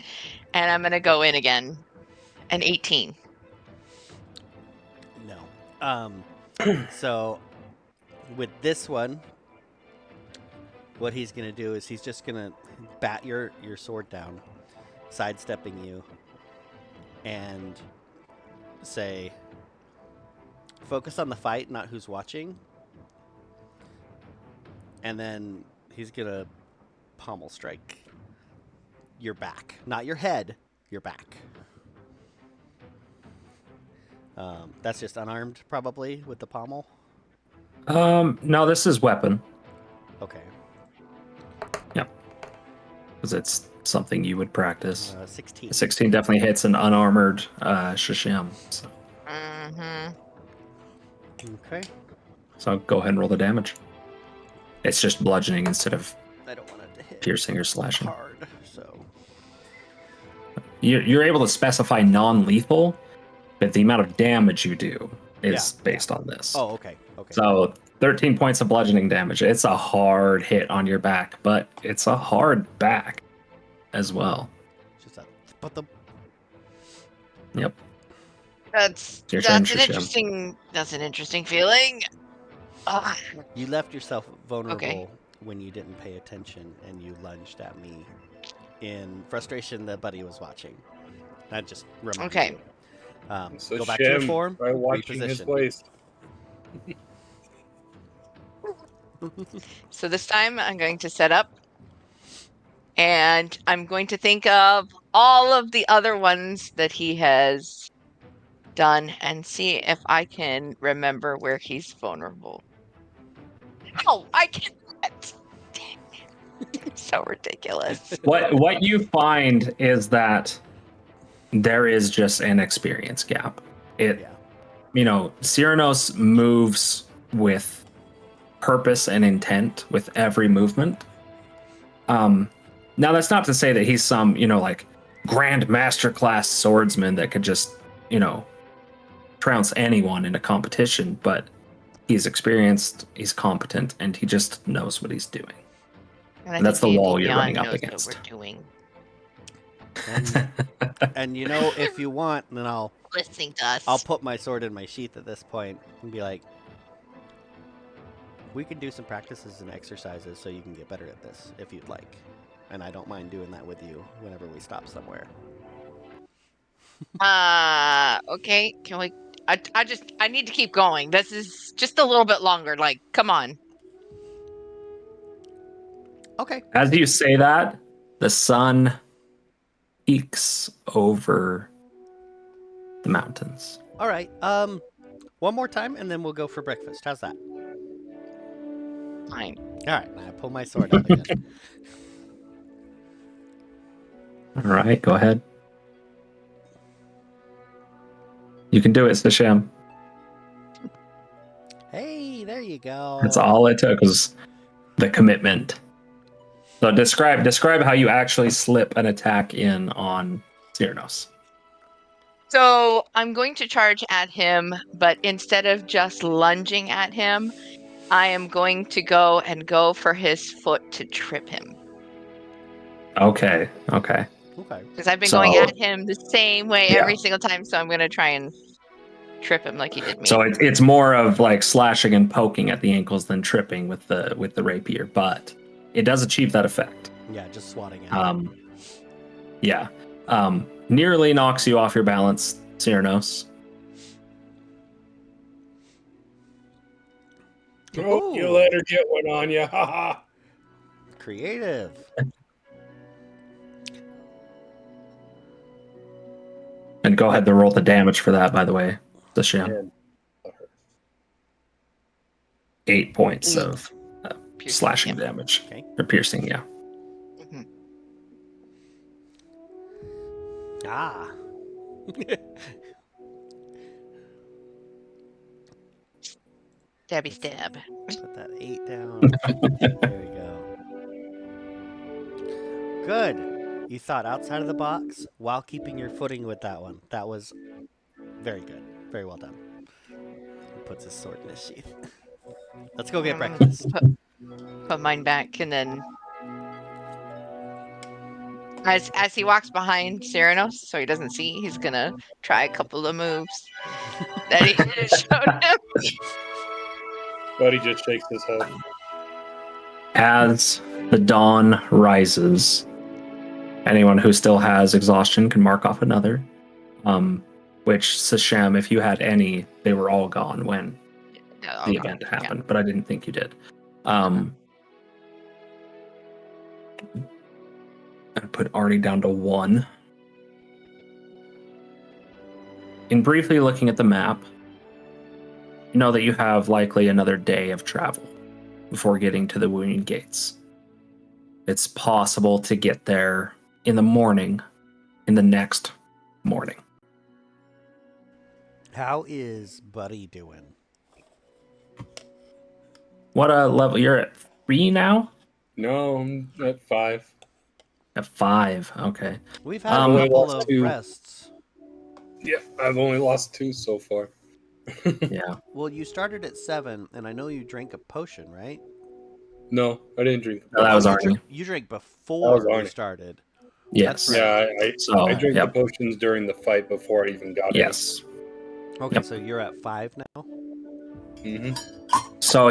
E: and I'm gonna go in again. An 18.
D: No. So with this one, what he's gonna do is he's just gonna bat your sword down, sidestepping you, and say, focus on the fight, not who's watching. And then he's gonna pommel strike your back, not your head, your back. That's just unarmed, probably, with the pommel.
B: No, this is weapon.
D: Okay.
B: Yep. Because it's something you would practice.
D: 16.
B: 16 definitely hits an unarmored Sashem. So.
E: Mm-hmm.
D: Okay.
B: So go ahead and roll the damage. It's just bludgeoning instead of
D: I don't want it to hit
B: piercing or slashing.
D: hard, so.
B: You're able to specify non-lethal, but the amount of damage you do is based on this.
D: Oh, okay. Okay.
B: So 13 points of bludgeoning damage. It's a hard hit on your back, but it's a hard back as well.
D: Just but the.
B: Yep.
E: That's
B: Your turn,
E: an
B: Sashem.
E: interesting feeling. Ah,
D: You left yourself vulnerable
E: Okay.
D: when you didn't pay attention and you lunged at me in frustration that Buddy was watching. That just reminded
E: Okay.
D: you.
C: So
D: Go back to your
C: Shem,
D: form.
C: by watching his
D: reposition.
C: waist.
E: so this time I'm going to set up, and I'm going to think of all of the other ones that he has done and see if I can remember where he's vulnerable. Oh, I can't. Dang it. It's so ridiculous.
B: What you find is that there is just an experience gap.
D: Yeah.
B: Syranos moves with purpose and intent with every movement. Now that's not to say that he's some, like grand masterclass swordsman that could just, trounce anyone in a competition, but he's experienced, he's competent, and he just knows what he's doing.
E: I
B: That's
E: think
B: the wall
E: D&D
B: you're running
E: Beyond
B: up
E: knows
B: against.
E: What we're doing.
D: And if you want, then I'll
E: Listening to us.
D: I'll put my sword in my sheath at this point and be like, we can do some practices and exercises so you can get better at this if you'd like. And I don't mind doing that with you whenever we stop somewhere.
E: Okay. Can we? I need to keep going. This is just a little bit longer. Like, come on.
D: Okay.
B: As you say that, the sun peaks over the mountains.
D: All right. One more time and then we'll go for breakfast. How's that?
E: Fine.
D: All right. I pull my sword out again.
B: All right, go ahead. You can do it, Sashem.
D: Hey, there you go.
B: That's all it took was the commitment. So describe how you actually slip an attack in on Syranos.
E: So I'm going to charge at him, but instead of just lunging at him, I am going to go for his foot to trip him.
B: Okay.
D: Okay.
E: Because I've been
B: So-
E: going at him the same way
B: Yeah.
E: every single time, so I'm going to try and trip him like he did me.
B: So it's more of like slashing and poking at the ankles than tripping with the rapier, but it does achieve that effect.
D: Yeah, just swatting at it.
B: Yeah. Nearly knocks you off your balance, Syranos.
C: Oh, you
D: Ooh.
C: let her get one on you. Ha ha.
D: Creative.
B: And go ahead and roll the damage for that, by the way, Sashem. 8 points of
E: Piercing
B: slashing
E: him.
B: damage.
D: Okay.
B: Or piercing, yeah.
E: Mhm.
D: Ah.
E: Stabby stab.
D: Put that 8 down. There we go. Good. You thought outside of the box while keeping your footing with that one. That was very good. Very well done. He puts his sword in his sheath. Let's go get breakfast.
E: Put mine back, and then as he walks behind Syranos, so he doesn't see, he's gonna try a couple of moves that he showed him.
C: Buddy just shakes his head.
B: As the dawn rises, anyone who still has exhaustion can mark off another. Which, Sashem, if you had any, they were all gone when
E: Oh,
B: the
E: okay.
B: event
E: Yeah.
B: happened, but I didn't think you did. I put Arnie down to 1. in briefly looking at the map, you know that you have likely another day of travel before getting to the Wuyun Gates. It's possible to get there in the morning, in the next morning.
D: How is Buddy doing?
B: What level? You're at 3 now?
C: No, I'm at 5.
B: At 5, okay.
D: We've had
B: Um,
D: a
C: Only
D: couple
C: lost
D: of
C: 2.
D: rests.
C: Yeah, I've only lost 2 so far.
B: Yeah.
D: Well, you started at 7, and I know you drank a potion, right?
C: No, I didn't drink.
B: No, that was
D: you,
B: Arnie.
D: you drank before we
C: Arnie.
D: started.
B: Yes.
D: That's
C: Yeah,
D: right.
B: So,
C: I drank
B: yep.
C: the potions during the fight before I even got
B: Yes.
D: Okay,
B: Yep.
D: so you're at 5 now?
C: in.
B: So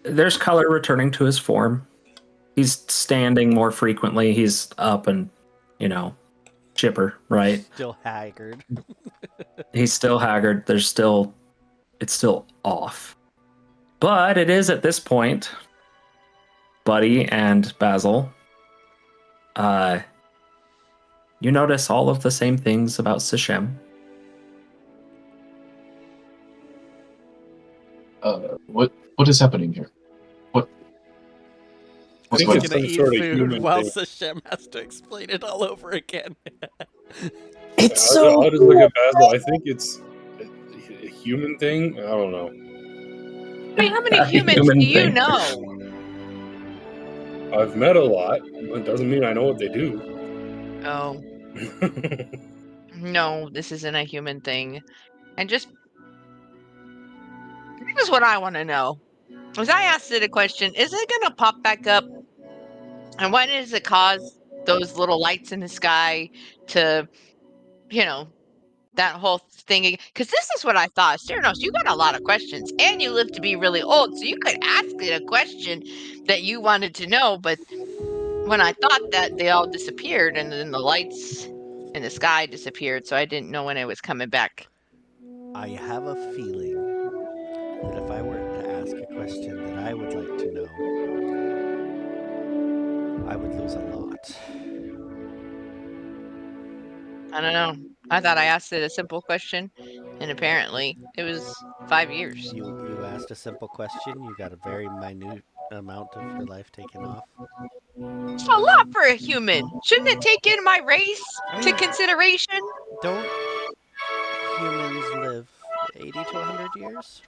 B: there's color returning to his form. He's standing more frequently. He's up and, chipper, right?
D: Still haggard.
B: He's still haggard. It's still off. But it is at this point, Buddy and Basil, you notice all of the same things about Sashem.
F: What is happening here?
C: I
F: What's
C: think
F: going
C: it's
F: on?
C: some sort of human
D: while
C: thing.
D: Sashem has to explain it all over again.
G: It's
C: I'll just look at Basil. I think it's a human thing. I don't know.
E: I mean, how many
B: A
E: humans
B: human
E: do you
B: thing.
E: know?
C: I've met a lot, but it doesn't mean I know what they do.
E: Oh, no, this isn't a human thing. And just this is what I want to know. As I asked it a question, is it going to pop back up? And why does it cause those little lights in the sky to, that whole thing? Because this is what I thought. Syranos, you got a lot of questions, and you live to be really old, so you could ask it a question that you wanted to know. But when I thought that, they all disappeared, and then the lights in the sky disappeared, so I didn't know when it was coming back.
D: I have a feeling that if I were to ask a question that I would like to know, I would lose a lot.
E: I don't know. I thought I asked it a simple question, and apparently it was 5 years.
D: You asked a simple question, you got a very minute amount of your life taken off.
E: It's a lot for a human. Shouldn't it take in my race to consideration?
D: Don't humans live 80 to 100 years?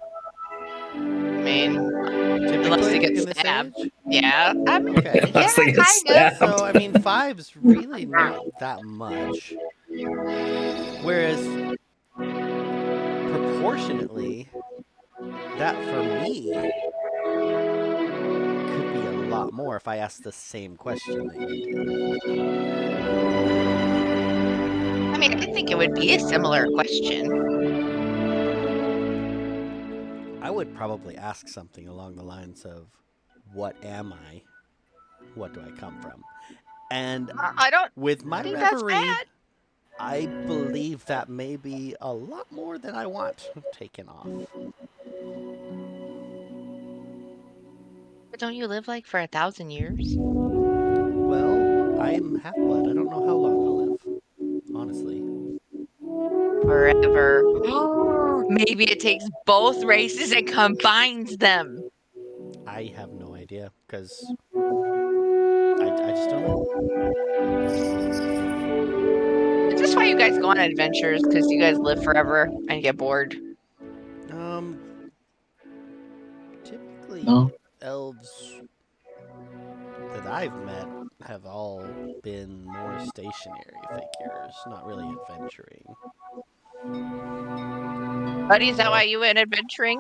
E: I mean,
D: Typically
E: unless they get
D: in this
E: stabbed.
D: age?
E: Yeah. I mean,
D: Okay.
E: yeah,
B: Unless they get
E: kind of.
B: stabbed.
D: So, I mean, 5's really not that much. Whereas, proportionately, that for me could be a lot more if I asked the same question that you did.
E: I mean, I think it would be a similar question.
D: I would probably ask something along the lines of, what am I? What do I come from? And
E: I don't
D: with my
E: think that's
D: reverie,
E: bad.
D: I believe that may be a lot more than I want taken off.
E: But don't you live like for 1,000 years?
D: Well, I'm half-blood. I don't know how long I'll live, honestly.
E: Forever. Maybe it takes both races and combines them.
D: I have no idea, because I just don't know.
E: Is this why you guys go on adventures? Because you guys live forever and get bored?
D: Typically,
F: No.
D: elves that I've met have all been more stationary figures, not really adventuring.
E: Buddy, is that why you went adventuring?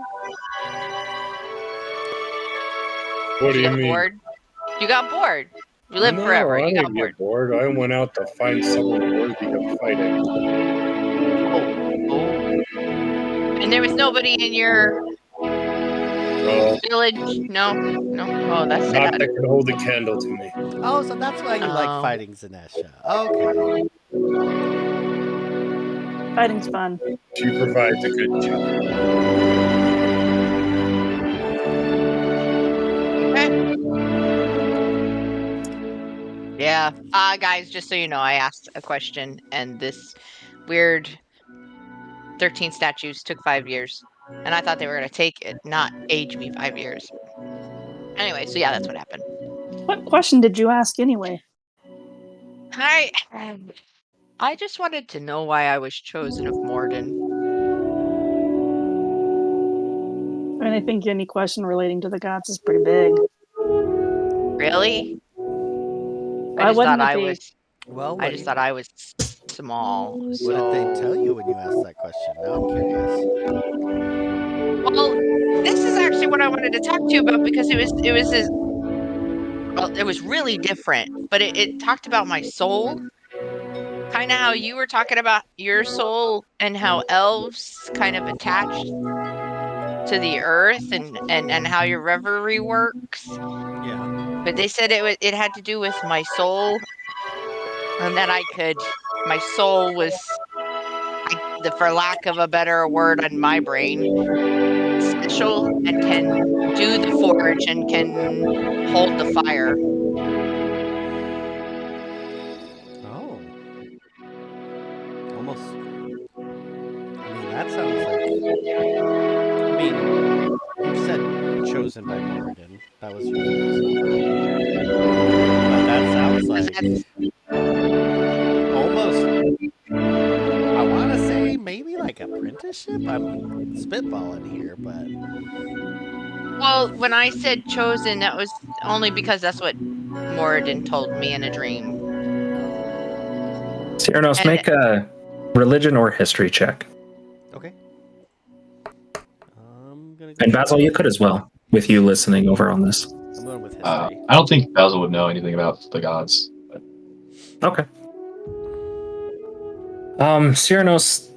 C: What do you
E: got
C: mean?
E: bored? You got bored. You lived forever.
C: I
E: You got
C: didn't
E: bored.
C: get bored. I went out to find someone worthy of fighting.
E: And there was nobody in your
C: No,
E: village? No? Oh, that's
C: not
E: sad.
C: that could hold a candle to me.
D: Oh, so that's why you like
E: Oh.
D: fighting Zenesha. Okay.
G: Fighting's fun.
C: She provides a good job.
E: Okay. Yeah. Guys, just so you know, I asked a question, and this weird 13 statues took 5 years. And I thought they were going to take it, not age me 5 years. Anyway, so yeah, that's what happened.
G: What question did you ask anyway?
E: I just wanted to know why I was chosen of Morden.
G: I mean, I think any question relating to the gods is pretty big.
E: Really?
G: Why wouldn't it be?
D: Well,
E: I just thought I was small.
D: what did they tell you when you asked that question? Now I'm curious.
E: Well, this is actually what I wanted to talk to you about because it was really different, but it talked about my soul, kind of how you were talking about your soul and how elves kind of attached to the earth and how your reverie works.
D: Yeah.
E: But they said it had to do with my soul, and that my soul was, for lack of a better word on my brain, special and can do the forge and can hold the fire.
D: Oh. Almost. I mean, that sounds like. I mean, you've said chosen by Morrigan. That was your first number. But that sounds like
E: That's
D: almost. I want to say maybe like apprenticeship. I'm spitballing here, but
E: well, when I said chosen, that was only because that's what Moradin told me in a dream.
B: Syranos,
E: And
B: make a religion or history check.
D: okay. I'm gonna go
B: And Basil, you could as well, with you listening over on this.
D: I'm going with history.
F: I don't think Basil would know anything about the gods. But
B: Okay. Syranos,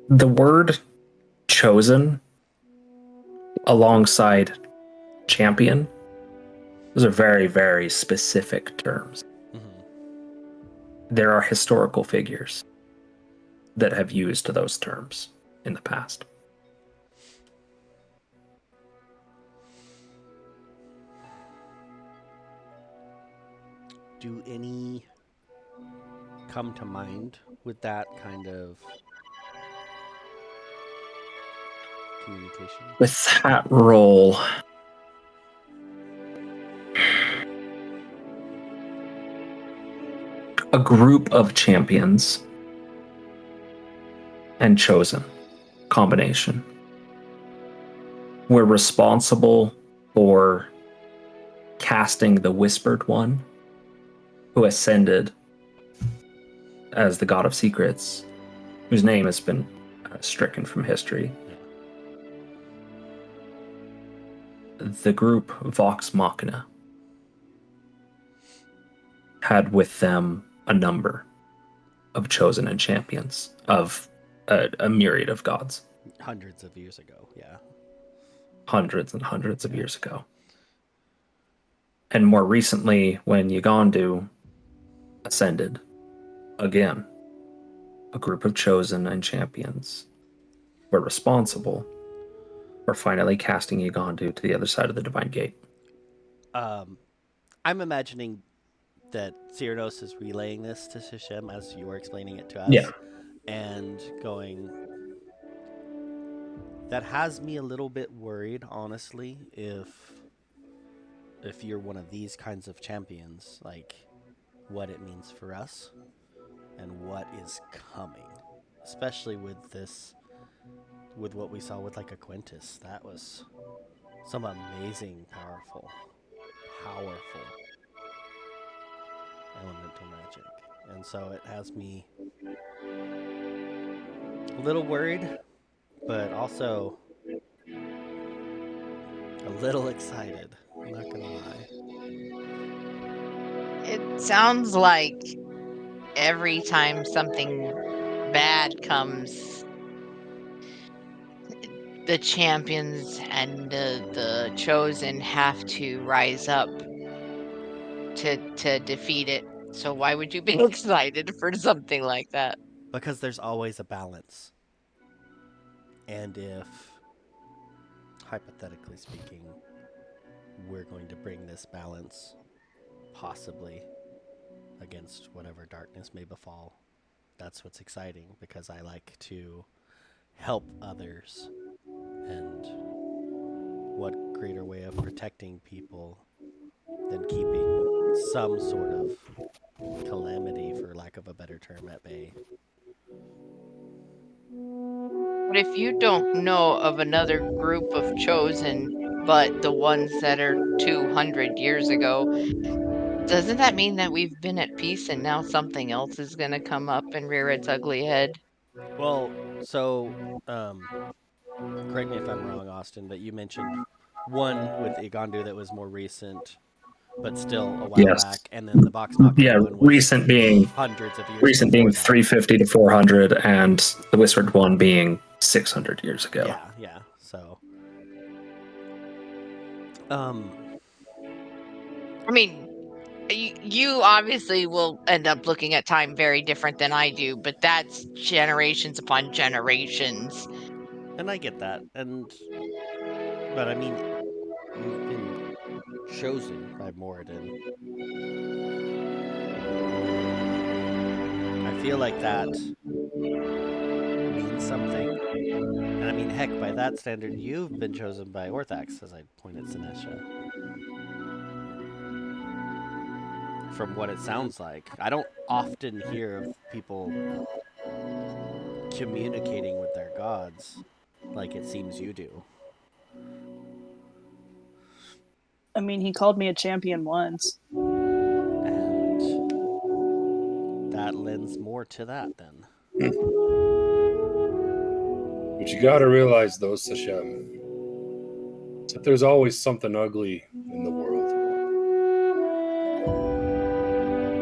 B: the word chosen alongside champion, those are very, very specific terms. There are historical figures that have used those terms in the past.
D: Do any come to mind with that kind of communication?
B: With that role, a group of champions and chosen combination were responsible for casting the Whispered One, who ascended as the God of Secrets, whose name has been stricken from history. The group Vox Machina had with them a number of chosen and champions of a myriad of gods.
D: Hundreds of years ago, yeah.
B: Hundreds and hundreds of years ago. And more recently, when Ugandu ascended, again, a group of chosen and champions were responsible for finally casting Ugandu to the other side of the Divine Gate.
D: I'm imagining that Syranos is relaying this to Sashem as you were explaining it to us.
B: Yeah.
D: And going, that has me a little bit worried, honestly, if you're one of these kinds of champions, like what it means for us and what is coming, especially with what we saw with like a Quintus. That was some amazing, powerful elemental magic. And so it has me a little worried, but also a little excited. I'm not gonna lie.
E: it sounds like every time something bad comes, the champions and the chosen have to rise up to defeat it. So why would you be excited for something like that?
D: Because there's always a balance. And if, hypothetically speaking, we're going to bring this balance possibly against whatever darkness may befall that's what's exciting because I like to help others. And what greater way of protecting people than keeping some sort of calamity, for lack of a better term, at bay?
E: But if you don't know of another group of chosen, but the ones that are 200 years ago, doesn't that mean that we've been at peace and now something else is going to come up and rear its ugly head?
D: Well, so correct me if I'm wrong, Austin, but you mentioned one with Igandu that was more recent, but still a while
B: Yes.
D: back, and then the Vox Machina
B: Yeah,
D: one was
B: recent being
D: hundreds of years before
B: 350 to 400, and the Whispered one being 600 years ago.
D: Yeah, yeah. So,
E: I mean, you obviously will end up looking at time very different than I do, but that's generations upon generations.
D: and I get that, but I mean, you've been chosen by Moradin. I feel like that means something. And I mean, heck, by that standard, you've been chosen by Orthax, as I point at Zenesha. From what it sounds like. I don't often hear of people communicating with their gods like it seems you do.
G: I mean, he called me a champion once.
D: And that lends more to that then.
C: But you gotta realize, though, Sashem, that there's always something ugly in the world.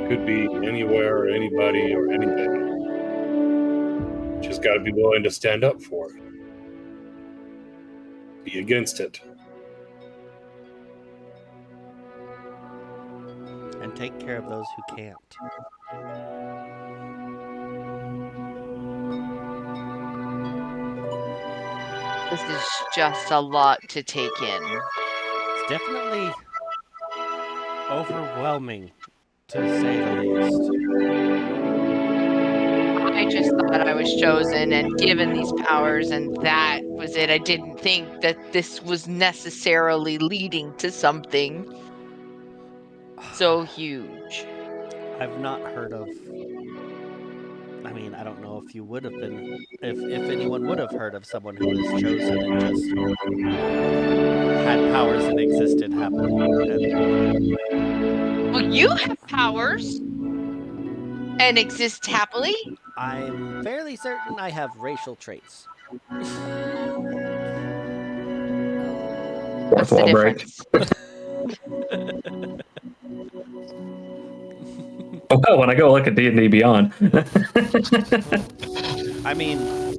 C: Could be anywhere or anybody or anything. Just gotta be willing to stand up for it. Be against it.
D: And take care of those who can't.
E: This is just a lot to take in.
D: It's definitely overwhelming, to say the least.
E: I just thought I was chosen and given these powers, and that was it. I didn't think that this was necessarily leading to something so huge.
D: I've not heard of. I mean, I don't know if you would have been. If anyone would have heard of someone who was chosen and just had powers and existed happily.
E: Well, you have powers and exist happily.
D: I'm fairly certain I have racial traits.
E: What's the difference?
B: Well, when I go look at D&D Beyond.
D: I mean,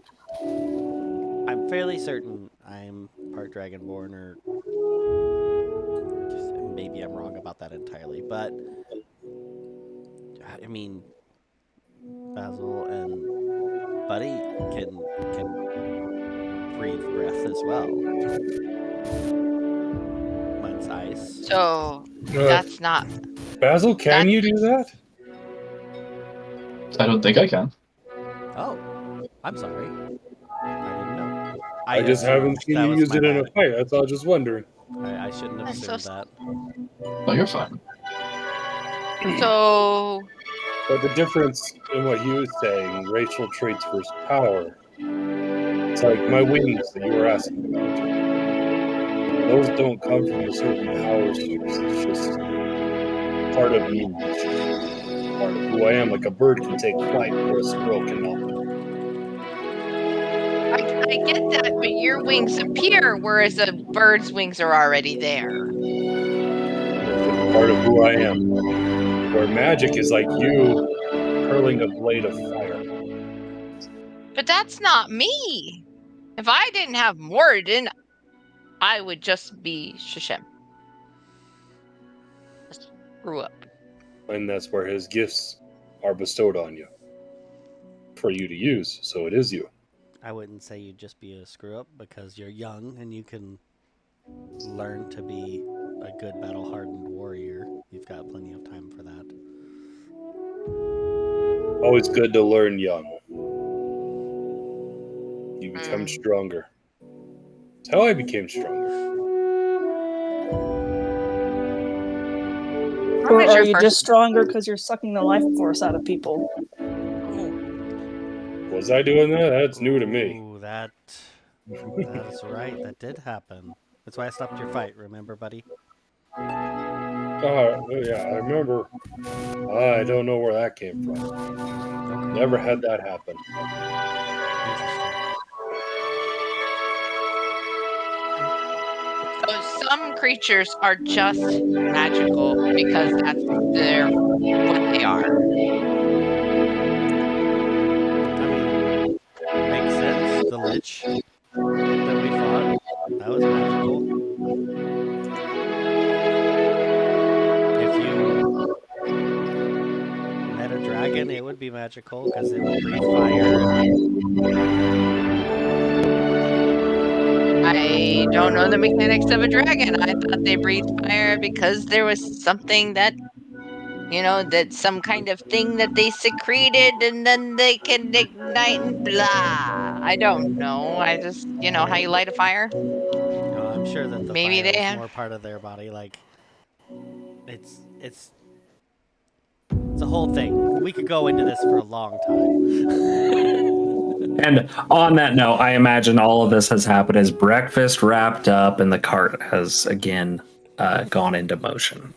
D: I'm fairly certain I'm part Dragonborn, or maybe I'm wrong about that entirely, but I mean, Basil and Buddy can breathe breath as well. Mine's ice.
E: So that's not.
C: Basil, can you do that?
F: I don't think I can.
D: Oh, I'm sorry. I didn't know.
C: I just haven't seen you use it in a fight. That's all. I was just wondering.
D: I shouldn't have
E: That's so
D: assumed that.
F: No, you're fine.
E: So
C: But the difference in what he was saying, racial traits versus power, it's like my wings that you were asking about. Those don't come from a certain power source. It's just part of me. It's just part of who I am. Like a bird can take flight, or a squirrel cannot.
E: I get that, but your wings appear, whereas a bird's wings are already there.
C: It's just part of who I am. Where magic is like you hurling a blade of fire.
E: But that's not me. If I didn't have Moradin, I would just be Sashem. Just grew up.
C: And that's where his gifts are bestowed on you. For you to use, so it is you.
D: I wouldn't say you'd just be a screw up because you're young and you can learn to be a good battle hardened warrior. You've got plenty of time for that.
C: Always good to learn young. You become stronger. That's how I became stronger.
G: Or are you just stronger because you're sucking the life force out of people?
C: Was I doing that? That's new to me.
D: Ooh, that is right. That did happen. That's why I stopped your fight. Remember, buddy?
C: Yeah, I remember. I don't know where that came from.
D: Okay.
C: Never had that happen.
D: Interesting.
E: So some creatures are just magical because that's what they are.
D: I mean, makes sense. The Lich that we fought, that was magical. If you met a dragon, it would be magical because it would breathe fire.
E: I don't know the mechanics of a dragon. I thought they breathed fire because there was something that, that some kind of thing that they secreted and then they can ignite and blah. I don't know. I just, how you light a fire?
D: No, I'm sure that the
E: Maybe
D: fire
E: they
D: is
E: have.
D: more part of their body. Like, it's a whole thing. We could go into this for a long time.
B: And on that note, I imagine all of this has happened as breakfast wrapped up and the cart has again gone into motion.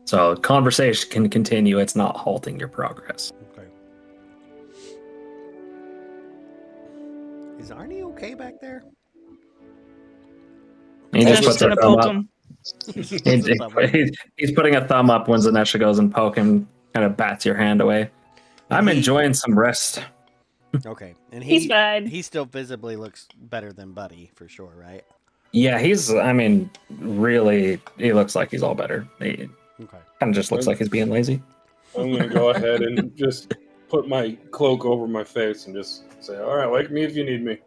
B: So conversation can continue. It's not halting your progress.
D: Okay. Is Arnie okay back there?
B: He just puts a
G: gonna
B: thumb
G: poke
B: up.
G: him.
B: He's putting a thumb up when Zenesha goes and poke him, kind of bats your hand away. I'm enjoying some rest.
D: Okay, and
G: He's fine.
D: He still visibly looks better than Buddy for sure, right?
B: Yeah, really, he looks like he's all better. He kind of just looks like he's being lazy.
C: I'm going to go ahead and just put my cloak over my face and just say, all right, wake me if you need me.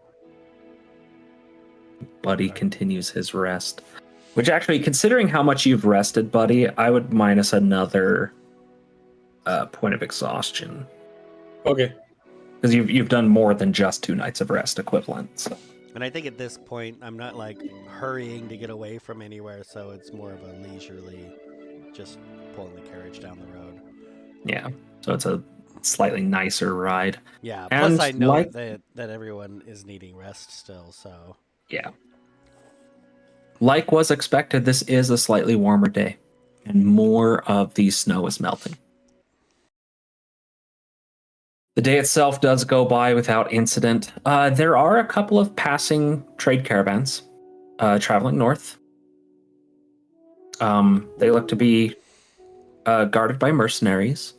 B: Buddy continues his rest. Which actually, considering how much you've rested, Buddy, I would minus another point of exhaustion.
C: Okay.
B: Because you've done more than just 2 nights of rest equivalent. So.
D: And I think at this point, I'm not like hurrying to get away from anywhere, so it's more of a leisurely, just pulling the carriage down the road.
B: Yeah, so it's a slightly nicer ride.
D: Yeah,
B: and
D: plus I know that everyone is needing rest still, so...
B: Yeah. Like was expected, this is a slightly warmer day, and more of the snow is melting. The day itself does go by without incident. There are a couple of passing trade caravans traveling north. They look to be guarded by mercenaries.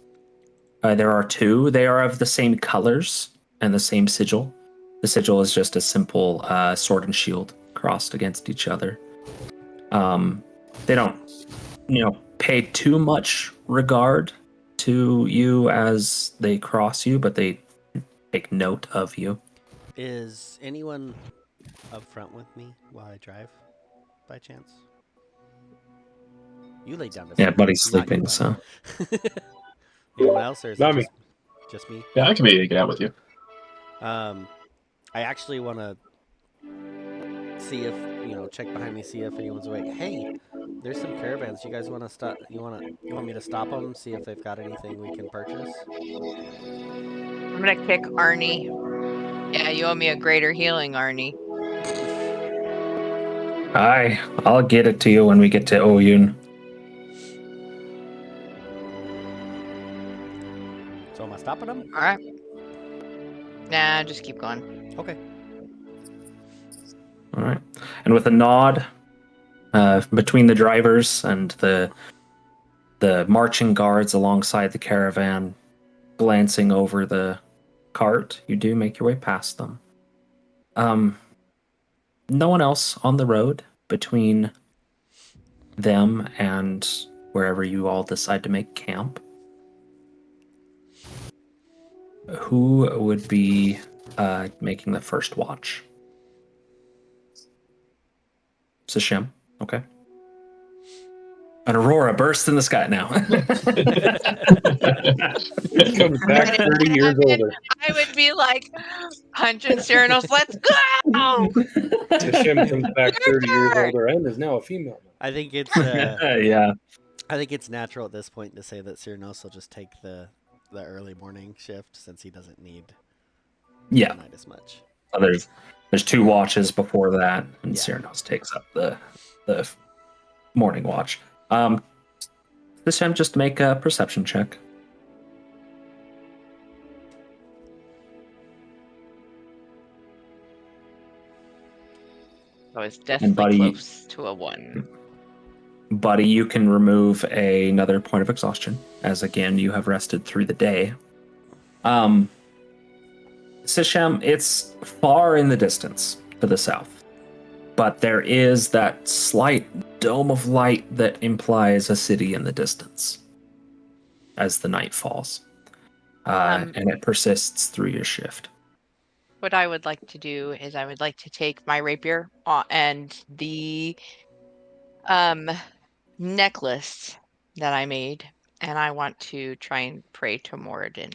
B: There are 2. They are of the same colors and the same sigil. The sigil is just a simple sword and shield crossed against each other. They don't, pay too much regard to you as they cross you, but they take note of you.
D: Is anyone up front with me while I drive, by chance? You lay down to sleep.
B: Yeah, Buddy's sleeping, so.
D: Anyone else, or is
C: Not
D: it
C: me.
D: just me?
F: Yeah, I can maybe get out with you.
D: I actually want to see if, check behind me, see if anyone's awake. Hey, there's some caravans. You guys want to stop? You want me to stop them? See if they've got anything we can purchase?
E: I'm gonna kick Arnie. Yeah, you owe me a greater healing, Arnie.
B: I'll get it to you when we get to Wuyun.
D: So am I stopping them?
E: All right. Nah, just keep going.
D: Okay.
B: All right. And with a nod between the drivers and the marching guards alongside the caravan, glancing over the cart, you do make your way past them. No one else on the road between them and wherever you all decide to make camp. Who would be making the first watch? Sashem. Okay. An aurora bursts in the sky now.
C: Comes back 30 years older.
E: I would be like, punching Syranos, let's go!
C: Sashem comes back 30 years older and is now a female.
D: I think it's
B: Yeah.
D: I think it's natural at this point to say that Syranos will just take the early morning shift since he doesn't need
B: Yeah.
D: the night as much.
B: There's 2 watches before that, and
D: Yeah.
B: Syranos takes up the morning watch. This time, just make a perception check.
E: I was definitely
B: Buddy-
E: close to a 1.
B: Buddy, you can remove another point of exhaustion, as again you have rested through the day. Sashem, it's far in the distance to the south, but there is that slight dome of light that implies a city in the distance as the night falls, and it persists through your shift.
E: What I would like to do is I would like to take my rapier and the necklace that I made, and I want to try and pray to Moradin.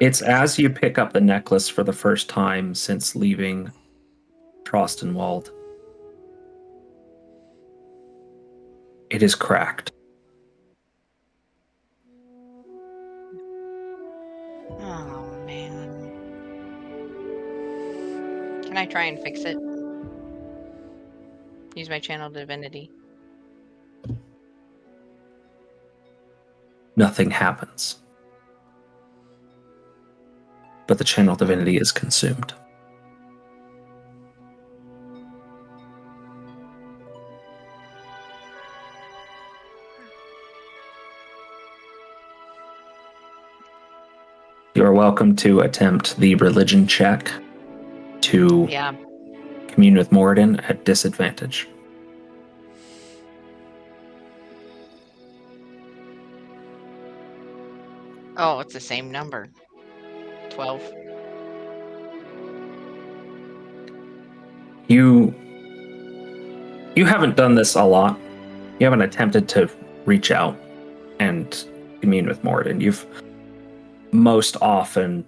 B: It's as you pick up the necklace for the first time since leaving Trostenwald. It is cracked.
E: Oh, man. Can I try and fix it? Use my channel divinity.
B: Nothing happens. But the channel divinity is consumed. You are welcome to attempt the religion check to
E: Yeah.
B: commune with Moradin at disadvantage.
E: Oh, it's the same number. 12.
B: You haven't done this a lot. You haven't attempted to reach out and commune with Moradin. You've most often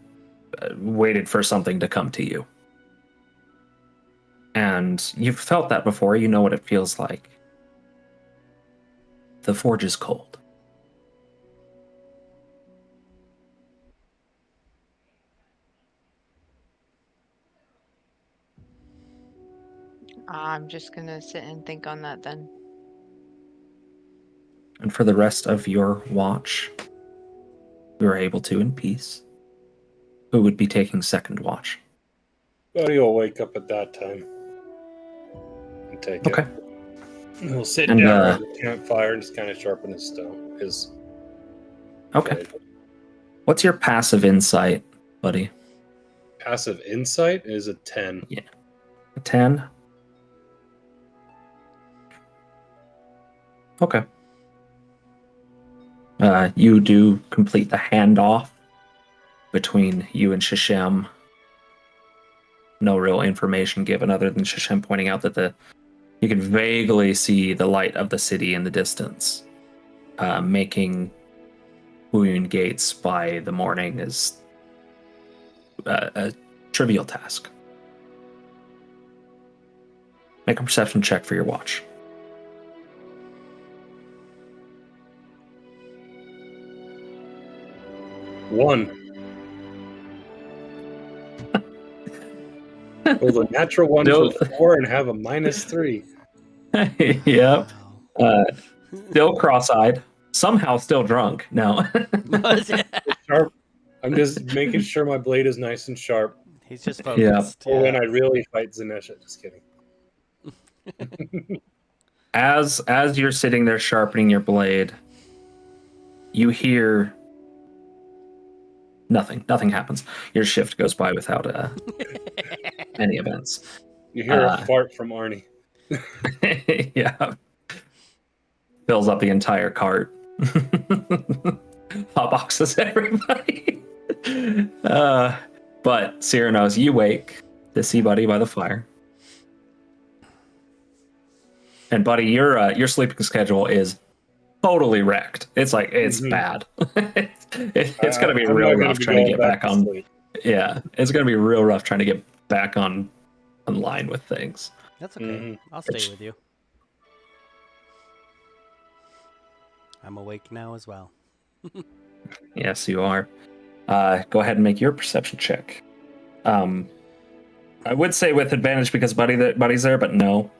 B: waited for something to come to you. And you've felt that before. You know what it feels like. The forge is cold.
E: I'm just gonna sit and think on that then.
B: And for the rest of your watch, you are able to in peace. Who would be taking second watch?
C: Buddy will wake up at that time and take
B: Okay.
C: it. He'll sit
B: And,
C: down around the campfire and just kind of sharpen his stone.
B: Okay.
C: blade.
B: What's your passive insight, buddy?
C: Passive insight is a 10.
B: A 10? Okay. You do complete the handoff between you and Sashem. No real information given other than Sashem pointing out that you can vaguely see the light of the city in the distance. Making Wuyun Gates by the morning is a trivial task. Make a perception check for your watch.
C: One. Roll a natural one
B: Nope.
C: for 4 and have a -3.
B: Yep. Still cross-eyed. Somehow still drunk. No.
C: Sharp. I'm just making sure my blade is nice and sharp.
D: He's just focused.
C: Or when I really fight Zenesha. Just kidding.
B: As you're sitting there sharpening your blade, you hear nothing. Nothing happens. Your shift goes by without any events.
C: You hear a fart from Arnie.
B: Yeah. Fills up the entire cart. Hot boxes everybody. But Syranos, you wake to see Buddy by the fire. And buddy, your sleeping schedule is totally wrecked. It's like it's bad. It's gonna be
C: I'm
B: real
C: not gonna
B: rough
C: be
B: trying to
C: going
B: get
C: back
B: back
C: to
B: on.
C: sleep.
B: Yeah, it's gonna be real rough trying to get back on line with things.
D: That's okay.
C: Mhm.
D: I'll stay with you. I'm awake now as well.
B: Yes, you are. Go ahead and make your perception check. I would say with advantage because buddy's there, but no.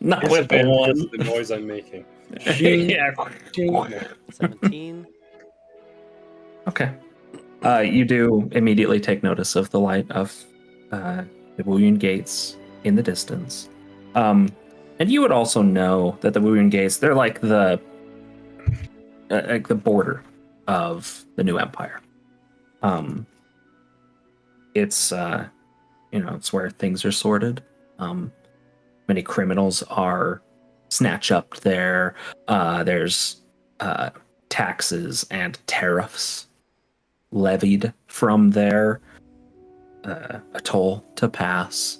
B: Not with the
C: Disadvantage
B: one.
C: is the noise I'm making.
B: Yeah.
D: 17.
B: Okay. You do immediately take notice of the light of the Wuyun Gates in the distance. And you would also know that the Wuyun Gates, they're like the border of the new empire. It's it's where things are sorted. Many criminals are snatched up there. There's taxes and tariffs levied from there. A toll to pass.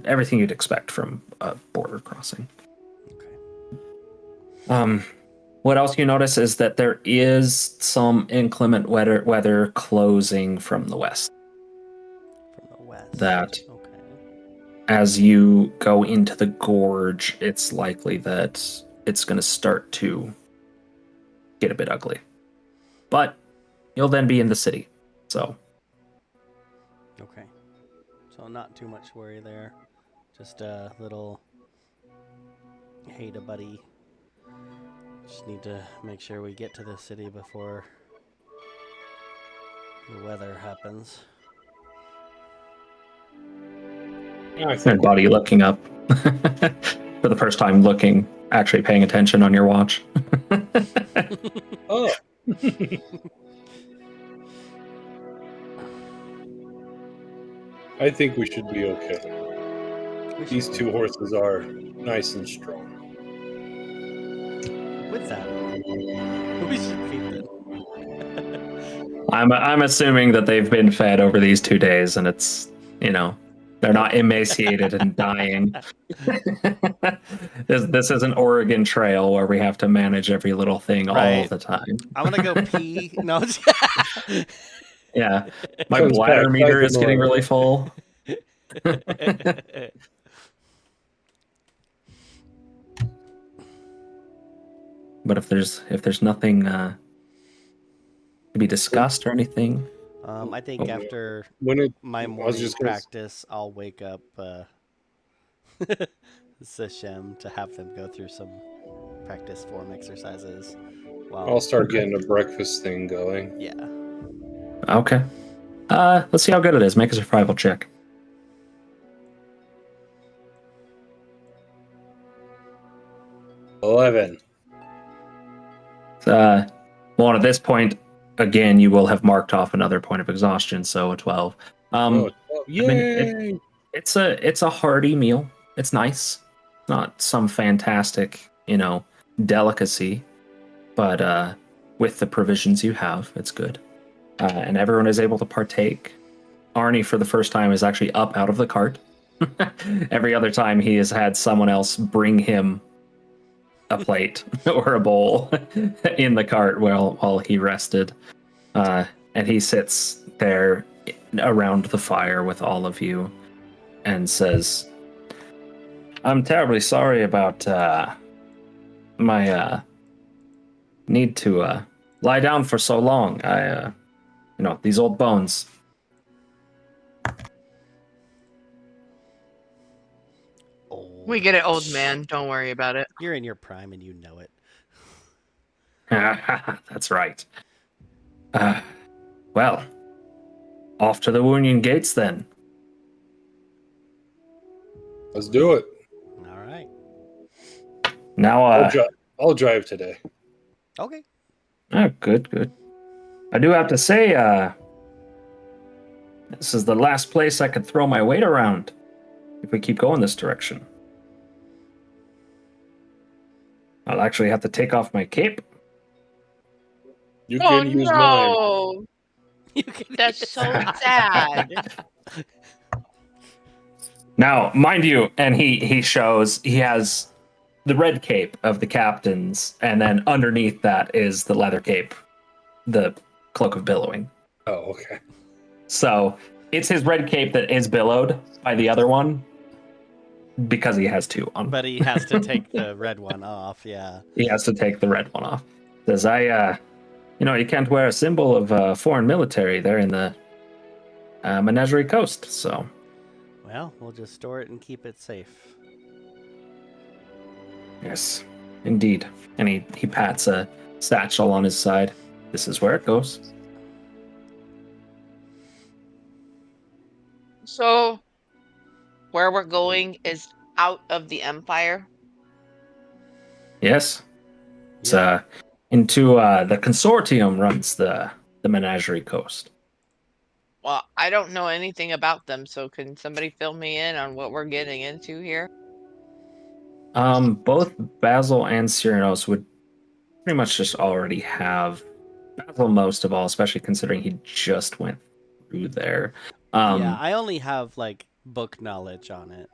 B: Everything you'd expect from a border crossing.
D: Okay.
B: What else you notice is that there is some inclement weather closing from the west.
D: From the west.
B: That
D: Okay.
B: as you go into the gorge, it's likely that it's going to start to get a bit ugly. But you'll then be in the city, so.
D: Okay. So not too much worry there. Just a little hey to buddy. Just need to make sure we get to the city before the weather happens.
B: And Buddy looking up for the first time, actually paying attention on your watch.
C: Oh. I think we should be okay. These two horses are nice and strong.
D: With that, we should feed them.
B: I'm assuming that they've been fed over these 2 days, and it's they're not emaciated and dying. This is an Oregon Trail where we have to manage every little thing all
D: Right.
B: the time.
D: I'm gonna go pee. No.
B: Yeah, my
C: Comes
B: bladder
C: back,
B: meter
C: like
B: is getting
C: normal.
B: really full. But if there's nothing to be discussed or anything,
D: I think after
C: When it,
D: my
C: I was
D: morning
C: just gonna
D: practice, I'll wake up Sashem to have them go through some practice form exercises.
C: I'll start getting a breakfast thing going.
D: Yeah.
B: okay. Let's see how good it is. Make a survival check.
C: $11.
B: Well, at this point, again, you will have marked off another point of exhaustion, so a 12.
C: Yay!
B: It's a hearty meal. It's nice. Not some fantastic, delicacy, but with the provisions you have, it's good. And everyone is able to partake. Arnie, for the first time, is actually up out of the cart. Every other time, he has had someone else bring him a plate or a bowl in the cart while he rested. And he sits there around the fire with all of you and says, I'm terribly sorry about my need to lie down for so long. These old bones.
E: We get it, old man. Don't worry about it.
D: You're in your prime and you know it.
B: That's right. Well, off to the Wuyun Gates then.
C: Let's do it.
D: All right.
B: Now,
C: I'll drive today.
D: Okay.
B: oh, good. I do have to say, this is the last place I could throw my weight around if we keep going this direction. I'll actually have to take off my cape.
C: You
E: Oh
C: can use mine.
E: no!
D: You can
E: That's so sad.
B: Now, mind you, and he shows he has the red cape of the captain's, and then underneath that is the leather cape, the cloak of billowing.
C: Oh, okay.
B: So it's his red cape that is billowed by the other one because he has two on.
D: But he has to take the red one off, yeah.
B: He has to take the red one off. Says, you can't wear a symbol of foreign military there in the Menagerie Coast, so.
D: Well, we'll just store it and keep it safe.
B: Yes, indeed. And he pats a satchel on his side. This is where it goes.
E: So, where we're going is out of the Empire?
B: Yes. It's into the consortium runs the Menagerie Coast.
E: Well, I don't know anything about them, so can somebody fill me in on what we're getting into here?
B: Both Basil and Syranos would pretty much just already have Basil most of all, especially considering he just went through there.
D: Yeah, I only have like book knowledge on it.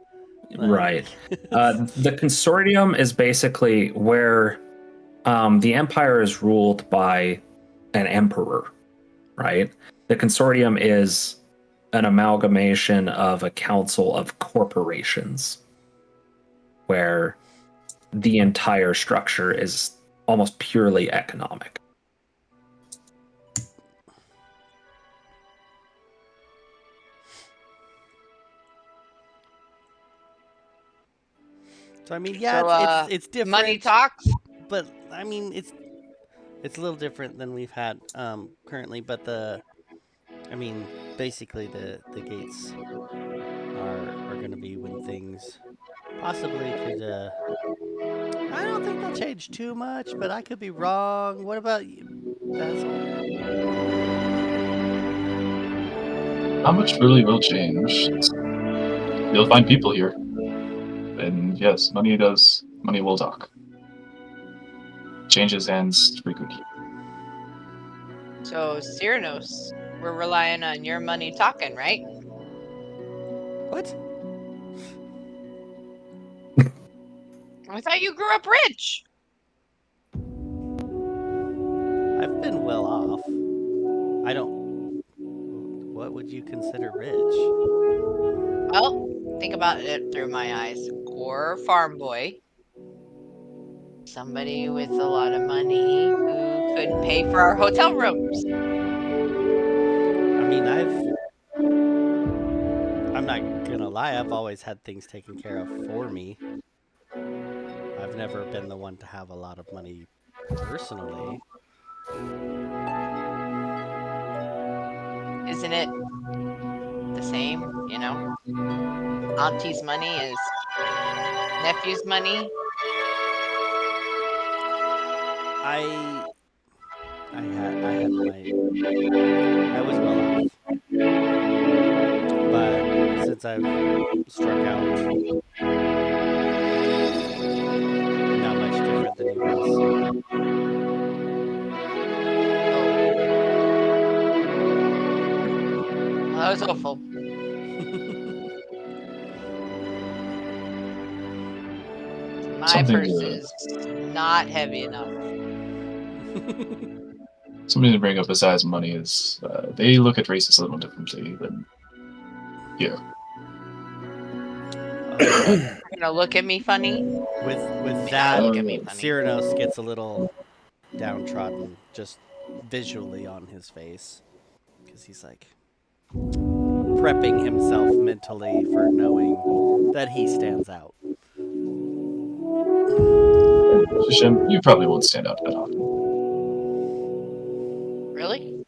B: Right. The consortium is basically where the empire is ruled by an emperor, right? The consortium is an amalgamation of a council of corporations where the entire structure is almost purely economic.
D: So I mean, yeah, it's different.
E: Money talks.
D: But I mean, it's a little different than we've had currently. But basically the gates are going to be when things possibly could. I don't think they'll change too much, but I could be wrong. What about you, Basil?
F: Not much really will change. You'll find people here. And yes, money will talk. Changes hands frequently.
E: So, Syranos, we're relying on your money talking, right?
D: What?
E: I thought you grew up rich.
D: I've been well off. I don't. What would you consider rich?
E: Well, think about it through my eyes. Poor farm boy. Somebody with a lot of money who could pay for our hotel rooms.
D: I mean, I'm not gonna lie, I've always had things taken care of for me. I've never been the one to have a lot of money personally.
E: Isn't it the same, Auntie's money is nephew's money?
D: I was well off. But since I've struck out, not much different than you guys.
E: Well, that was awful. My purse is not heavy enough.
F: Something to bring up besides money is they look at races a little differently than here.
E: You're gonna look at me funny?
D: With that,
E: Look at me funny.
D: Syranos gets a little downtrodden just visually on his face. Because he's like prepping himself mentally for knowing that he stands out.
F: Sashem, you probably won't stand out that often.
E: Really?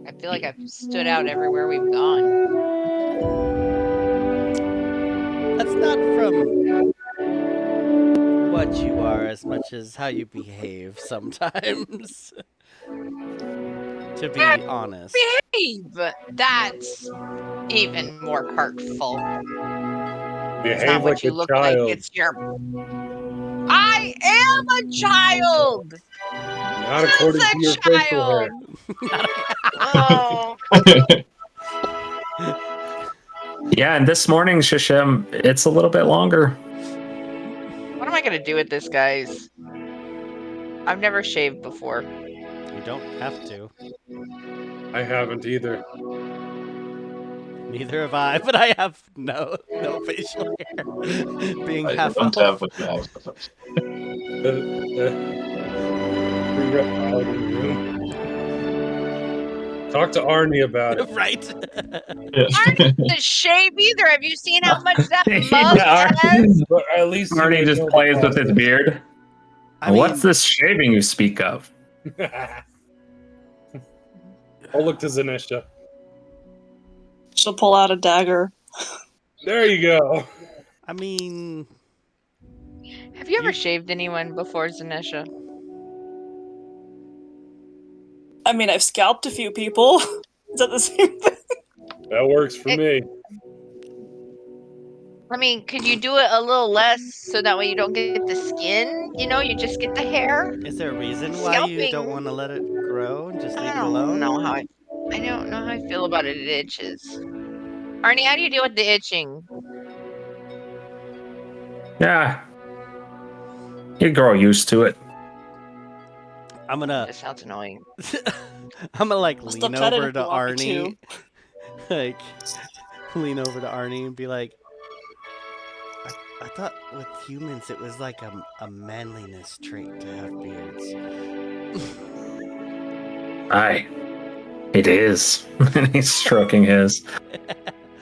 E: I feel like I've stood out everywhere we've gone.
D: That's not from what you are as much as how you behave sometimes. To be honest.
E: Behave! That's even more hurtful. It's
C: Behave
E: not what
C: like
E: you
C: a
E: look
C: child.
E: like, it's your... I am a child!
C: Not according to your facial hair.
E: Oh.
B: Yeah, and this morning, Sashem, it's a little bit longer.
E: What am I gonna do with this, guys? I've never shaved before.
D: You don't have to.
C: I haven't either.
D: Neither have I, but I have no facial hair. Being
F: I
D: half
F: don't
D: elf.
F: have what you have.
C: Talk to Arnie about it.
D: Right.
E: The shave either. Have you seen how much that mug
B: Yeah,
E: has?
C: But at least you
B: Arnie
C: would
B: just
C: know the
B: plays with his
C: process.
B: beard.
D: I
B: What's
D: mean,
B: this shaving you speak of?
C: I'll look to Zenesha.
G: She'll pull out a dagger.
C: There you go.
D: I mean,
E: Have you ever
D: You-
E: shaved anyone before, Zenesha?
G: I mean, I've scalped a few people. Is that the same thing?
C: That works for me.
E: I mean, could you do it a little less so that way you don't get the skin? You know, you just get the hair.
D: is there a reason why you don't
E: Scalping.
D: want to let it grow and just leave
E: I
D: it
E: don't
D: alone?
E: know how I don't know how I feel about it. It itches. Arnie, how do you deal with the itching?
B: Yeah. You grow used to it.
D: I'm gonna
E: That sounds annoying.
D: I'm gonna like
G: I'll still
D: lean
G: pet it
D: over
G: if
D: to
G: you want me
D: Arnie. Like lean over to Arnie and be like, I thought with humans it was like a manliness trait to have beards.
B: Aye. It is. And he's stroking his.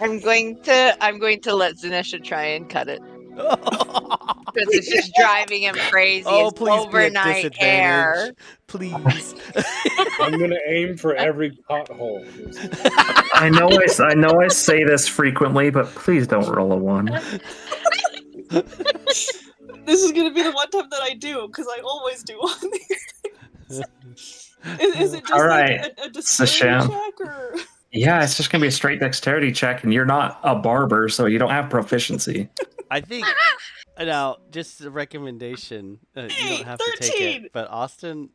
E: I'm going to let Zenesha try and cut it because it's just driving him crazy.
D: Oh,
E: It's
D: please be at
E: overnight hair.
D: disadvantage. Please.
C: I'm gonna aim for every pothole.
B: I know I say this frequently, but please don't roll a 1.
G: This is gonna be the one time that I do, because I always do on these things. Is it just
B: All right,
G: like a dexterity
B: Sashem.
G: check, or?
B: Yeah, it's just gonna be a straight dexterity check, and you're not a barber, so you don't have proficiency.
D: I think now, just a recommendation. You
G: Hey,
D: don't have to take
G: 13.
D: it, but Austin,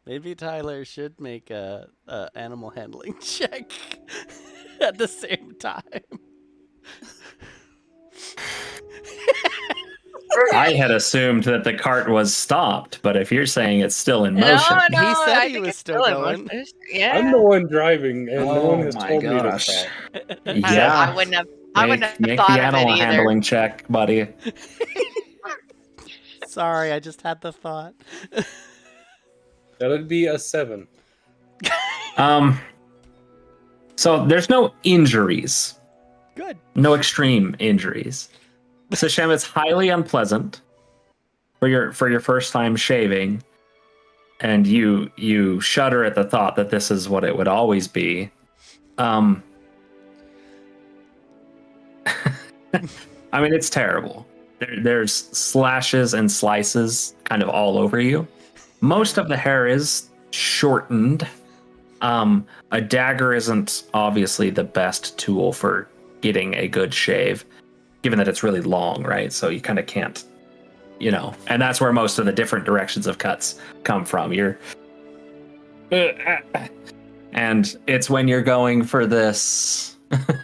D: maybe Tylor should make a animal handling check at the same time.
B: I had assumed that the cart was stopped, but if you're saying it's still in motion,
E: No,
D: He said
E: I
D: he
E: think
D: was
E: it's
D: still
E: in
D: going.
E: motion. Yeah,
C: I'm the one driving, and no one
B: Oh
C: has
B: my
C: told
B: gosh.
C: me to stop.
B: yeah,
E: I wouldn't have. I wouldn't have
B: make
E: thought
B: the
E: of it
B: animal
E: either.
B: handling check, buddy.
D: Sorry, I just had the thought.
C: That'd be a 7.
B: So there's no injuries,
D: Good.
B: no extreme injuries. Sashem, it's highly unpleasant for your first time shaving, and you shudder at the thought that this is what it would always be. I mean, it's terrible. There's slashes and slices kind of all over you. Most of the hair is shortened. A dagger isn't obviously the best tool for getting a good shave, given that it's really long, right? So you kind of can't, and that's where most of the different directions of cuts come from. And it's when you're going for this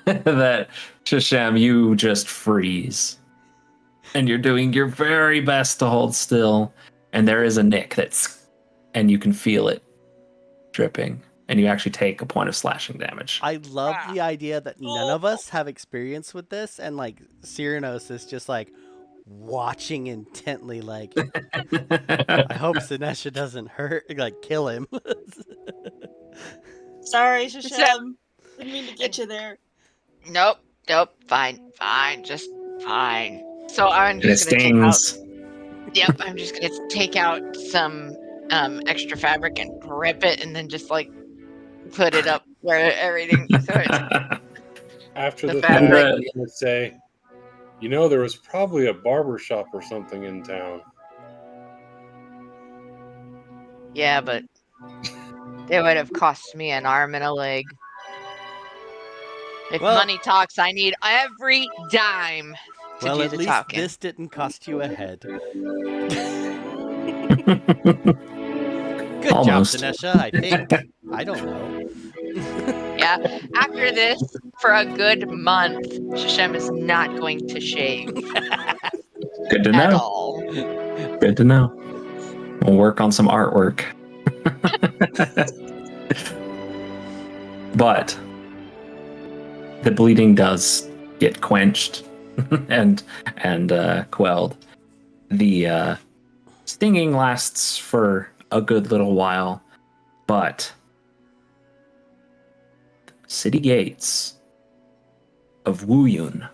B: that Sashem, you just freeze. And you're doing your very best to hold still, and there is a nick and you can feel it dripping, and you actually take a point of slashing damage.
D: I love the idea that none of us have experience with this, and like Syranos is just like watching intently, like I hope Zenesha doesn't kill him.
G: Sorry, Sashem. Didn't mean to get you there.
E: Nope. Fine. Just fine. So I'm
B: It
E: just gonna take out.
B: stings.
E: Yep, I'm just gonna take out some extra fabric and rip it, and then just like put it up where everything. So it's,
C: After
E: The
C: the
E: fabric.
C: fact, I'm gonna say, there was probably a barber shop or something in town.
E: yeah, but it would have cost me an arm and a leg. If
D: Well-
E: money talks, I need every dime to
D: Well,
E: do
D: at
E: the
D: least
E: talking.
D: this didn't cost you a head. Good
B: Almost.
D: job, Zenesha, I think. I don't know.
E: Yeah. After this, for a good month, Sashem is not going to shave
B: Good to
E: at
B: know.
E: all.
B: Good to know. We'll work on some artwork. But the bleeding does get quenched and quelled. The stinging lasts for a good little while, but city gates of Wuyun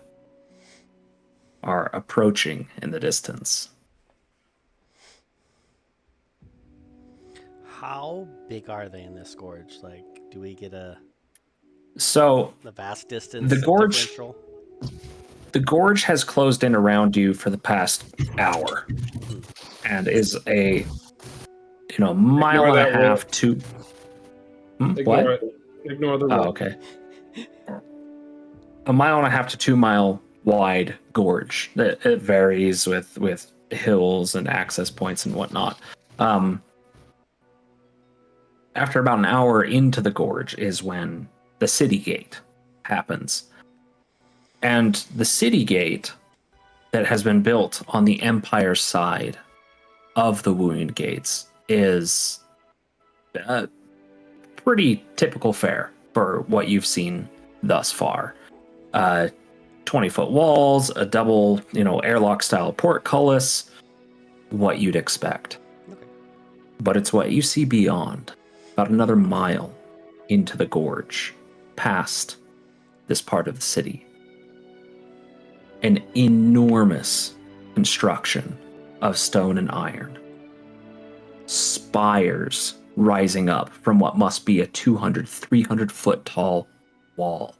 B: are approaching in the distance.
D: How big are they in this gorge? Like, do we get
B: So
D: the vast distance
B: the gorge
D: differential?
B: the gorge has closed in around you for the past hour and is a mile and a half to
C: Ignore
B: what?
C: it. Ignore the
B: Oh,
C: roll.
B: okay. A mile and a half to 2 mile wide gorge. It varies with hills and access points and whatnot. After about an hour into the gorge is when the city gate happens. And the city gate that has been built on the Empire side of the Wuyun Gates is pretty typical fare for what you've seen thus far. 20-foot walls, a double, airlock style portcullis, what you'd expect.
D: Okay.
B: But it's what you see beyond, about another mile into the gorge, past this part of the city. An enormous construction of stone and iron. Spires rising up from what must be a 200, 300 foot tall wall.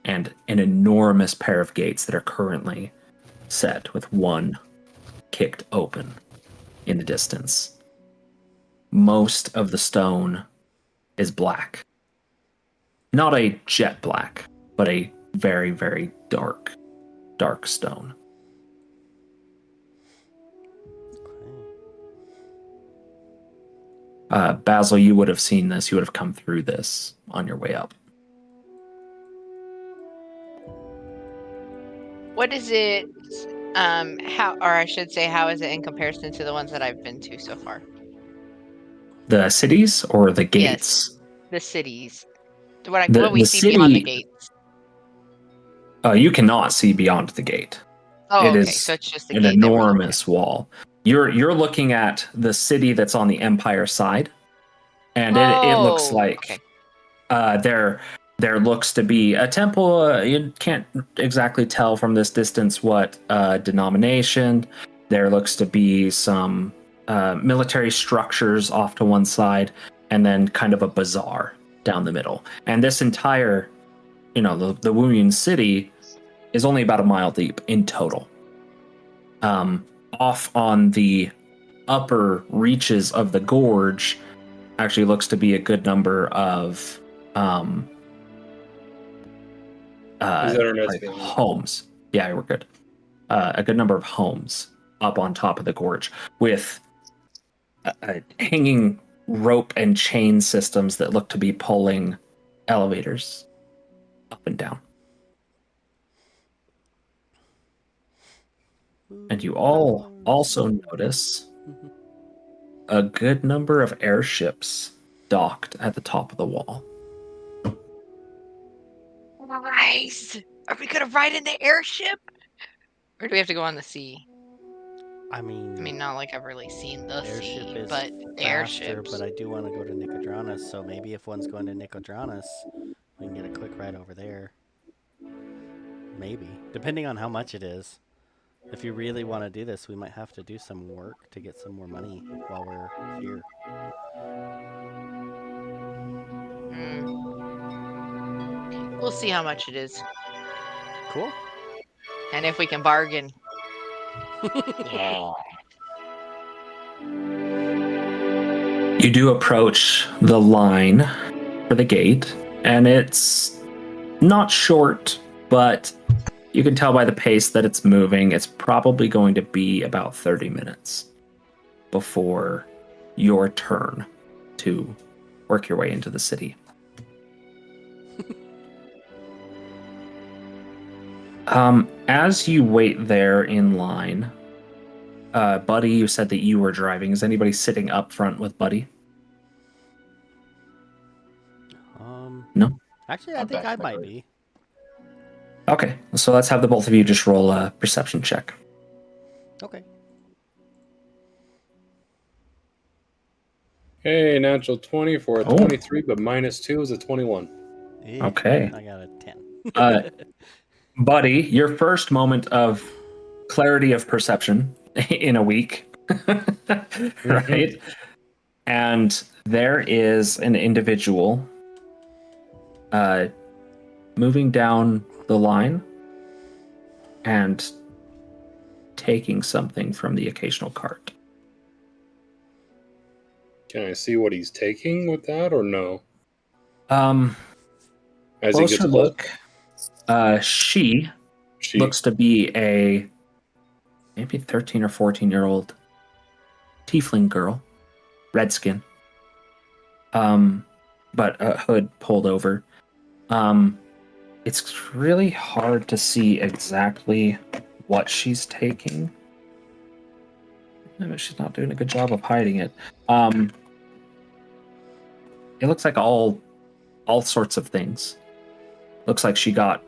B: And an enormous pair of gates that are currently set with one kicked open in the distance. Most of the stone is black. Not a jet black, but a very, very dark stone. Basil, you would have seen this. You would have come through this on your way up.
E: What is it? How is it in comparison to the ones that I've been to so far?
B: The cities or the gates?
E: Yes, the cities. What we see
B: city,
E: beyond the gates.
B: You cannot see beyond the gate.
E: Oh,
B: It
E: okay.
B: is
E: So it's just the
B: an
E: gate that we're looking
B: enormous wall. You're looking at the city that's on the Empire side, and it looks like there looks to be a temple. You can't exactly tell from this distance what denomination. There looks to be some military structures off to one side, and then kind of a bazaar down the middle. And this entire, the Wuyun city is only about a mile deep in total. Off on the upper reaches of the gorge actually looks to be a good number of homes. Yeah, we're good. A good number of homes up on top of the gorge with hanging rope and chain systems that look to be pulling elevators up and down. And you all also notice a good number of airships docked at the top of the wall.
E: Nice. Are we gonna ride in the airship, or do we have to go on the sea?
D: I mean,
E: not like I've really seen the
D: airship
E: sea,
D: is
E: but the
D: faster,
E: airships.
D: but I do want to go to Nicodranas, so maybe if one's going to Nicodranas, we can get a quick ride over there. Maybe, depending on how much it is. If you really want to do this, we might have to do some work to get some more money while we're here.
E: We'll see how much it is.
D: Cool.
E: And if we can bargain. Yeah.
B: You do approach the line for the gate, and it's not short, but you can tell by the pace that it's moving, it's probably going to be about 30 minutes before your turn to work your way into the city. As you wait there in line, Buddy, you said that you were driving. Is anybody sitting up front with Buddy? No?
D: Actually, I
F: I'm
D: think
F: back
D: I
F: in the
D: might
F: car.
D: be.
B: Okay, so let's have the both of you just roll a perception check.
D: Okay.
C: Hey, natural 20 for a
B: Oh.
C: 23, but -2 is a 21.
B: Okay.
D: I got a 10.
B: Buddy, your first moment of clarity of perception in a week, right? And there is an individual moving down the line and taking something from the occasional cart.
C: Can I see what he's taking with that, or no? As he
B: Closer
C: gets
B: look. She looks to be a maybe 13 or 14-year-old tiefling girl, red skin, but a hood pulled over. It's really hard to see exactly what she's taking. She's not doing a good job of hiding it. It looks like all sorts of things. Looks like she got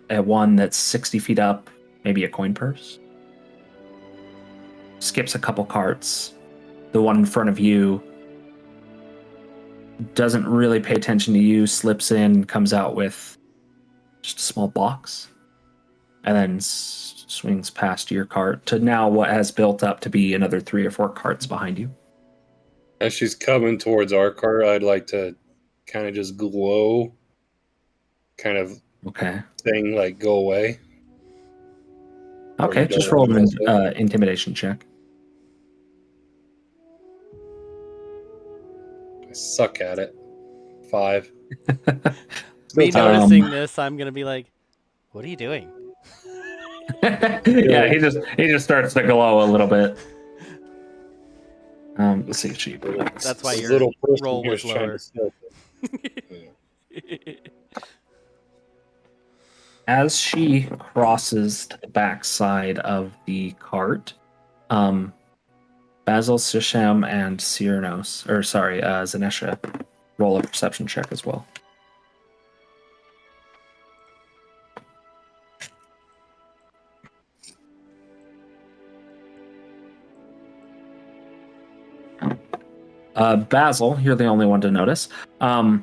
B: a one that's 60 feet up, maybe a coin purse. Skips a couple carts. The one in front of you doesn't really pay attention to you, slips in, comes out with just a small box, and then swings past your cart to now what has built up to be another 3 or 4 carts behind you.
C: As she's coming towards our cart, I'd like to kind of just glow, kind of saying, like, go away.
B: Okay, just roll an intimidation check.
C: I suck at it. 5.
D: Me noticing this, I'm gonna be like, "What are you doing?"
B: Yeah, he just starts to glow a little bit. Let's see if she.
D: That's why your roll was lower.
B: As she crosses to the back side of the cart, Basil, Sashem, and Zenesha roll a perception check as well. Basil, you're the only one to notice. The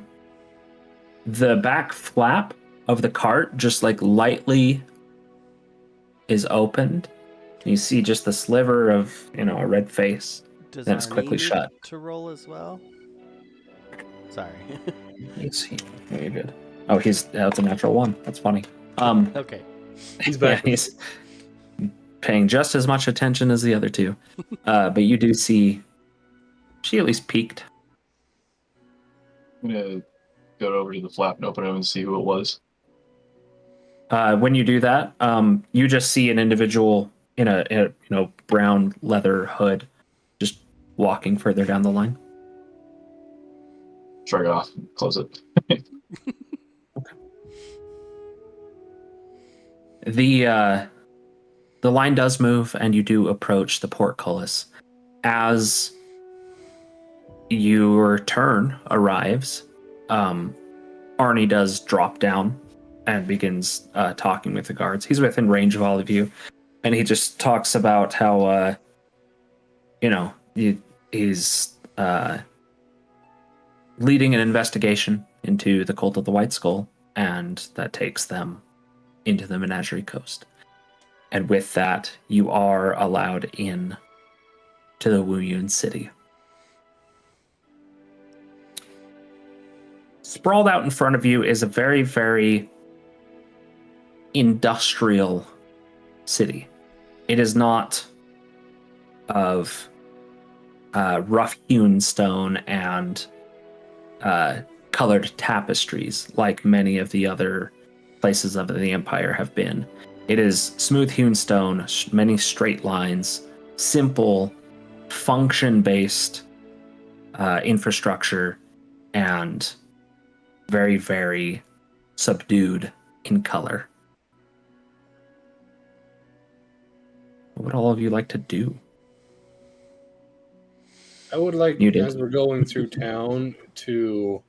B: back flap of the cart just like lightly is opened. You see just the sliver of, a red face. Then it's quickly shut.
D: To roll as well. Sorry.
B: You're good. Oh, that's a natural 1. That's funny.
D: Okay.
C: He's back.
B: Yeah, he's paying just as much attention as the other two. But you do see she at least peeked.
F: I'm gonna go over to the flap and open it and see who it was.
B: When you do that, you just see an individual in a brown leather hood, just walking further down the line.
F: Shrug it off, and close it.
B: Okay. The line does move, and you do approach the portcullis. As your turn arrives, Arnie does drop down and begins talking with the guards. He's within range of all of you, and he just talks about how he's leading an investigation into the cult of the White Skull, and that takes them into the Menagerie Coast. And with that, you are allowed in to the Wuyun city. Sprawled out in front of you is a very, very industrial city. It is not of rough-hewn stone and colored tapestries like many of the other places of the Empire have been. It is smooth-hewn stone, many straight lines, simple, function-based infrastructure, and very, very subdued in color. would all of you like to do?
C: I would like,
B: You did.
C: as we're going through town, to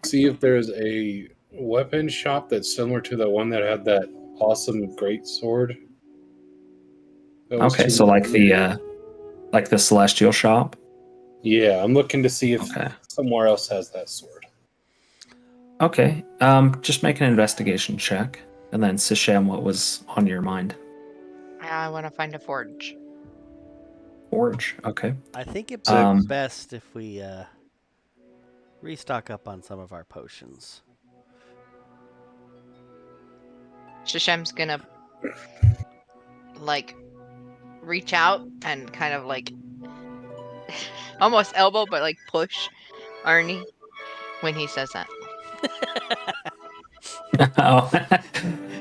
C: see if there's a weapon shop that's similar to the one that had that awesome great sword.
B: Okay, so like the celestial shop.
C: Yeah, I'm looking to see if
B: Okay.
C: somewhere else has that sword.
B: Okay. Just make an investigation check, and then Sashem, what was on your mind?
E: I want to find a forge.
B: Forge. Okay.
D: I think it'd
B: Um,
D: be best if we restock up on some of our potions.
E: Shashem's gonna like reach out and kind of like almost elbow, but like push Arnie when he says that.
B: Oh,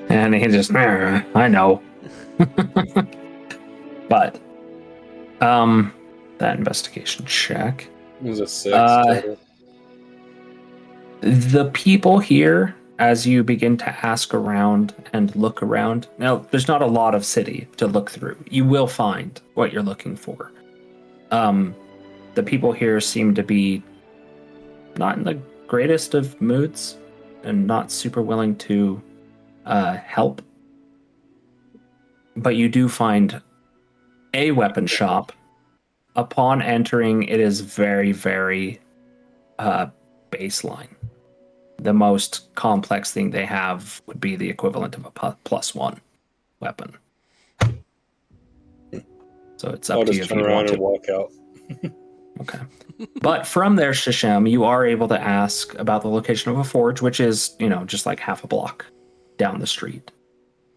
B: and he just, I know. But, that investigation check.
C: It was a 6
B: Uh,
C: total.
B: The people here, as you begin to ask around and look around, now there's not a lot of city to look through. You will find what you're looking for. The people here seem to be not in the greatest of moods and not super willing to help. But you do find a weapon shop. Upon entering, it is very, very baseline. The most complex thing they have would be the equivalent of a +1 weapon. So it's up
C: I'll
B: to you
C: just
B: if
C: turn
B: you want
C: around
B: to.
C: and walk out.
B: Okay. But from there, Sashem, you are able to ask about the location of a forge, which is, just like half a block down the street.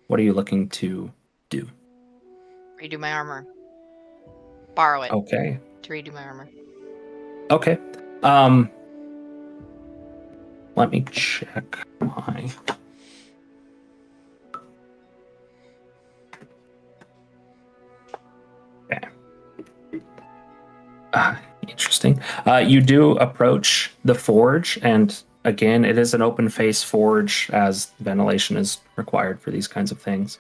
B: What are you looking to do?
E: Redo my armor. Borrow it
B: Okay.
E: to redo my armor.
B: Okay. Let me check my... Okay. Interesting. You do approach the forge, and again, it is an open face forge, as ventilation is required for these kinds of things.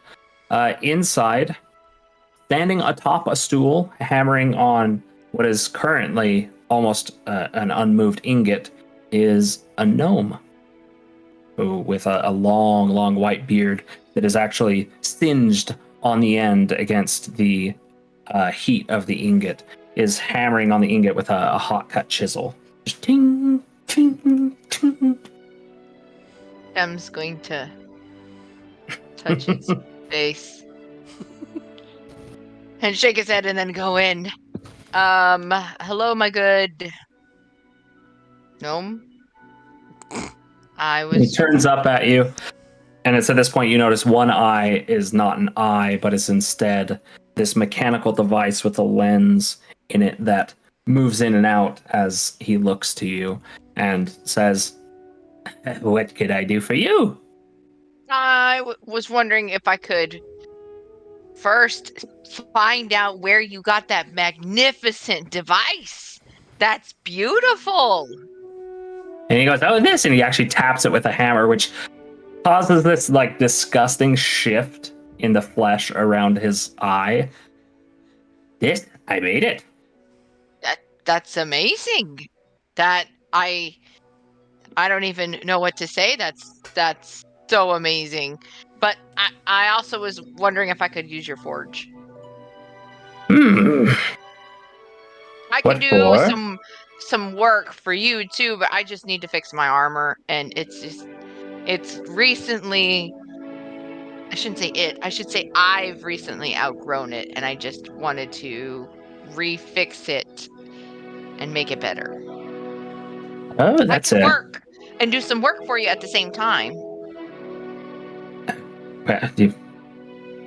B: Inside, standing atop a stool, hammering on what is currently almost an unmoved ingot, is a gnome who, with a long, long white beard that is actually singed on the end against the heat of the ingot, is hammering on the ingot with a hot cut chisel. Just ting, ting, ting.
E: Shem's going to touch his face and shake his head and then go in. Hello, my good gnome.
B: He turns up at you, and it's at this point you notice one eye is not an eye, but is instead this mechanical device with a lens in it that moves in and out as he looks to you and says, "What could I do for you?"
E: I was wondering if I could first find out where you got that magnificent device. That's beautiful.
B: And he goes, "Oh, this," and he actually taps it with a hammer, which causes this like disgusting shift in the flesh around his eye. This, I made it.
E: That's amazing. That I don't even know what to say. That's so amazing. But I also was wondering if I could use your forge.
B: Hmm.
E: I
B: What
E: can do
B: for?
E: some work for you too, but I just need to fix my armor, and it's recently, I shouldn't say it, I should say I've recently outgrown it, and I just wanted to refix it and make it better.
B: Oh,
E: I
B: that's
E: can
B: it.
E: work and do some work for you at the same time.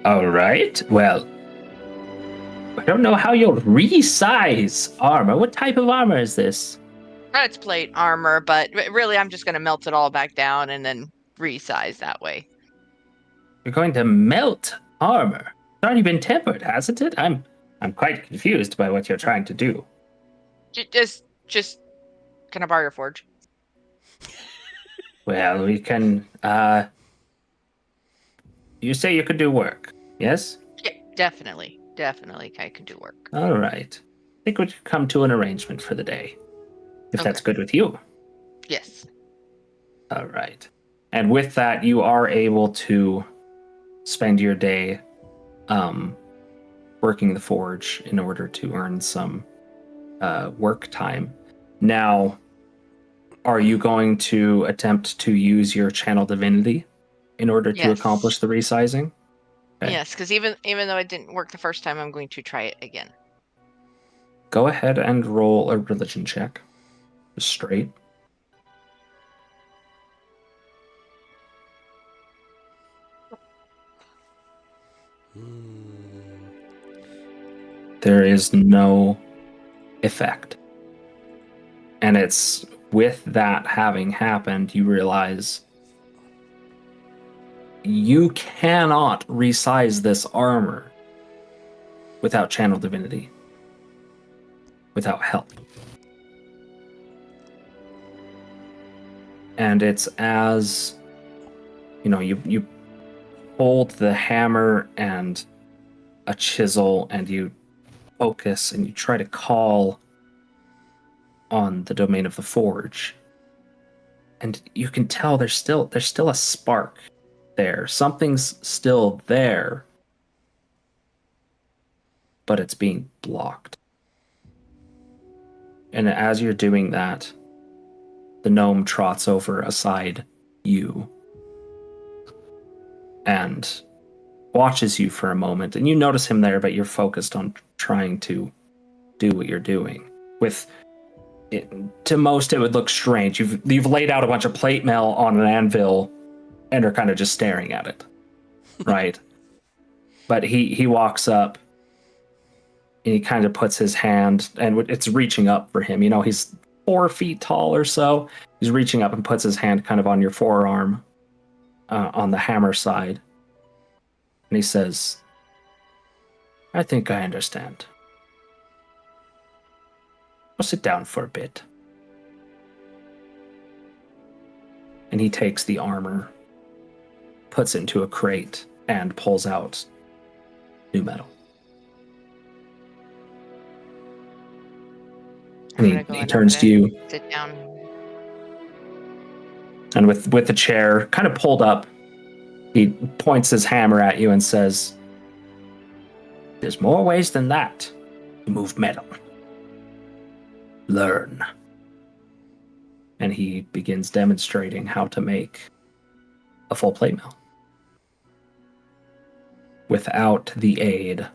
B: All right. Well, I don't know how you'll resize armor. What type of armor is this?
E: It's plate armor, but really I'm just going to melt it all back down and then resize that way.
B: You're going to melt armor. It's already been tempered, hasn't it? I'm quite confused by what you're trying to do.
E: Just can I borrow your forge?
B: Well, we can. You say you could do work, yes?
E: Yeah, definitely. Definitely, I can do work.
B: All right. I think we could come to an arrangement for the day, if that's
E: Okay.
B: good with you.
E: Yes.
B: All right. And with that, you are able to spend your day working the forge in order to earn some work time. Now, are you going to attempt to use your channel divinity in order to
E: Yes.
B: accomplish the resizing? Okay.
E: Yes, because even though it didn't work the first time, I'm going to try it again.
B: Go ahead and roll a religion check. Just straight. There is no effect. And it's with that having happened, you realize you cannot resize this armor without channel divinity, without help. And it's as, you hold the hammer and a chisel and you focus and you try to call on the domain of the forge. And you can tell there's still a spark there. Something's still there, but it's being blocked. And as you're doing that, the gnome trots over aside you and watches you for a moment. And you notice him there, but you're focused on trying to do what you're doing. To most, it would look strange. You've laid out a bunch of plate mail on an anvil and are kind of just staring at it, right? But he walks up and he kind of puts his hand, and it's reaching up for him. He's 4 feet tall or so. He's reaching up and puts his hand kind of on your forearm, on the hammer side. And he says, I think I understand. I'll sit down for a bit. And he takes the armor, puts it into a crate, and pulls out new metal. And he turns to you.
E: Sit down.
B: And with the chair kind of pulled up, he points his hammer at you and says, there's more ways than that to move metal. Learn. And he begins demonstrating how to make a full plate mill without the aid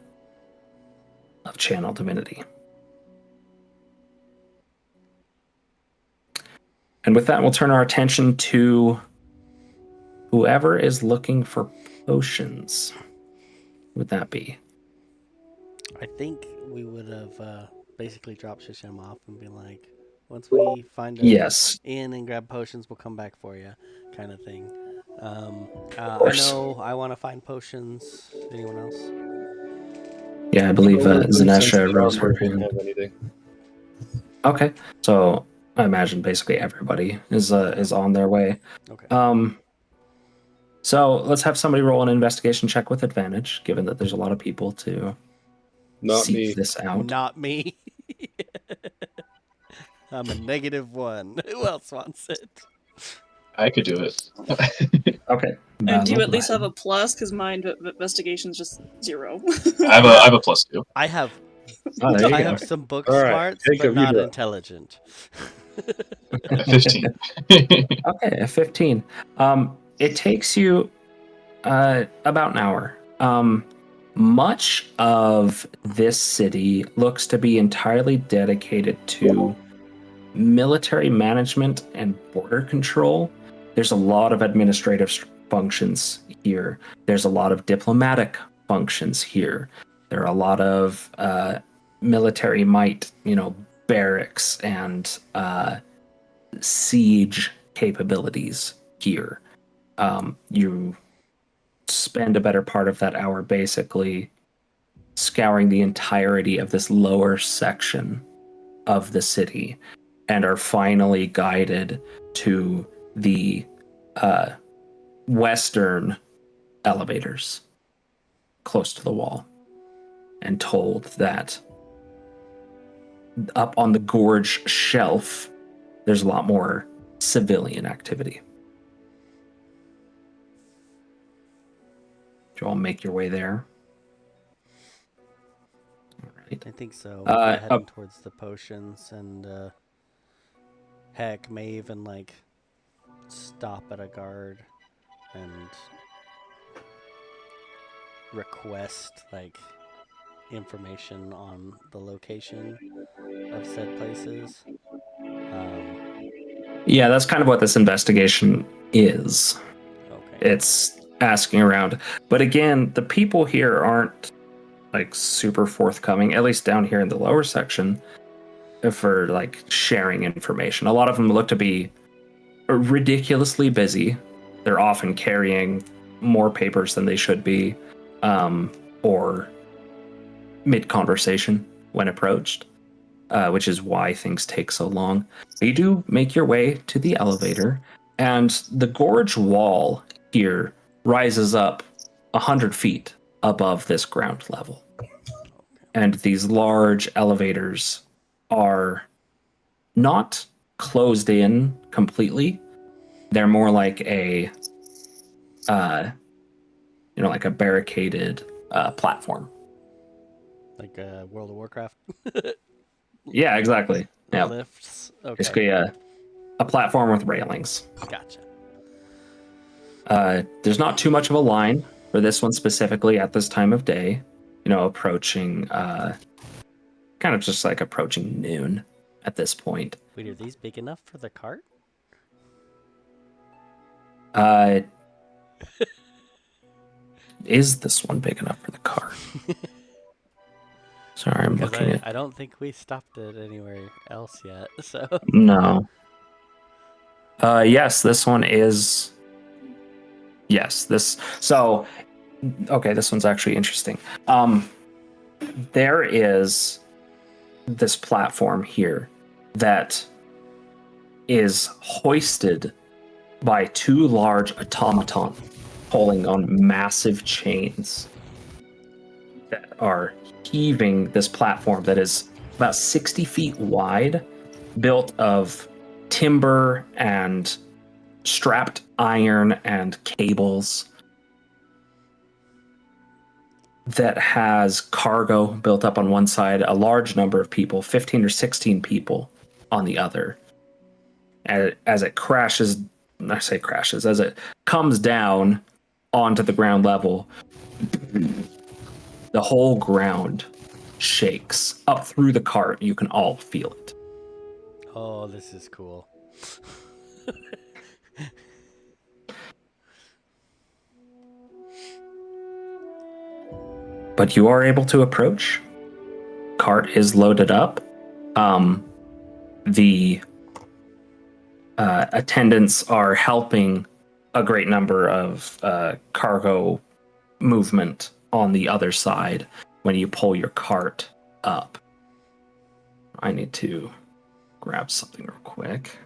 B: of channel divinity. And with that, we'll turn our attention to whoever is looking for potions. Who would that be?
D: I think we would have basically dropped Sashem off and been like, once we find a inn and grab potions, we'll come back for you, kind of thing. I know I want to find potions. Anyone else?
B: Yeah, I believe Zenesha rose her
C: Didn't
B: hand.
C: have anything.
B: Okay, so I imagine basically everybody is on their way.
D: Okay.
B: So let's have somebody roll an investigation check with advantage, given that there's a lot of people to seek this out.
D: Not me. I'm a -1. Who else wants it?
F: I could do it.
B: Okay.
G: And do you at least have a plus? Because my investigation's just 0.
F: I have a +2.
D: I have
B: there you
D: I
B: go.
D: have some book
C: All right,
D: smarts,
C: Jacob,
D: but not
C: you go.
D: intelligent.
F: A 15.
B: Okay, a 15. It takes you about an hour. Much of this city looks to be entirely dedicated to military management and border control. There's a lot of administrative functions here. There's a lot of diplomatic functions here. There are a lot of military might, barracks and siege capabilities here. You spend a better part of that hour basically scouring the entirety of this lower section of the city and are finally guided to the western elevators close to the wall. and told that up on the gorge shelf, there's a lot more civilian activity. Do you all make your way there? All right.
D: I think so.
B: Uh,
D: Heading towards the potions, and heck, may even like stop at a guard and request like information on the location of said places.
B: Yeah, that's kind of what this investigation is.
D: Okay.
B: It's asking around. But again, the people here aren't like super forthcoming, at least down here in the lower section, for like sharing information. A lot of them look to be ridiculously busy. They're often carrying more papers than they should be, or mid-conversation when approached, which is why things take so long. You do make your way to the elevator, and the gorge wall here rises up 100 feet above this ground level. And these large elevators are not closed in completely. They're more like a, like a barricaded platform.
D: Like World of Warcraft.
B: Yeah, exactly. Yeah,
D: Lifts. Okay.
B: basically a platform with railings.
D: Gotcha.
B: There's not too much of a line for this one specifically at this time of day. Approaching, kind of just like approaching noon at this point.
D: Wait, are these big enough for the cart?
B: Is this one big enough for the car? Sorry, I'm
D: Because
B: looking at...
D: I don't think we stopped it anywhere else yet, so...
B: No. Yes, this one is... Yes, this... So, okay, this one's actually interesting. There is this platform here that is hoisted by two large automaton pulling on massive chains that are heaving this platform that is about 60 feet wide, built of timber and strapped iron and cables, that has cargo built up on one side, a large number of people, 15 or 16 people on the other. As it crashes, I say crashes, as it comes down onto the ground level, the whole ground shakes up through the cart. You can all feel it.
D: Oh, this is cool.
B: But you are able to approach. Cart is loaded up. The attendants are helping a great number of cargo movement on the other side when you pull your cart up. I need to grab something real quick.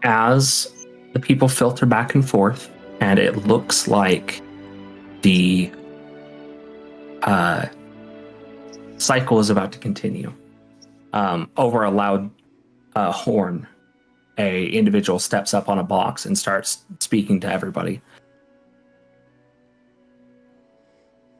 B: As the people filter back and forth, and it looks like the cycle is about to continue. Over a loud horn, a individual steps up on a box and starts speaking to everybody.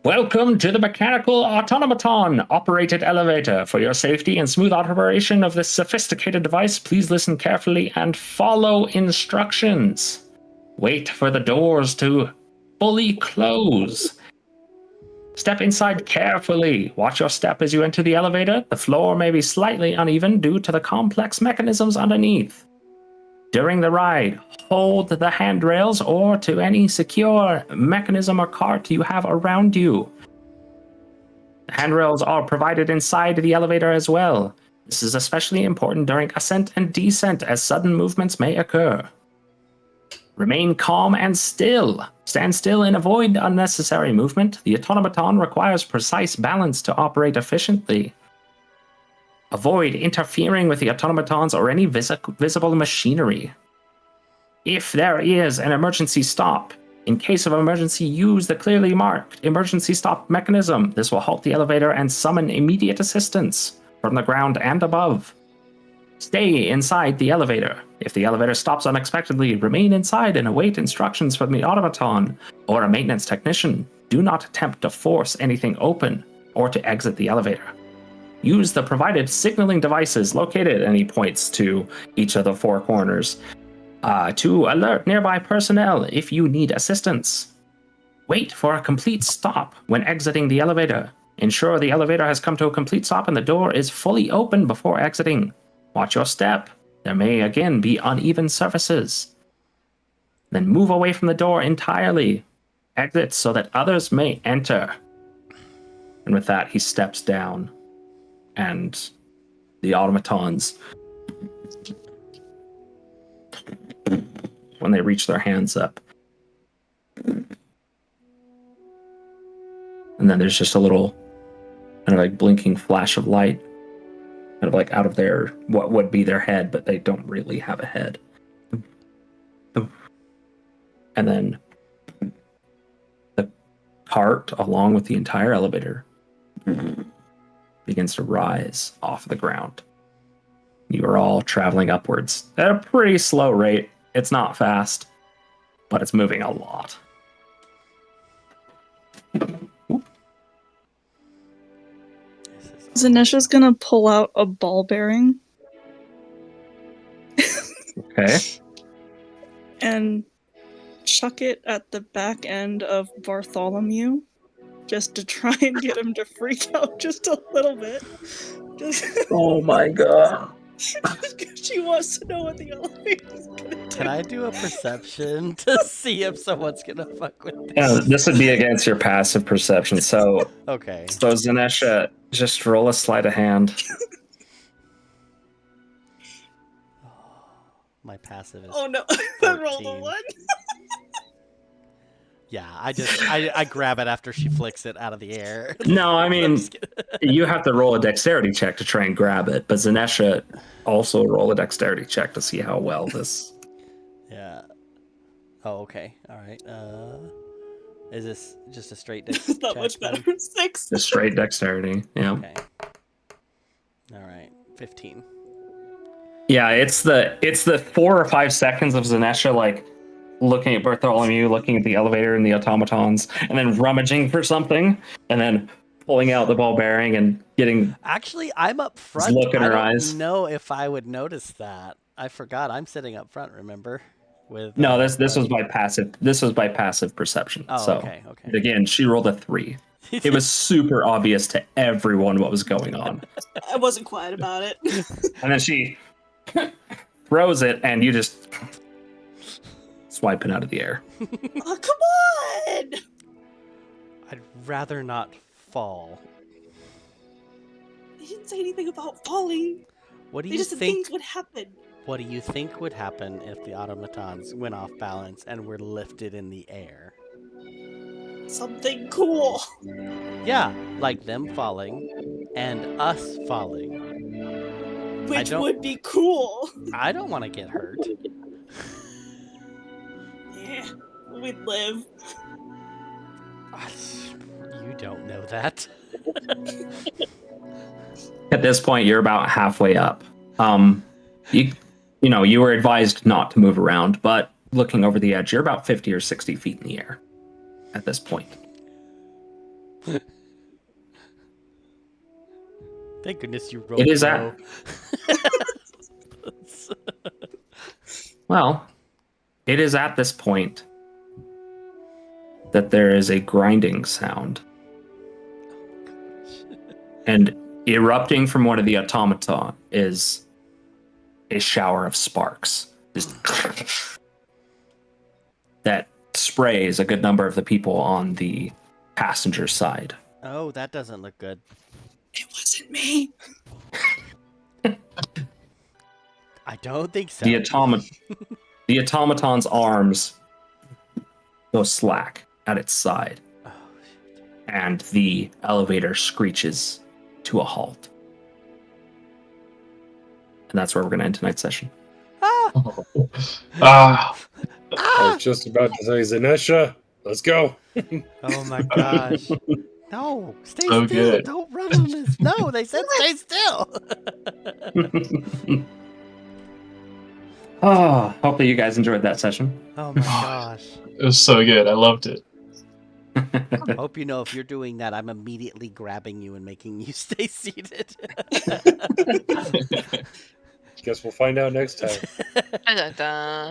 B: Welcome to the mechanical automaton operated elevator. For your safety and smooth operation of this sophisticated device, please listen carefully and follow instructions. Wait for the doors to fully close. Step inside carefully. Watch your step as you enter the elevator. The floor may be slightly uneven due to the complex mechanisms underneath. During the ride, hold the handrails or to any secure mechanism or cart you have around you. The handrails are provided inside the elevator as well. This is especially important during ascent and descent, as sudden movements may occur. Remain calm and still. Stand still and avoid unnecessary movement. The automaton requires precise balance to operate efficiently. Avoid interfering with the automatons or any visible machinery. If there is an emergency stop, in case of emergency, use the clearly marked emergency stop mechanism. This will halt the elevator and summon immediate assistance from the ground and above. Stay inside the elevator. If the elevator stops unexpectedly, remain inside and await instructions from the automaton or a maintenance technician. Do not attempt to force anything open or to exit the elevator. Use the provided signaling devices located, and he points to each of the four corners, to alert nearby personnel if you need assistance. Wait for a complete stop when exiting the elevator. Ensure the elevator has come to a complete stop and the door is fully open before exiting. Watch your step. There may again be uneven surfaces. Then move away from the door entirely. Exit so that others may enter. And with that, he steps down, and the automatons, when they reach their hands up, and then there's just a little kind of like blinking flash of light, kind of like out of their, what would be their head, but they don't really have a head. And then the cart, along with the entire elevator, begins to rise off the ground. You are all traveling upwards at a pretty slow rate. It's not fast, but it's moving a lot.
G: Zenesha's gonna pull out a ball bearing.
B: Okay.
G: And chuck it at the back end of Bartholomew, just to try and get him to freak out just a little bit. Just
B: Oh my god.
G: because she wants to know what the elevator's gonna do.
D: Can I do a perception to see if someone's gonna fuck with this?
B: Yeah, this would be against your passive perception. So
D: Okay.
B: Zenesha, just roll a sleight of hand.
D: My passive is.
G: Oh no, I rolled a
D: 14.
G: 1.
D: Yeah, I grab it after she flicks it out of the air.
B: No, I mean,
D: Just kidding.
B: you have to roll a dexterity check to try and grab it, but Zenesha also roll a dexterity check to see how well this.
D: Yeah. Oh, okay. All right. Is this just a straight dex
G: This is not
D: check
G: much
D: then?
G: better. 6.
B: The straight dexterity. Yeah.
D: Okay. All right. 15.
B: Yeah, it's the 4 or 5 seconds of Zenesha like looking at Bartholomew, looking at the elevator and the automatons, and then rummaging for something, and then pulling out the ball bearing and getting.
D: Actually, I'm up front.
B: look in
D: I
B: her
D: don't
B: eyes.
D: know if I would notice that. I forgot. I'm sitting up front. Remember? With
B: No, this was
D: Buddy.
B: by passive. This was by passive perception.
D: Oh,
B: so
D: okay. Okay.
B: again, she rolled a 3. It was super obvious to everyone what was going on,
G: I wasn't quiet about it.
B: and then she throws it, and you just swipe it out of the air.
G: Oh, come on!
D: I'd rather not fall.
G: They didn't say anything about falling.
D: What do
G: They
D: you
G: just said
D: think?
G: things would happen.
D: What do you think would happen if the automatons went off balance and were lifted in the air?
G: Something cool.
D: Yeah, like them falling and us falling.
G: Which
D: don't-
G: would be cool.
D: I don't want to get hurt.
G: Yeah, we'd live.
D: You don't know that.
B: At this point, you're about halfway up. You were advised not to move around, but looking over the edge, you're about 50 or 60 feet in the air at this point.
D: Thank goodness you rolled
B: It is
D: low.
B: Well, it is at this point that there is a grinding sound. And erupting from one of the automata is a shower of sparks. Just that sprays a good number of the people on the passenger side.
D: Oh, that doesn't look good.
G: It wasn't me.
D: I don't think so.
B: The automaton's arms go slack at its side,
D: Oh, shit.
B: and the elevator screeches to a halt. And that's where we're going to end tonight's session.
D: Ah!
F: Ah,
C: I was just about to say, Zenesha, let's go.
D: Oh my gosh. No, stay
F: So
D: still.
F: good.
D: Don't run on this. No, they said stay still.
B: Oh, hopefully you guys enjoyed that session.
D: Oh my gosh.
F: it was so good. I loved it.
D: Hope you know if you're doing that, I'm immediately grabbing you and making you stay seated.
C: Guess we'll find out next time.
E: Da-da-da.